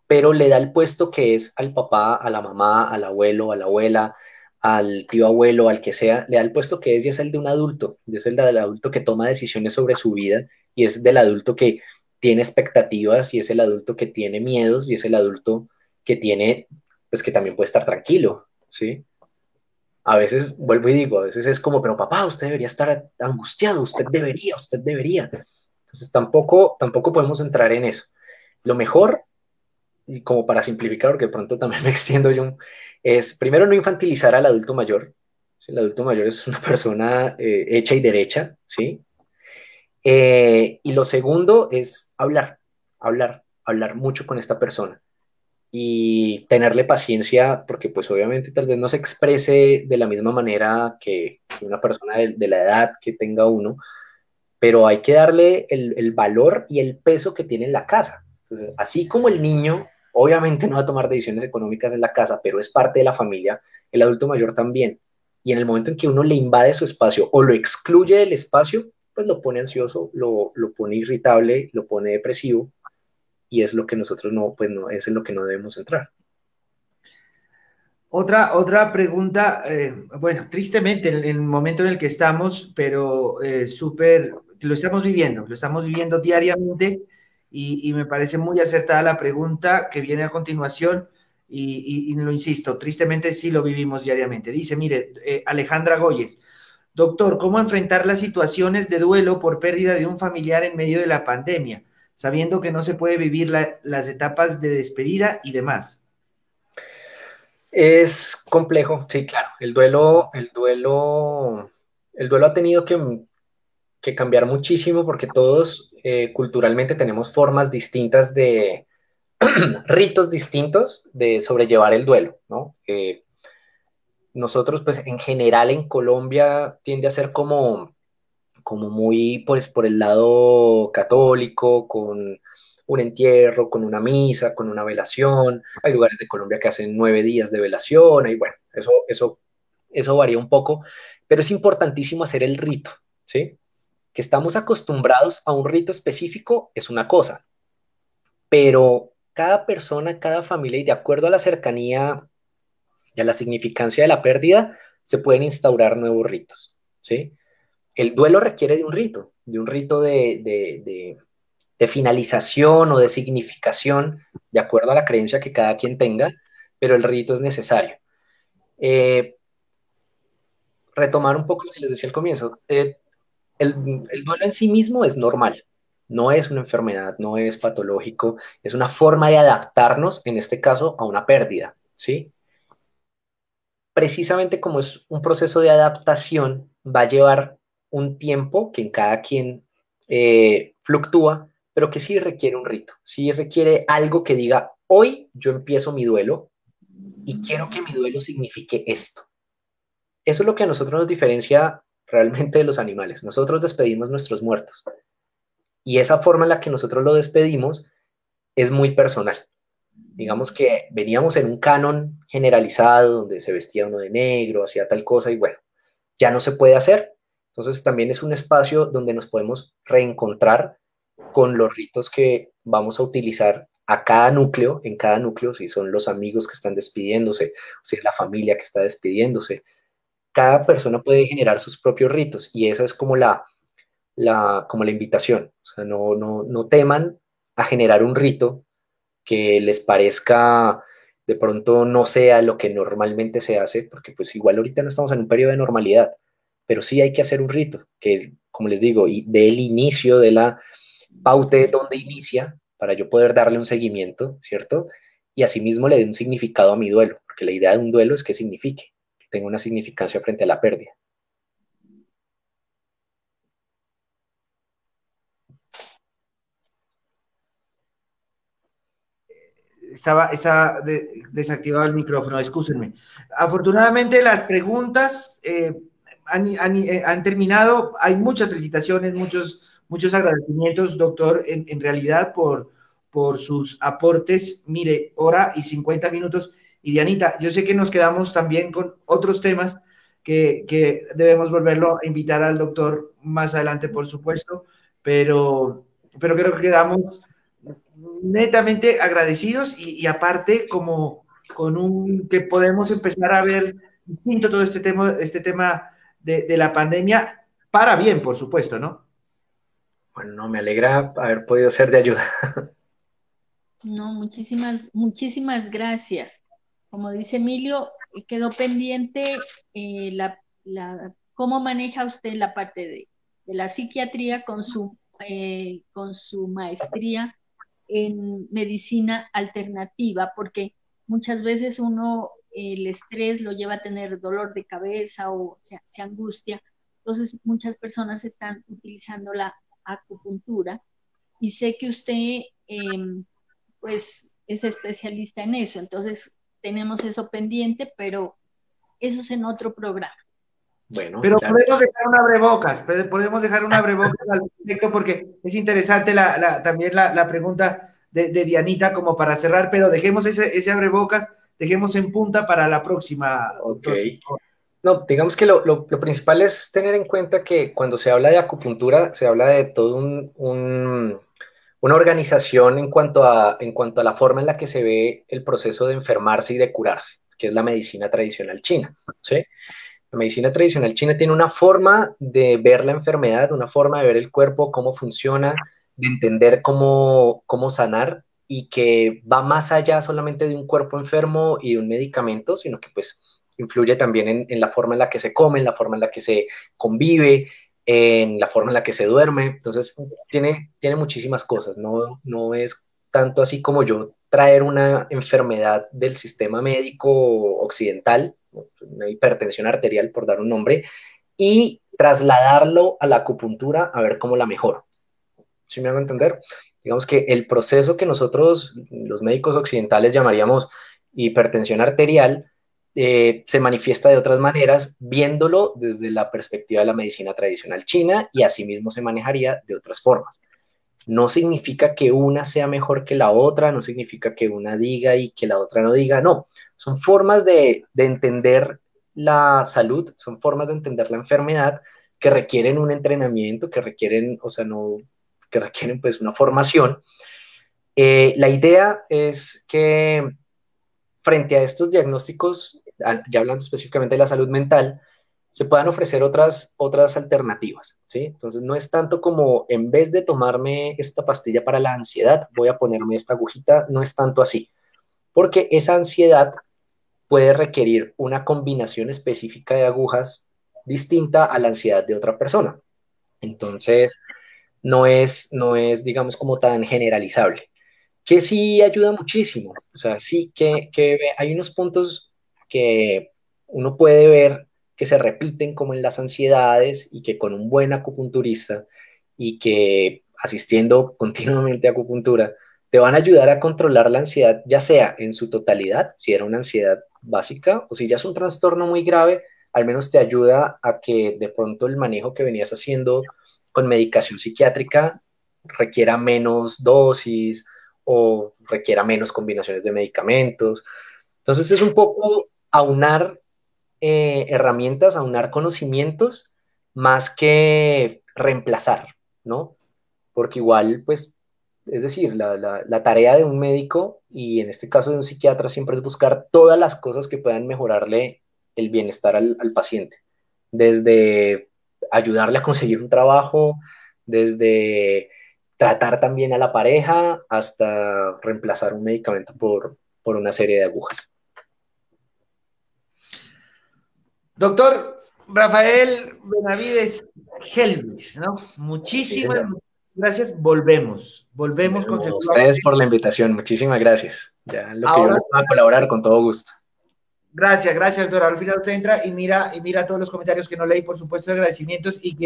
pero le da el puesto que es al papá, a la mamá, al abuelo, a la abuela, al tío abuelo, al que sea, le da el puesto que es, y es el de un adulto, y es el del adulto que toma decisiones sobre su vida, y es del adulto que tiene expectativas, y es el adulto que tiene miedos, y es el adulto que tiene, pues que también puede estar tranquilo, ¿sí? A veces, vuelvo y digo, a veces es como, pero papá, usted debería estar angustiado, usted debería. Entonces tampoco podemos entrar en eso. Lo mejor, y como para simplificar, porque de pronto también me extiendo yo, es primero no infantilizar al adulto mayor. ¿Sí? El adulto mayor es una persona hecha y derecha, ¿sí? Y lo segundo es hablar mucho con esta persona, y tenerle paciencia, porque pues obviamente tal vez no se exprese de la misma manera que una persona de la edad que tenga uno, pero hay que darle el valor y el peso que tiene en la casa. Entonces, así como el niño obviamente no va a tomar decisiones económicas en la casa, pero es parte de la familia, el adulto mayor también. Y en el momento en que uno le invade su espacio o lo excluye del espacio, pues lo pone ansioso, lo pone irritable, lo pone depresivo, y es lo que nosotros no, pues no, es en lo que no debemos entrar. Otra pregunta, bueno, tristemente en el momento en el que estamos, pero súper, lo estamos viviendo diariamente, y me parece muy acertada la pregunta que viene a continuación, y lo insisto, tristemente sí lo vivimos diariamente. Dice, mire, Alejandra Goyes, doctor, ¿cómo enfrentar las situaciones de duelo por pérdida de un familiar en medio de la pandemia, sabiendo que no se puede vivir las etapas de despedida y demás? Es complejo, sí, claro. El duelo ha tenido que cambiar muchísimo, porque todos culturalmente tenemos formas distintas ritos distintos de sobrellevar el duelo, ¿no? Nosotros, pues en general en Colombia tiende a ser como muy, pues, por el lado católico, con un entierro, con una misa, con una velación. Hay lugares de Colombia que hacen 9 días de velación, y bueno, eso varía un poco, pero es importantísimo hacer el rito, ¿sí? Que estamos acostumbrados a un rito específico es una cosa, pero cada persona, cada familia, y de acuerdo a la cercanía y a la significancia de la pérdida, se pueden instaurar nuevos ritos, ¿sí? El duelo requiere de un rito de finalización o de significación, de acuerdo a la creencia que cada quien tenga, pero el rito es necesario. Eh, Retomar un poco lo que les decía al comienzo, el, el duelo en sí mismo es normal, no es una enfermedad, no es patológico, es una forma de adaptarnos, en este caso, a una pérdida, ¿sí? Precisamente como es un proceso de adaptación, va a llevar un tiempo que en cada quien fluctúa, pero que sí requiere un rito, sí requiere algo que diga, hoy yo empiezo mi duelo y quiero que mi duelo signifique esto. Eso es lo que a nosotros nos diferencia realmente de los animales. Nosotros despedimos nuestros muertos y esa forma en la que nosotros lo despedimos es muy personal. Digamos que veníamos en un canon generalizado donde se vestía uno de negro, hacía tal cosa y bueno, ya no se puede hacer. Entonces también es un espacio donde nos podemos reencontrar con los ritos que vamos a utilizar a cada núcleo, en cada núcleo, si son los amigos que están despidiéndose, si es la familia que está despidiéndose. Cada persona puede generar sus propios ritos y esa es como como la invitación. O sea, no teman a generar un rito que les parezca de pronto no sea lo que normalmente se hace, porque pues igual ahorita no estamos en un periodo de normalidad, pero sí hay que hacer un rito, que como les digo, y del inicio de la paute donde inicia, para yo poder darle un seguimiento, ¿cierto? Y asimismo le dé un significado a mi duelo, porque la idea de un duelo es que signifique, que tenga una significancia frente a la pérdida. Desactivado el micrófono, excúsenme. Afortunadamente las preguntas han terminado. Hay muchas felicitaciones, muchos agradecimientos, doctor, en realidad por sus aportes. Mire, hora y 50 minutos. Y Dianita, yo sé que nos quedamos también con otros temas que debemos volverlo a invitar al doctor más adelante, por supuesto, pero creo que quedamos netamente agradecidos y aparte como con un que podemos empezar a ver distinto todo este tema de la pandemia para bien, por supuesto, ¿no? Bueno, no, me alegra haber podido ser de ayuda. No, muchísimas gracias. Como dice Emilio, quedó pendiente cómo maneja usted la parte de la psiquiatría con su maestría en medicina alternativa, porque muchas veces el estrés lo lleva a tener dolor de cabeza o se angustia. Entonces, muchas personas están utilizando la acupuntura y sé que usted pues es especialista en eso. Entonces, tenemos eso pendiente, pero eso es en otro programa. Bueno, pero claro. podemos dejar una abrebocas al respecto porque es interesante también la pregunta de Dianita como para cerrar, pero dejemos ese abrebocas, dejemos en punta para la próxima, Ok. doctor. No, digamos que lo principal es tener en cuenta que cuando se habla de acupuntura, se habla de todo una organización en cuanto a la forma en la que se ve el proceso de enfermarse y de curarse, que es la medicina tradicional china, ¿sí? La medicina tradicional china tiene una forma de ver la enfermedad, una forma de ver el cuerpo, cómo funciona, de entender cómo sanar y que va más allá solamente de un cuerpo enfermo y de un medicamento, sino que pues influye también en la forma en la que se come, en la forma en la que se convive, en la forma en la que se duerme. Entonces, tiene muchísimas cosas, no es tanto así como yo traer una enfermedad del sistema médico occidental, una hipertensión arterial, por dar un nombre, y trasladarlo a la acupuntura a ver cómo la mejoro. ¿Sí me hago entender? Digamos que el proceso que nosotros, los médicos occidentales, llamaríamos hipertensión arterial, se manifiesta de otras maneras, viéndolo desde la perspectiva de la medicina tradicional china y asimismo se manejaría de otras formas. No significa que una sea mejor que la otra, no significa que una diga y que la otra no diga, no, son formas de entender la salud, son formas de entender la enfermedad que requieren un entrenamiento, que requieren, o sea, no, que requieren pues una formación. La idea es que frente a estos diagnósticos, ya hablando específicamente de la salud mental, se puedan ofrecer otras alternativas, ¿sí? Entonces no es tanto como en vez de tomarme esta pastilla para la ansiedad, voy a ponerme esta agujita, no es tanto así, porque esa ansiedad puede requerir una combinación específica de agujas distinta a la ansiedad de otra persona. Entonces, no es, digamos, como tan generalizable que sí ayuda muchísimo. O sea, sí que hay unos puntos que uno puede ver que se repiten como en las ansiedades y que con un buen acupunturista y que asistiendo continuamente a acupuntura, te van a ayudar a controlar la ansiedad, ya sea en su totalidad, si era una ansiedad básica o si ya es un trastorno muy grave, al menos te ayuda a que de pronto el manejo que venías haciendo con medicación psiquiátrica requiera menos dosis o requiera menos combinaciones de medicamentos. Entonces es un poco aunar herramientas, aunar conocimientos, más que reemplazar, ¿no? Porque igual, pues, es decir, la tarea de un médico y en este caso de un psiquiatra siempre es buscar todas las cosas que puedan mejorarle el bienestar al paciente, desde ayudarle a conseguir un trabajo, desde tratar también a la pareja, hasta reemplazar un medicamento por una serie de agujas. Doctor Rafael Benavides Helvis, ¿no? Muchísimas Sí, gracias. Volvemos con bueno, a seguro. ustedes por la invitación, muchísimas gracias. Ya lo que yo Ahora, les pueda colaborar con todo gusto. gracias, doctor. Al final usted entra y mira todos los comentarios que no leí, por supuesto, agradecimientos y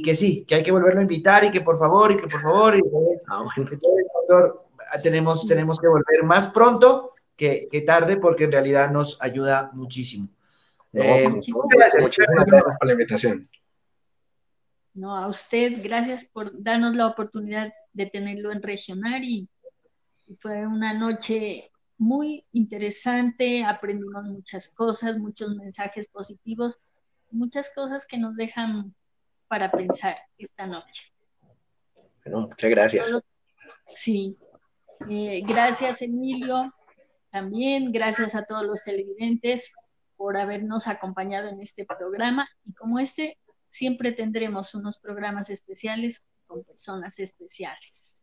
que sí, que hay que volverlo a invitar y que por favor, Bueno. doctor, tenemos que volver más pronto que tarde porque en realidad nos ayuda muchísimo. No, con todo gusto. Muchísimas gracias por la invitación. No, a usted, gracias por darnos la oportunidad de tenerlo en Regionar y fue una noche muy interesante, aprendimos muchas cosas, muchos mensajes positivos, muchas cosas que nos dejan para pensar esta noche. Bueno, muchas gracias. Sí, gracias Emilio, también gracias a todos los televidentes por habernos acompañado en este programa y como siempre tendremos unos programas especiales con personas especiales.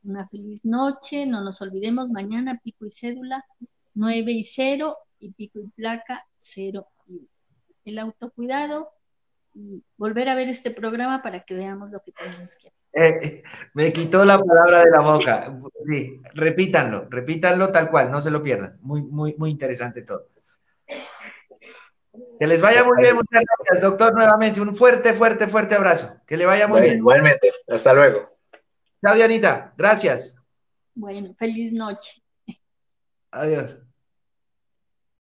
Una feliz noche, no nos olvidemos, mañana pico y cédula 9 y 0 y pico y placa 0 y 1. El autocuidado y volver a ver este programa para que veamos lo que tenemos que hacer. Me quitó la palabra de la boca. Sí, repítanlo tal cual, no se lo pierdan. Muy interesante todo. Que les vaya muy bien, muchas gracias, doctor, nuevamente. Un fuerte abrazo. Que le vaya muy bien. Igualmente, hasta luego. Chao, Dianita, gracias. Bueno, feliz noche. Adiós.